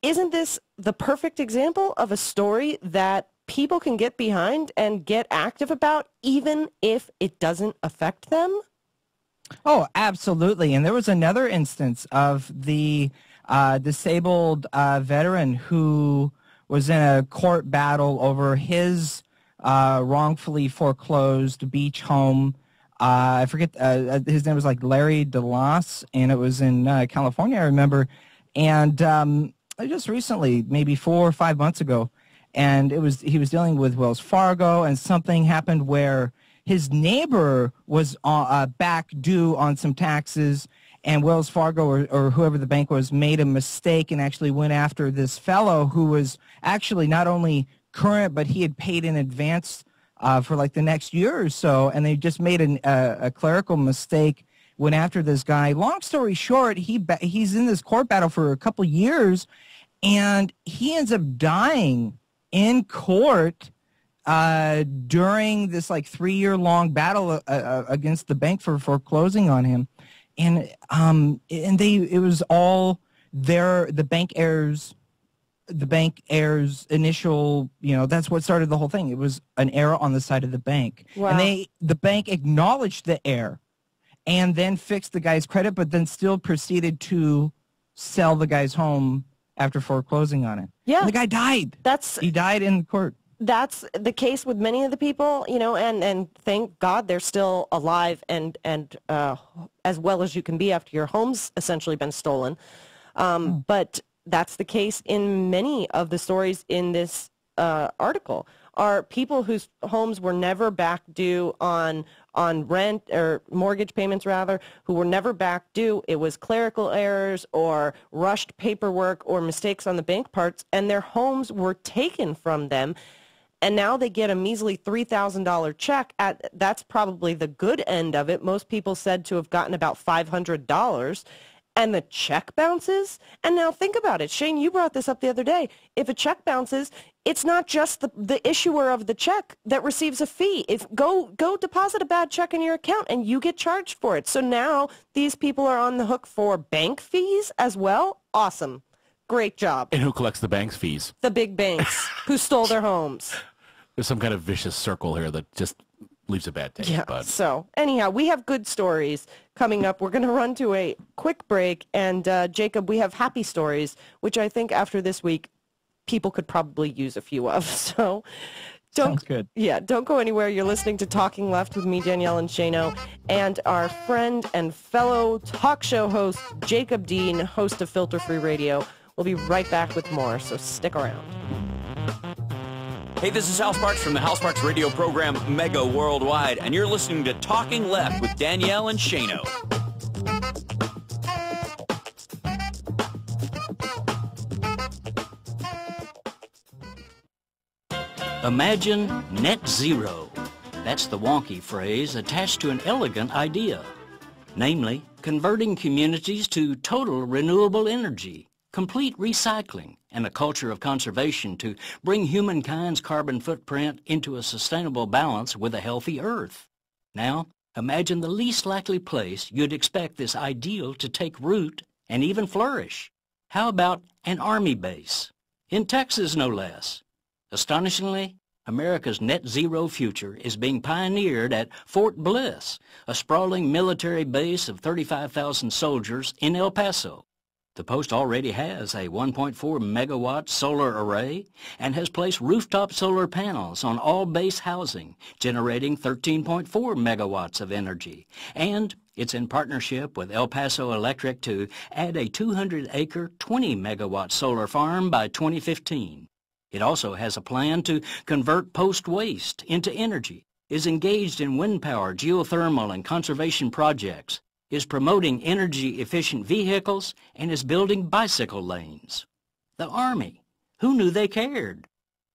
Isn't this the perfect example of a story that people can get behind and get active about, even if it doesn't affect them? Oh, absolutely. And there was another instance of the disabled veteran who was in a court battle over his wrongfully foreclosed beach home. I forget, his name was like Larry DeLoss, and it was in California, I remember. And just recently, maybe 4 or 5 months ago, and he was dealing with Wells Fargo, and something happened where his neighbor was back due on some taxes, and Wells Fargo or whoever the bank was made a mistake and actually went after this fellow who was actually not only current, but he had paid in advance for like the next year or so, and they just made a clerical mistake, went after this guy. Long story short, he's in this court battle for a couple years, and he ends up dying in court during this like 3-year-long battle against the bank for foreclosing on him. And it was all the bank heirs initial, that's what started the whole thing. It was an error on the side of the bank. Wow. And the bank acknowledged the error and then fixed the guy's credit, but then still proceeded to sell the guy's home after foreclosing on it. Yeah. And the guy died. He died in court. That's the case with many of the people, and thank God they're still alive and as well as you can be after your home's essentially been stolen. But that's the case in many of the stories in this article, are people whose homes were never back due on rent or mortgage payments, rather, who were never back due. It was clerical errors or rushed paperwork or mistakes on the bank parts, and their homes were taken from them. And now they get a measly $3,000 check. That's probably the good end of it. Most people said to have gotten about $500. And the check bounces. And now think about it. Shane, you brought this up the other day. If a check bounces, it's not just the issuer of the check that receives a fee. Go deposit a bad check in your account and you get charged for it. So now these people are on the hook for bank fees as well. Awesome. Great job. And who collects the bank's fees? The big banks who stole their homes. There's some kind of vicious circle here that just leaves a bad taste. Yeah, so anyhow, we have good stories coming up. We're going to run to a quick break. And Jacob, we have happy stories, which I think after this week, people could probably use a few of. So Sounds good. Yeah, don't go anywhere. You're listening to Talking Left with me, Danielle and Shano, and our friend and fellow talk show host, Jacob Dean, host of Filter Free Radio. We'll be right back with more, so stick around. Hey, this is Hal Sparks from the Hal Sparks radio program Mega Worldwide, and you're listening to Talking Left with Danielle and Shano. Imagine net zero. That's the wonky phrase attached to an elegant idea, namely converting communities to total renewable energy, complete recycling, and a culture of conservation to bring humankind's carbon footprint into a sustainable balance with a healthy Earth. Now, imagine the least likely place you'd expect this ideal to take root and even flourish. How about an Army base? In Texas, no less. Astonishingly, America's net zero future is being pioneered at Fort Bliss, a sprawling military base of 35,000 soldiers in El Paso. The post already has a 1.4 megawatt solar array and has placed rooftop solar panels on all base housing, generating 13.4 megawatts of energy. And it's in partnership with El Paso Electric to add a 200-acre, 20-megawatt solar farm by 2015. It also has a plan to convert post-waste into energy, is engaged in wind power, geothermal, and conservation projects, is promoting energy-efficient vehicles, and is building bicycle lanes. The Army. Who knew they cared?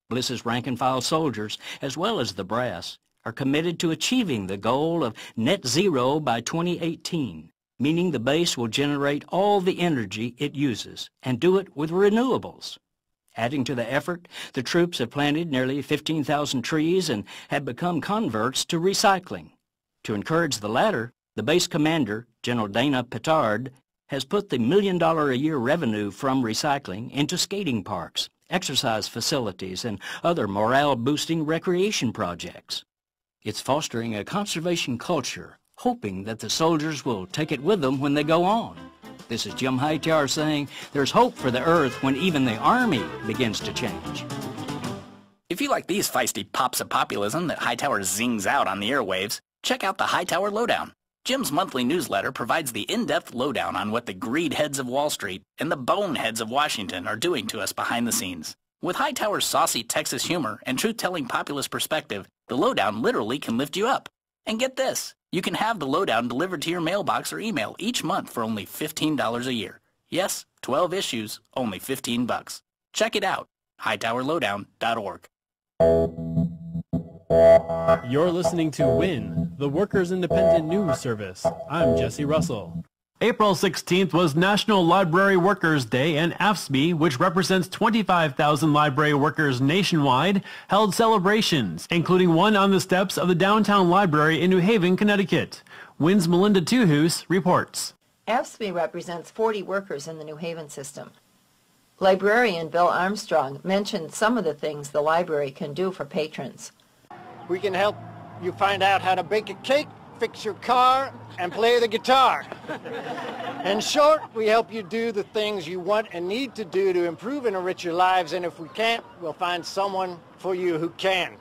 Bliss's rank-and-file soldiers, as well as the brass, are committed to achieving the goal of net zero by 2018, meaning the base will generate all the energy it uses and do it with renewables. Adding to the effort, the troops have planted nearly 15,000 trees and have become converts to recycling. To encourage the latter, the base commander, General Dana Petard, has put the $1 million a year revenue from recycling into skating parks, exercise facilities, and other morale-boosting recreation projects. It's fostering a conservation culture, hoping that the soldiers will take it with them when they go on. This is Jim Hightower saying there's hope for the Earth when even the Army begins to change. If you like these feisty pops of populism that Hightower zings out on the airwaves, check out the Hightower Lowdown. Jim's monthly newsletter provides the in-depth lowdown on what the greed heads of Wall Street and the boneheads of Washington are doing to us behind the scenes. With Hightower's saucy Texas humor and truth-telling populist perspective, the lowdown literally can lift you up. And get this, you can have the lowdown delivered to your mailbox or email each month for only $15 a year. Yes, 12 issues, only $15. Check it out, hightowerlowdown.org. You're listening to WIN, the Workers' Independent News Service. I'm Jesse Russell. April 16th was National Library Workers Day, and AFSCME, which represents 25,000 library workers nationwide, held celebrations, including one on the steps of the downtown library in New Haven, Connecticut. WIN's Melinda Tuhus reports. AFSCME represents 40 workers in the New Haven system. Librarian Bill Armstrong mentioned some of the things the library can do for patrons. We can help you find out how to bake a cake, fix your car, and play the guitar. In short, we help you do the things you want and need to do to improve and enrich your lives, and if we can't, we'll find someone for you who can.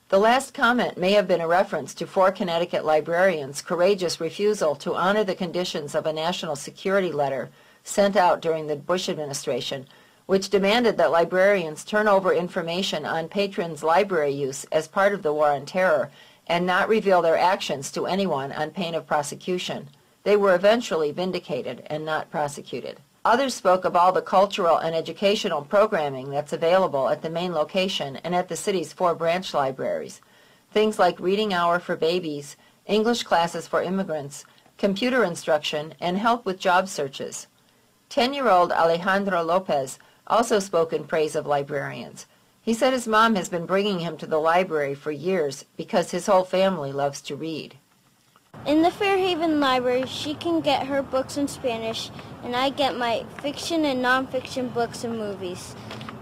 The last comment may have been a reference to 4 Connecticut librarians' courageous refusal to honor the conditions of a national security letter sent out during the Bush administration, which demanded that librarians turn over information on patrons' library use as part of the war on terror and not reveal their actions to anyone on pain of prosecution. They were eventually vindicated and not prosecuted. Others spoke of all the cultural and educational programming that's available at the main location and at the city's 4 branch libraries. Things like reading hour for babies, English classes for immigrants, computer instruction, and help with job searches. 10-year-old Alejandro Lopez also spoke in praise of librarians. He said his mom has been bringing him to the library for years because his whole family loves to read. In the Fairhaven Library, she can get her books in Spanish, and I get my fiction and nonfiction books and movies.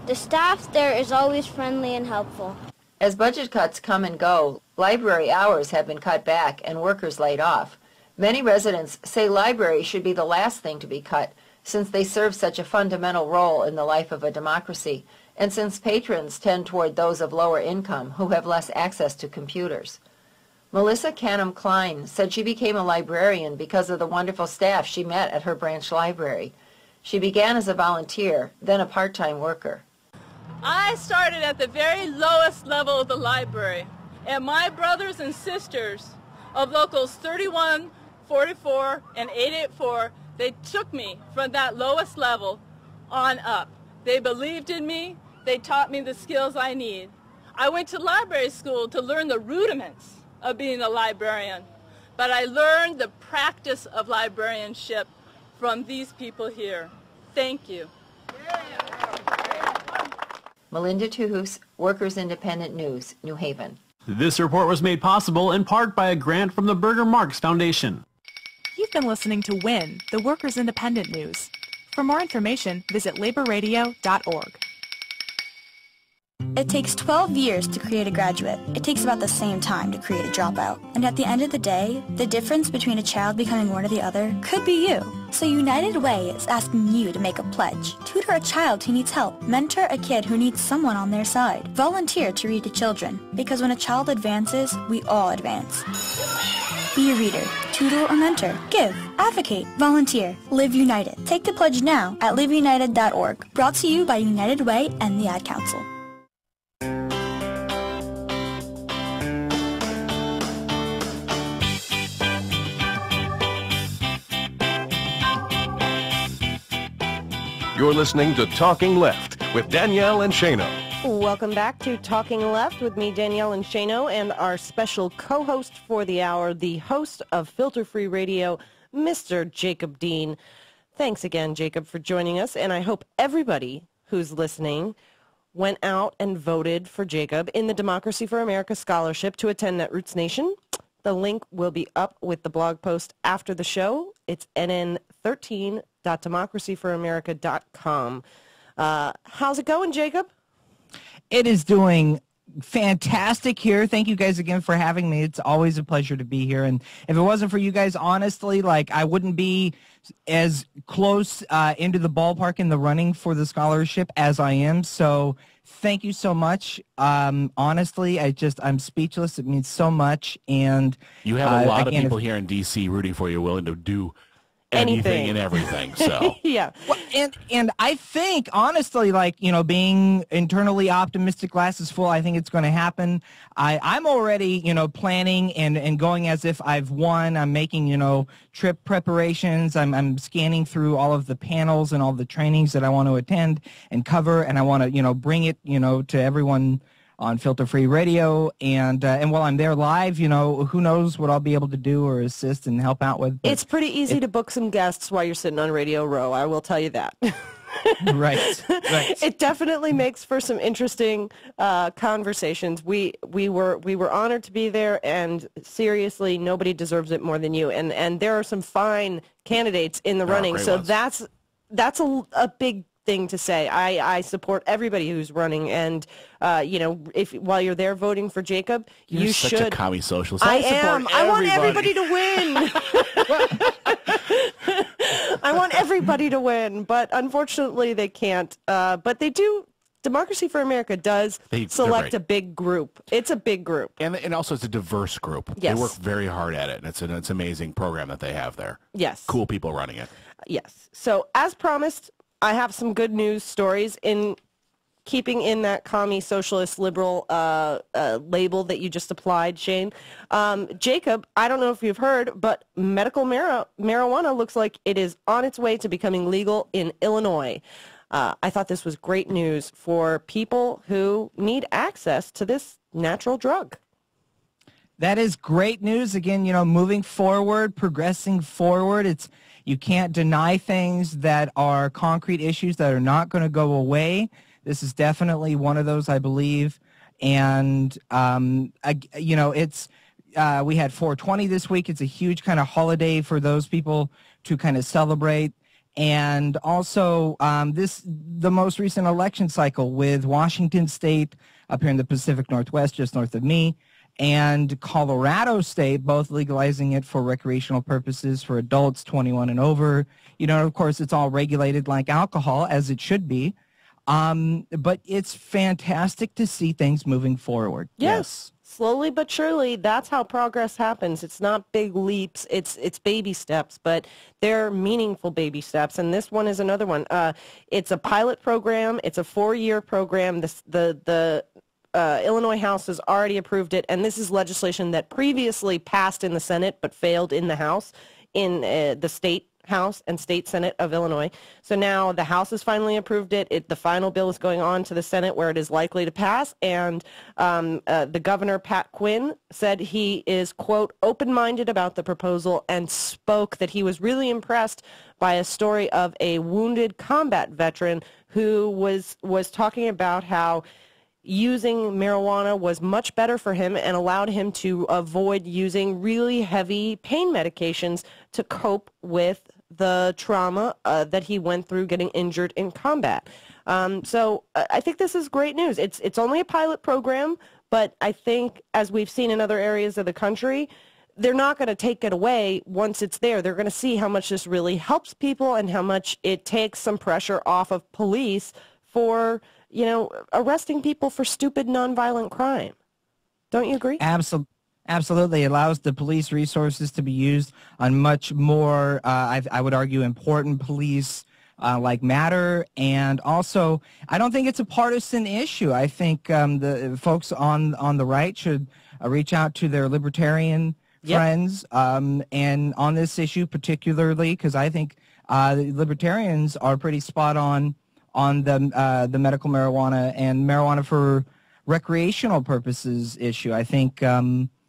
The staff there is always friendly and helpful. As budget cuts come and go, library hours have been cut back and workers laid off. Many residents say libraries should be the last thing to be cut, since they serve such a fundamental role in the life of a democracy, and since patrons tend toward those of lower income who have less access to computers. Melissa Canham Klein said she became a librarian because of the wonderful staff she met at her branch library. She began as a volunteer, then a part-time worker. I started at the very lowest level of the library, and my brothers and sisters of locals 31, 44, and 884, they took me from that lowest level on up. They believed in me. They taught me the skills I need. I went to library school to learn the rudiments of being a librarian, but I learned the practice of librarianship from these people here. Thank you. Melinda Tuhus, Workers Independent News, New Haven. This report was made possible in part by a grant from the Burger Marx Foundation. You've been listening to WIN, the Workers Independent News. For more information, visit laborradio.org. It takes 12 years to create a graduate. It takes about the same time to create a dropout. And at the end of the day, the difference between a child becoming one or the other could be you. So United Way is asking you to make a pledge. Tutor a child who needs help. Mentor a kid who needs someone on their side. Volunteer to read to children. Because when a child advances, we all advance. Be a reader, tutor or mentor. Give, advocate, volunteer. Live United. Take the pledge now at liveunited.org. Brought to you by United Way and the Ad Council. You're listening to Talking Left with Danielle and Shano. Welcome back to Talking Left with me, Danielle and Shano, and our special co-host for the hour, the host of Filter Free Radio, Mr. Jacob Dean. Thanks again, Jacob, for joining us, and I hope everybody who's listening went out and voted for Jacob in the Democracy for America Scholarship to attend Netroots Nation. The link will be up with the blog post after the show. It's nn13.democracyforamerica.com. How's it going, Jacob? It is doing fantastic here. Thank you guys again for having me. It's always a pleasure to be here. And if it wasn't for you guys, honestly, like I wouldn't be as close into the ballpark in the running for the scholarship as I am. So thank you so much. Honestly, I'm speechless. It means so much. And you have a lot of people here in D.C. rooting for you, willing to do anything and everything. So yeah. Well, and I think honestly, like, you know, being internally optimistic, glass is full, I think it's going to happen. I'm already, you know, planning and going as if I've won. I'm making, you know, trip preparations. I'm scanning through all of the panels and all the trainings that I want to attend and cover, and I want to, you know, bring it, you know, to everyone on Filter Free Radio, and while I'm there live, you know, who knows what I'll be able to do or assist and help out with. It's pretty easy to book some guests while you're sitting on Radio Row, I will tell you that. Right. It definitely makes for some interesting conversations. We were honored to be there, and seriously, nobody deserves it more than you. And there are some fine candidates in the running, so ones. that's a big thing to say. I support everybody who's running, and you know, if while you're there voting for Jacob, You're you such should. a commie socialist. I support am. I want everybody. everybody to win. I want everybody to win, but unfortunately they can't. But they do. Democracy for America does select a big group. It's a big group. And also it's a diverse group. Yes. They work very hard at it, and it's an amazing program that they have there. Yes. Cool people running it. Yes. So as promised, I have some good news stories in keeping in that commie socialist liberal label that you just applied, Shane. Jacob, I don't know if you've heard, but medical marijuana looks like it is on its way to becoming legal in Illinois. I thought this was great news for people who need access to this natural drug. That is great news. Again, you know, moving forward, progressing forward. You can't deny things that are concrete issues that are not going to go away. This is definitely one of those, I believe. And, you know, we had 420 this week. It's a huge kind of holiday for those people to kind of celebrate. And also the most recent election cycle with Washington State up here in the Pacific Northwest, just north of me, and Colorado State, both legalizing it for recreational purposes for adults 21 and over. You know, of course, it's all regulated like alcohol, as it should be. But it's fantastic to see things moving forward. Yes. Slowly but surely, that's how progress happens. It's not big leaps, it's baby steps, but they're meaningful baby steps, and this one is another one. It's a pilot program. It's a 4-year program. The Illinois House has already approved it, and this is legislation that previously passed in the Senate but failed in the House, in the state House and State Senate of Illinois. So now the House has finally approved it. The final bill is going on to the Senate where it is likely to pass. And the governor, Pat Quinn, said he is, quote, open-minded about the proposal and spoke that he was really impressed by a story of a wounded combat veteran who was talking about how using marijuana was much better for him and allowed him to avoid using really heavy pain medications to cope with the trauma that he went through getting injured in combat. So I think this is great news. It's only a pilot program, but I think, as we've seen in other areas of the country, they're not going to take it away once it's there. They're going to see how much this really helps people and how much it takes some pressure off of police for, arresting people for stupid nonviolent crime. Don't you agree? Absolutely. It allows the police resources to be used on much more, I would argue, important police like matter. And also, I don't think it's a partisan issue. I think the folks on the right should reach out to their libertarian friends and on this issue particularly, because I think libertarians are pretty spot on the medical marijuana and marijuana for recreational purposes issue. I think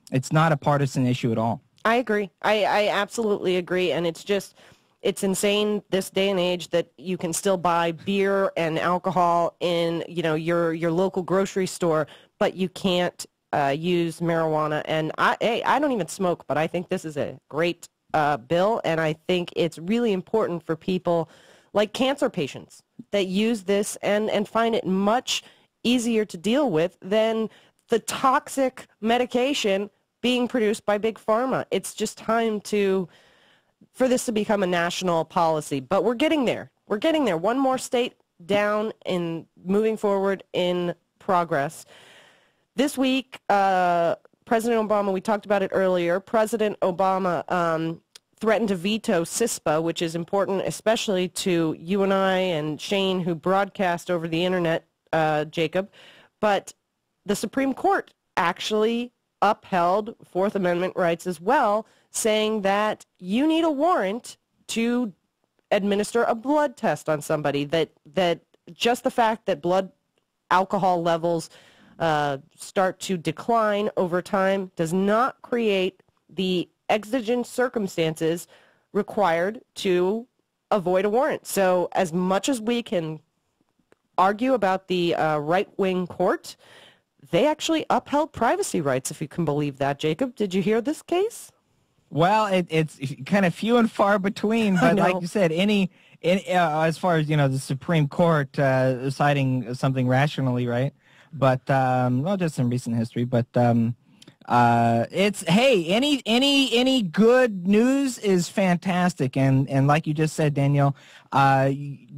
it's not a partisan issue at all. I agree. I absolutely agree. And it's insane this day and age that you can still buy beer and alcohol in, your local grocery store, but you can't use marijuana. And I don't even smoke, but I think this is a great bill. And I think it's really important for people like cancer patients that use this and find it much easier to deal with than the toxic medication being produced by Big Pharma. It's just time for this to become a national policy. But we're getting there. We're getting there. One more state down in moving forward in progress. This week, President Obama, we talked about it earlier, President Obama threatened to veto CISPA, which is important especially to you and I and Shane, who broadcast over the internet, Jacob. But the Supreme Court actually upheld Fourth Amendment rights as well, saying that you need a warrant to administer a blood test on somebody, that just the fact that blood alcohol levels start to decline over time does not create the exigent circumstances required to avoid a warrant. So as much as we can argue about the right-wing court, they actually upheld privacy rights, if you can believe that. Jacob, did you hear this case? Well, it's kind of few and far between, but like you said, as far as, the Supreme Court citing something rationally, right? But, just in recent history, but it's, hey, any good news is fantastic. And like you just said, Danielle,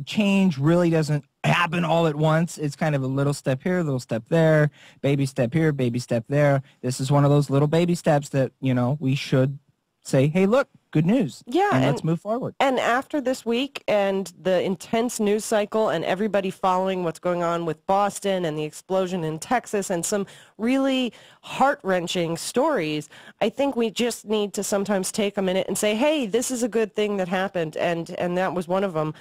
change really doesn't happen all at once. It's kind of a little step here, a little step there, baby step here, baby step there. This is one of those little baby steps that, we should say, hey, look, good news. Yeah. And let's move forward. And after this week and the intense news cycle and everybody following what's going on with Boston and the explosion in Texas and some really heart-wrenching stories, I think we just need to sometimes take a minute and say, hey, this is a good thing that happened. And that was one of them.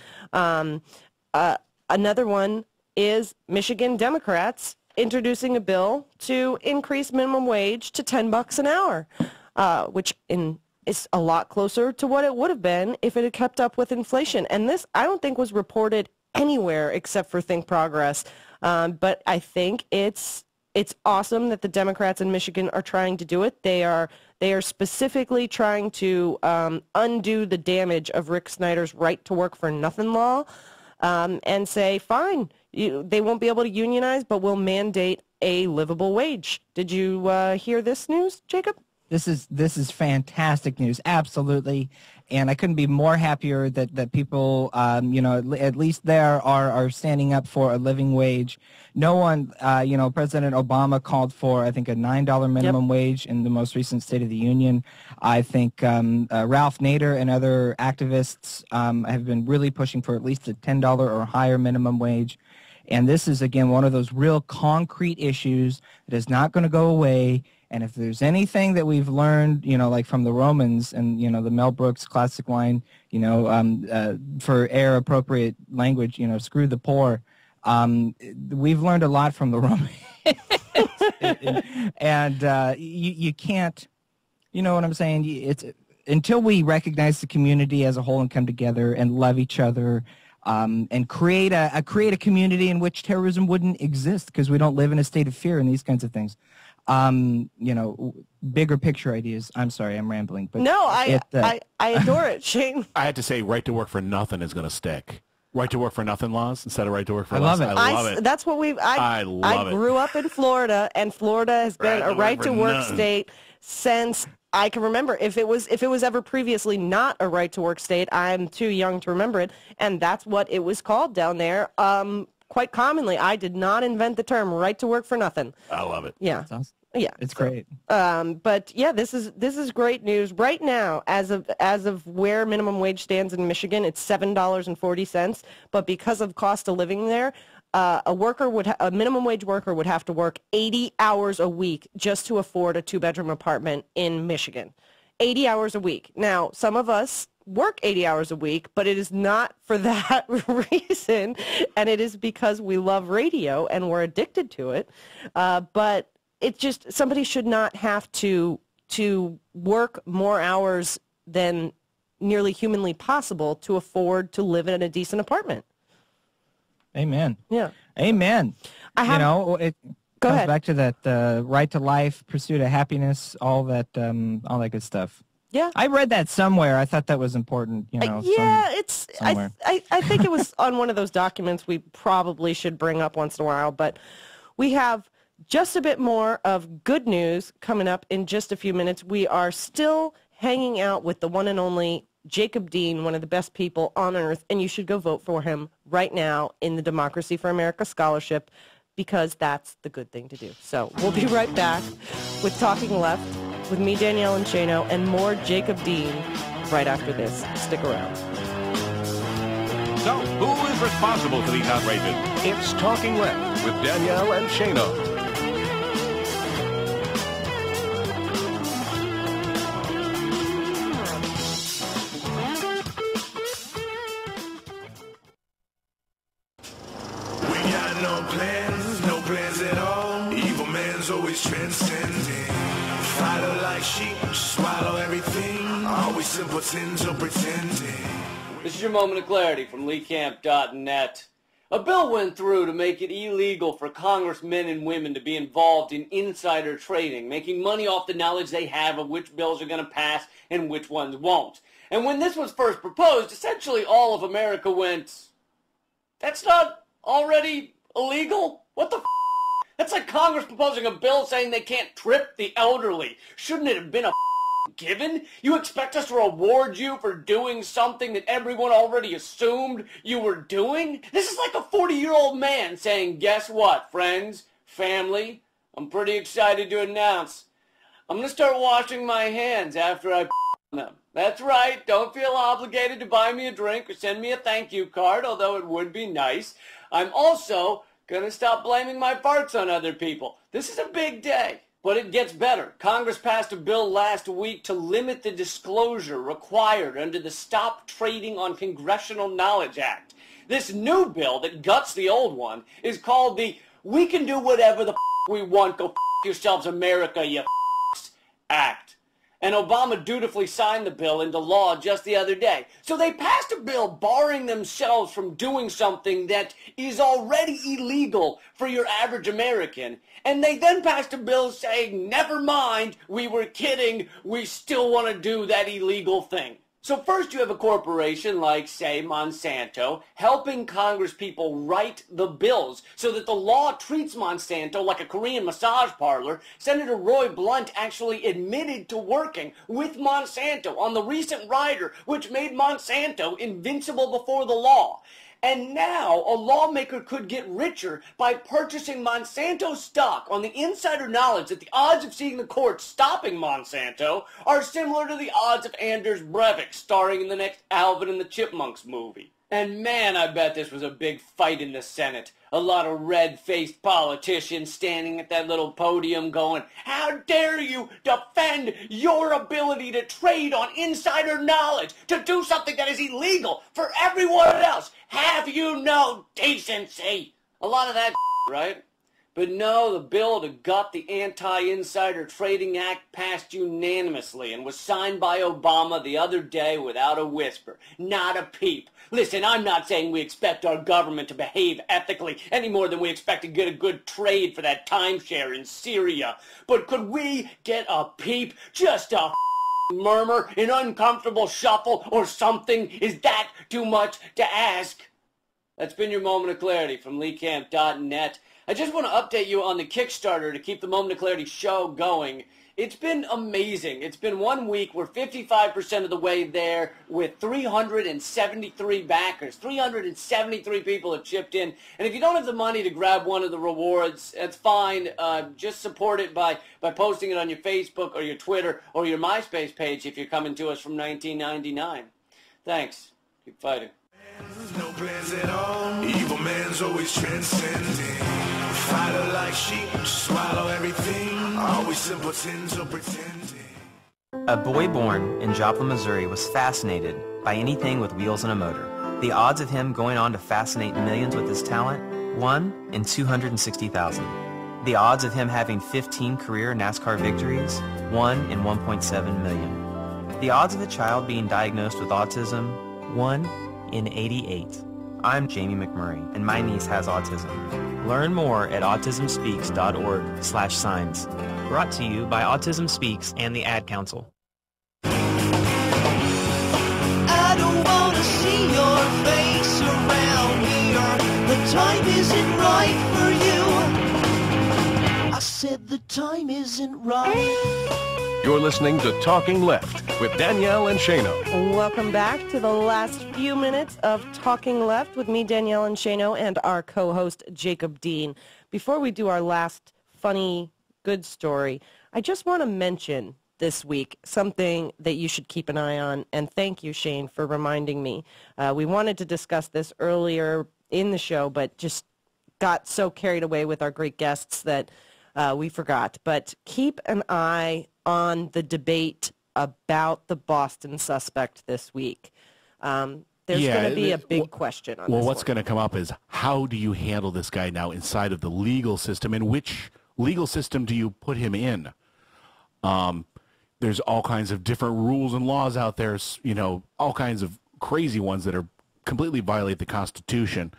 Another one is Michigan Democrats introducing a bill to increase minimum wage to $10 an hour, which is a lot closer to what it would have been if it had kept up with inflation. And this, I don't think, was reported anywhere except for Think Progress. But I think it's awesome that the Democrats in Michigan are trying to do it. They are specifically trying to undo the damage of Rick Snyder's right to work for nothing law. And say, fine, they won't be able to unionize, but we'll mandate a livable wage. Did you hear this news, Jacob? This is fantastic news, absolutely, and I couldn't be more happier that people, at least there are standing up for a living wage. No one, President Obama called for, I think, a $9 minimum wage in the most recent State of the Union. I think Ralph Nader and other activists have been really pushing for at least a $10 or higher minimum wage. And this is, again, one of those real concrete issues that is not going to go away. And if there's anything that we've learned, like from the Romans and, the Mel Brooks classic line, for air-appropriate language, screw the poor, we've learned a lot from the Romans. And you can't, you know what I'm saying? It's until we recognize the community as a whole and come together and love each other, and create a community in which terrorism wouldn't exist, because we don't live in a state of fear and these kinds of things. Bigger picture ideas. I'm sorry, I'm rambling. But no, I adore it, Shane. I had to say, right to work for nothing is going to stick. Right to work for nothing laws instead of right to work for less. I love it. That's what I grew up in Florida, and Florida has been a right to work state since I can remember. If it was ever previously not a right to work state, I'm too young to remember it, and that's what it was called down there. Quite commonly, I did not invent the term right to work for nothing. I love it. Yeah. Yeah, it's great. But yeah, this is great news right now. As of where minimum wage stands in Michigan, it's $7.40. But because of cost of living there, a minimum wage worker would have to work 80 hours a week just to afford a 2-bedroom apartment in Michigan. 80 hours a week. Now, some of us work 80 hours a week, but it is not for that reason, and it is because we love radio and we're addicted to it. But it's just, somebody should not have to work more hours than nearly humanly possible to afford to live in a decent apartment. Amen. Yeah. Amen. It Go comes ahead. back to that right to life, pursuit of happiness, all that good stuff. Yeah. I read that somewhere. I thought that was important. Somewhere. I think it was on one of those documents we probably should bring up once in a while, but we have just a bit more of good news coming up in just a few minutes. We are still hanging out with the one and only Jacob Dean, one of the best people on earth, and you should go vote for him right now in the Democracy for America Scholarship, because that's the good thing to do. So we'll be right back with Talking Left with me, Danielle and Shano, and more Jacob Dean right after this. Stick around. So, who is responsible for these outrages? It's Talking Left with Danielle and Shano. No plans at all. Evil man's always transcending. Fighter like sheep, swallow everything. Always simpletons or pretending. This is your moment of clarity from LeeCamp.net. A bill went through to make it illegal for congressmen and women to be involved in insider trading, making money off the knowledge they have of which bills are going to pass and which ones won't. And when this was first proposed, essentially all of America went, that's not already illegal? What the f***? That's like Congress proposing a bill saying they can't trip the elderly. Shouldn't it have been a given? You expect us to reward you for doing something that everyone already assumed you were doing? This is like a 40-year-old man saying, guess what, friends, family? I'm pretty excited to announce I'm going to start washing my hands after I them. That's right, don't feel obligated to buy me a drink or send me a thank you card, although it would be nice. I'm also going to stop blaming my farts on other people. This is a big day. But it gets better. Congress passed a bill last week to limit the disclosure required under the Stop Trading on Congressional Knowledge Act. This new bill that guts the old one is called the We Can Do Whatever the We Want, Go Yourselves America, you Act. And Obama dutifully signed the bill into law just the other day. So they passed a bill barring themselves from doing something that is already illegal for your average American. And they then passed a bill saying, never mind, we were kidding, we still want to do that illegal thing. So first you have a corporation like, say, Monsanto, helping Congress people write the bills so that the law treats Monsanto like a Korean massage parlor. Senator Roy Blunt actually admitted to working with Monsanto on the recent rider, which made Monsanto invincible before the law. And now a lawmaker could get richer by purchasing Monsanto stock on the insider knowledge that the odds of seeing the court stopping Monsanto are similar to the odds of Anders Breivik starring in the next Alvin and the Chipmunks movie. And man, I bet this was a big fight in the Senate. A lot of red-faced politicians standing at that little podium going, "How dare you defend your ability to trade on insider knowledge, to do something that is illegal for everyone else? Have you no decency?" A lot of that, right? But no, the bill to gut the Anti-Insider Trading Act passed unanimously and was signed by Obama the other day without a whisper. Not a peep. Listen, I'm not saying we expect our government to behave ethically any more than we expect to get a good trade for that timeshare in Syria. But could we get a peep? Just a murmur, an uncomfortable shuffle, or something? Is that too much to ask? That's been your Moment of Clarity from LeeCamp.net. I just want to update you on the Kickstarter to keep the Moment of Clarity show going. It's been amazing. It's been 1 week. We're 55% of the way there with 373 backers. 373 people have chipped in. And if you don't have the money to grab one of the rewards, that's fine. Just support it by posting it on your Facebook or your Twitter or your MySpace page if you're coming to us from 1999. Thanks. Keep fighting. No plans at all. Evil man's always transcending. Fighter like sheep, swallow everything. Always simpletons or pretending. A boy born in Joplin, Missouri was fascinated by anything with wheels and a motor. The odds of him going on to fascinate millions with his talent, 1 in 260,000. The odds of him having 15 career NASCAR victories, 1 in 1.7 million. The odds of a child being diagnosed with autism, 1 in 88. I'm Jamie McMurray, and my niece has autism. Learn more at autismspeaks.org/signs. Brought to you by Autism Speaks and the Ad Council. I don't want to see your face around here. The time isn't right for you. I said the time isn't right. You're listening to Talking Left with Danielle and Shano. Welcome back to the last few minutes of Talking Left with me, Danielle and Shano, and our co-host, Jacob Dean. Before we do our last funny, good story, I just want to mention this week something that you should keep an eye on, and thank you, Shane, for reminding me. We wanted to discuss this earlier in the show, but just got so carried away with our great guests that we forgot. But keep an eye on the debate about the Boston suspect this week. There's going to be a big question on this. Well, what's going to come up is how do you handle this guy now inside of the legal system, and which legal system do you put him in? There's all kinds of different rules and laws out there, you know, all kinds of crazy ones that are completely violate the Constitution.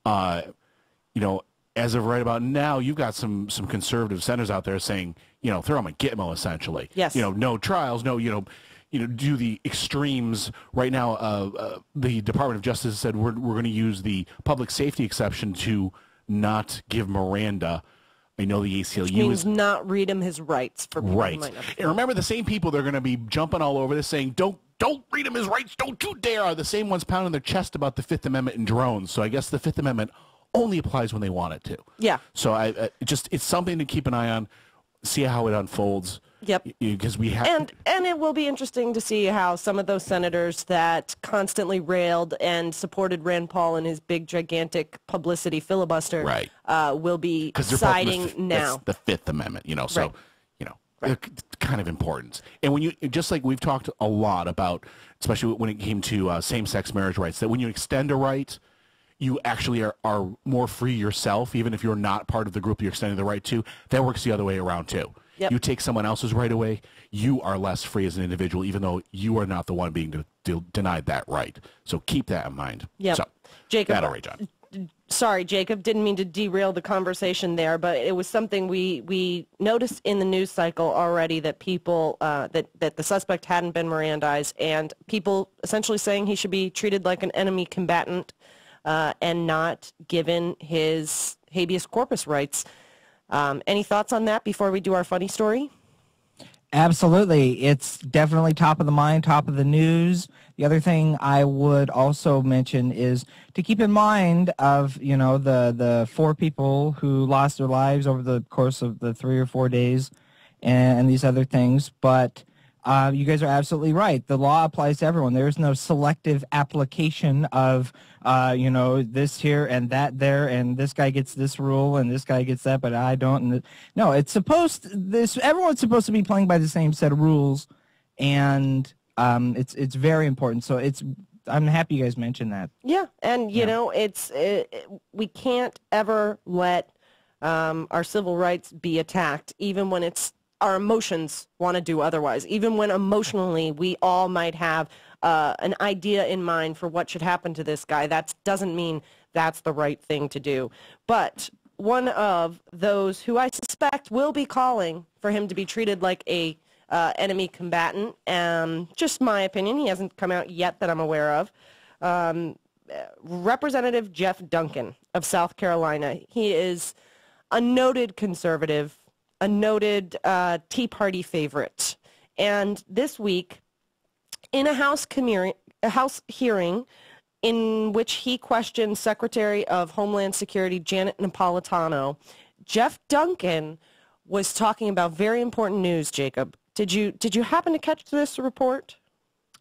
You know, as of right about now, you've got some conservative senators out there saying, you know, throw him a gitmo, essentially. Yes. You know, no trials, no, you know, do the extremes. Right now, the Department of Justice said we're going to use the public safety exception to not give Miranda. I know the ACLU Which means not read him his rights for people who might not. And remember, the same people they're going to be jumping all over this saying, don't read him his rights, don't you dare, are the same ones pounding their chest about the Fifth Amendment and drones. So I guess the Fifth Amendment only applies when they want it to. Yeah. So it's something to keep an eye on, see how it unfolds. Yep. Because we have and it will be interesting to see how some of those senators that constantly railed and supported Rand Paul in his big gigantic publicity filibuster will be siding now. That's the Fifth Amendment, you know. So you know, they're kind of important. And when you just like we've talked a lot about, especially when it came to same-sex marriage rights, that when you extend a right, you actually are more free yourself, even if you're not part of the group you're extending the right to. That works the other way around, too. Yep. You take someone else's right away, you are less free as an individual, even though you are not the one being denied that right. So keep that in mind. Yep. So, Jacob, that'll reach on. Sorry, Jacob, didn't mean to derail the conversation there, but it was something we noticed in the news cycle already, that people, that the suspect hadn't been Mirandized, and people essentially saying he should be treated like an enemy combatant and not given his habeas corpus rights. Any thoughts on that before we do our funny story? Absolutely. It's definitely top of the mind, top of the news. The other thing I would also mention is to keep in mind of, you know, the 4 people who lost their lives over the course of the 3 or 4 days and these other things. But you guys are absolutely right. The law applies to everyone. There's no selective application of, you know, this here and that there, and this guy gets this rule and this guy gets that, but I don't. And no, it's everyone's supposed to be playing by the same set of rules, and it's very important. So I'm happy you guys mentioned that. Yeah, and you know, we can't ever let our civil rights be attacked, even when our emotions want to do otherwise, even when emotionally we all might have an idea in mind for what should happen to this guy. That doesn't mean that's the right thing to do. But one of those who I suspect will be calling for him to be treated like a enemy combatant, just my opinion, he hasn't come out yet that I'm aware of, Representative Jeff Duncan of South Carolina. He is a noted conservative, a noted Tea Party favorite. And this week, in a House hearing in which he questioned Secretary of Homeland Security Janet Napolitano, Jeff Duncan was talking about very important news, Jacob. Did you happen to catch this report?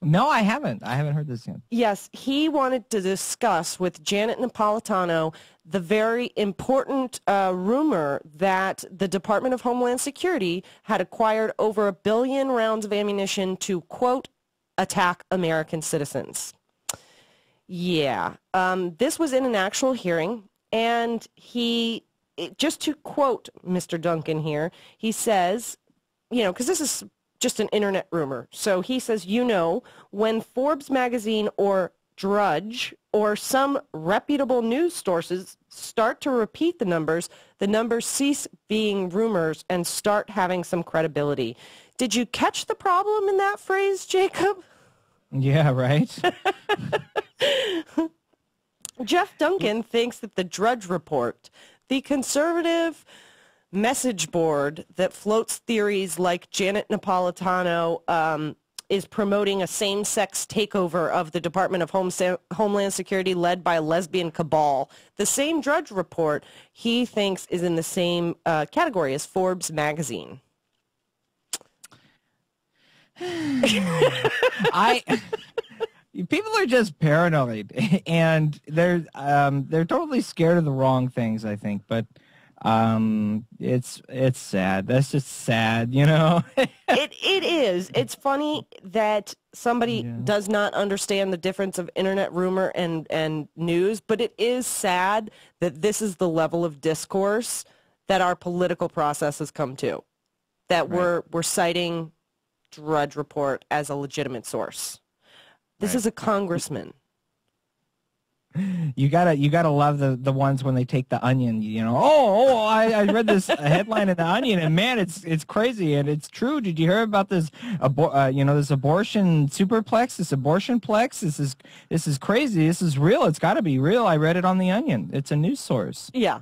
No, I haven't. I haven't heard this yet. Yes, he wanted to discuss with Janet Napolitano the very important rumor that the Department of Homeland Security had acquired over 1 billion rounds of ammunition to, quote, attack American citizens. Yeah, this was in an actual hearing, and just to quote Mr. Duncan here, he says, you know, because this is just an internet rumor. So he says, you know, when Forbes magazine or Drudge or some reputable news sources start to repeat the numbers cease being rumors and start having some credibility. Did you catch the problem in that phrase, Jacob? Yeah, right. Jeff Duncan thinks that the Drudge Report, the conservative message board that floats theories like Janet Napolitano is promoting a same-sex takeover of the Department of Homeland Security led by a lesbian cabal. The same Drudge Report he thinks is in the same category as Forbes magazine. People are just paranoid, and they're totally scared of the wrong things, I think. But it's sad. That's just sad, you know. It is. It's funny that somebody does not understand the difference of internet rumor and news, but it is sad that this is the level of discourse that our political process has come to. That we're citing Drudge Report as a legitimate source. This is a congressman. You gotta love the ones when they take the Onion. You know, I read this headline in the Onion, and man, it's crazy and it's true. Did you hear about this? This abortion superplex, this abortion plex. This is crazy. This is real. It's got to be real. I read it on the Onion. It's a news source. Yeah.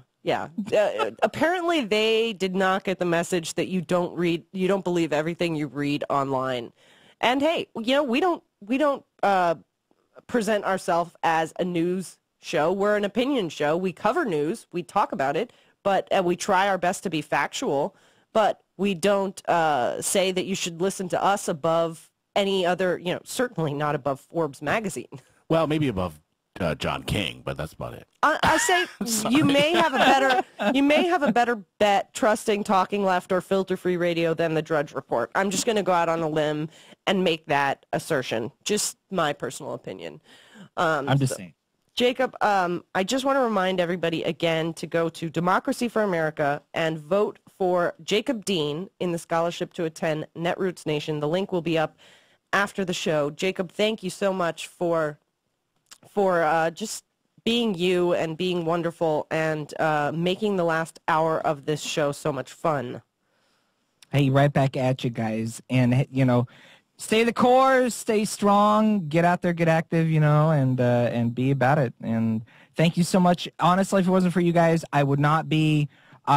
Apparently, they did not get the message that you don't believe everything you read online. And hey, you know, we don't present ourselves as a news show. We're an opinion show. We cover news. We talk about it, but we try our best to be factual. But we don't say that you should listen to us above any other. You know, certainly not above Forbes magazine. Well, maybe above John King, but that's about it. I say you may have a better bet trusting Talking Left or Filter Free Radio than the Drudge Report. I'm just going to go out on a limb and make that assertion. Just my personal opinion. I'm just saying. Jacob, I just want to remind everybody again to go to Democracy for America and vote for Jacob Dean in the scholarship to attend Netroots Nation. The link will be up after the show. Jacob, thank you so much for just being you and being wonderful and making the last hour of this show so much fun. Hey, right back at you guys. And, you know, stay the course, stay strong, get out there, get active, you know, and be about it. And thank you so much. Honestly, if it wasn't for you guys, I would not be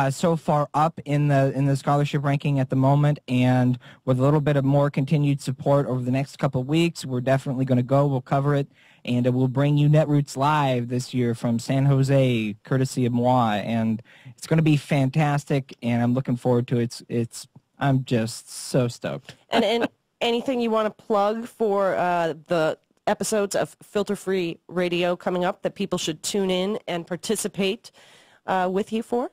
so far up in the scholarship ranking at the moment. And with a little bit of more continued support over the next couple of weeks, we're definitely going to go. We'll cover it. And we'll bring you Netroots Live this year from San Jose, courtesy of moi. And it's going to be fantastic, and I'm looking forward to it. I'm just so stoked. And anything you want to plug for the episodes of Filter Free Radio coming up that people should tune in and participate with you for?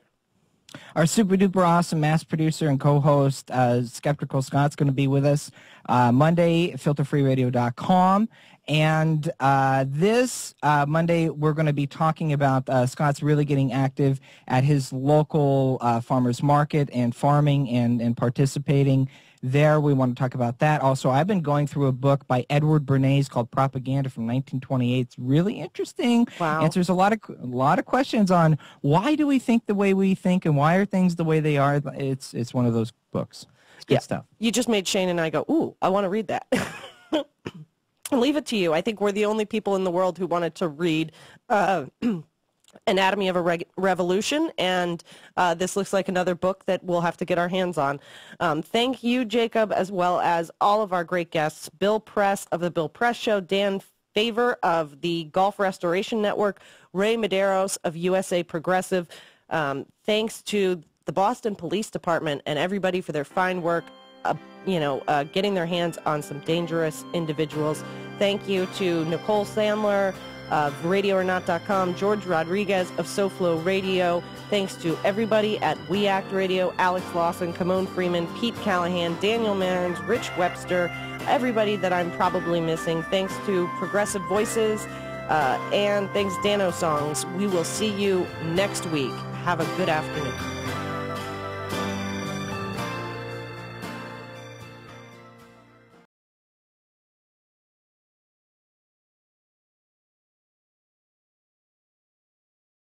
Our super duper awesome mass producer and co-host, Skeptical Scott's going to be with us Monday, filterfreeradio.com. And this Monday, we're going to be talking about Scott's really getting active at his local farmers market and farming and participating there. We want to talk about that. Also, I've been going through a book by Edward Bernays called Propaganda from 1928. It's really interesting. Wow. Answers a lot of questions on why do we think the way we think and why are things the way they are. It's one of those books. It's good stuff. You just made Shane and I go, ooh, I want to read that. I'll leave it to you. I think we're the only people in the world who wanted to read Anatomy of a Revolution, and this looks like another book that we'll have to get our hands on. Thank you, Jacob, as well as all of our great guests, Bill Press of The Bill Press Show, Dan Favor of the Golf Restoration Network, Ray Mederios of USA Progressive. Thanks to the Boston Police Department and everybody for their fine work, getting their hands on some dangerous individuals. Thank you to Nicole Sandler of RadioOrNot.com, George Rodriguez of SoFlo Radio. Thanks to everybody at We Act Radio, Alex Lawson, Kimon Freeman, Pete Callahan, Daniel Manns, Rich Webster, everybody that I'm probably missing. Thanks to Progressive Voices, and thanks Dano Songs. We will see you next week. Have a good afternoon.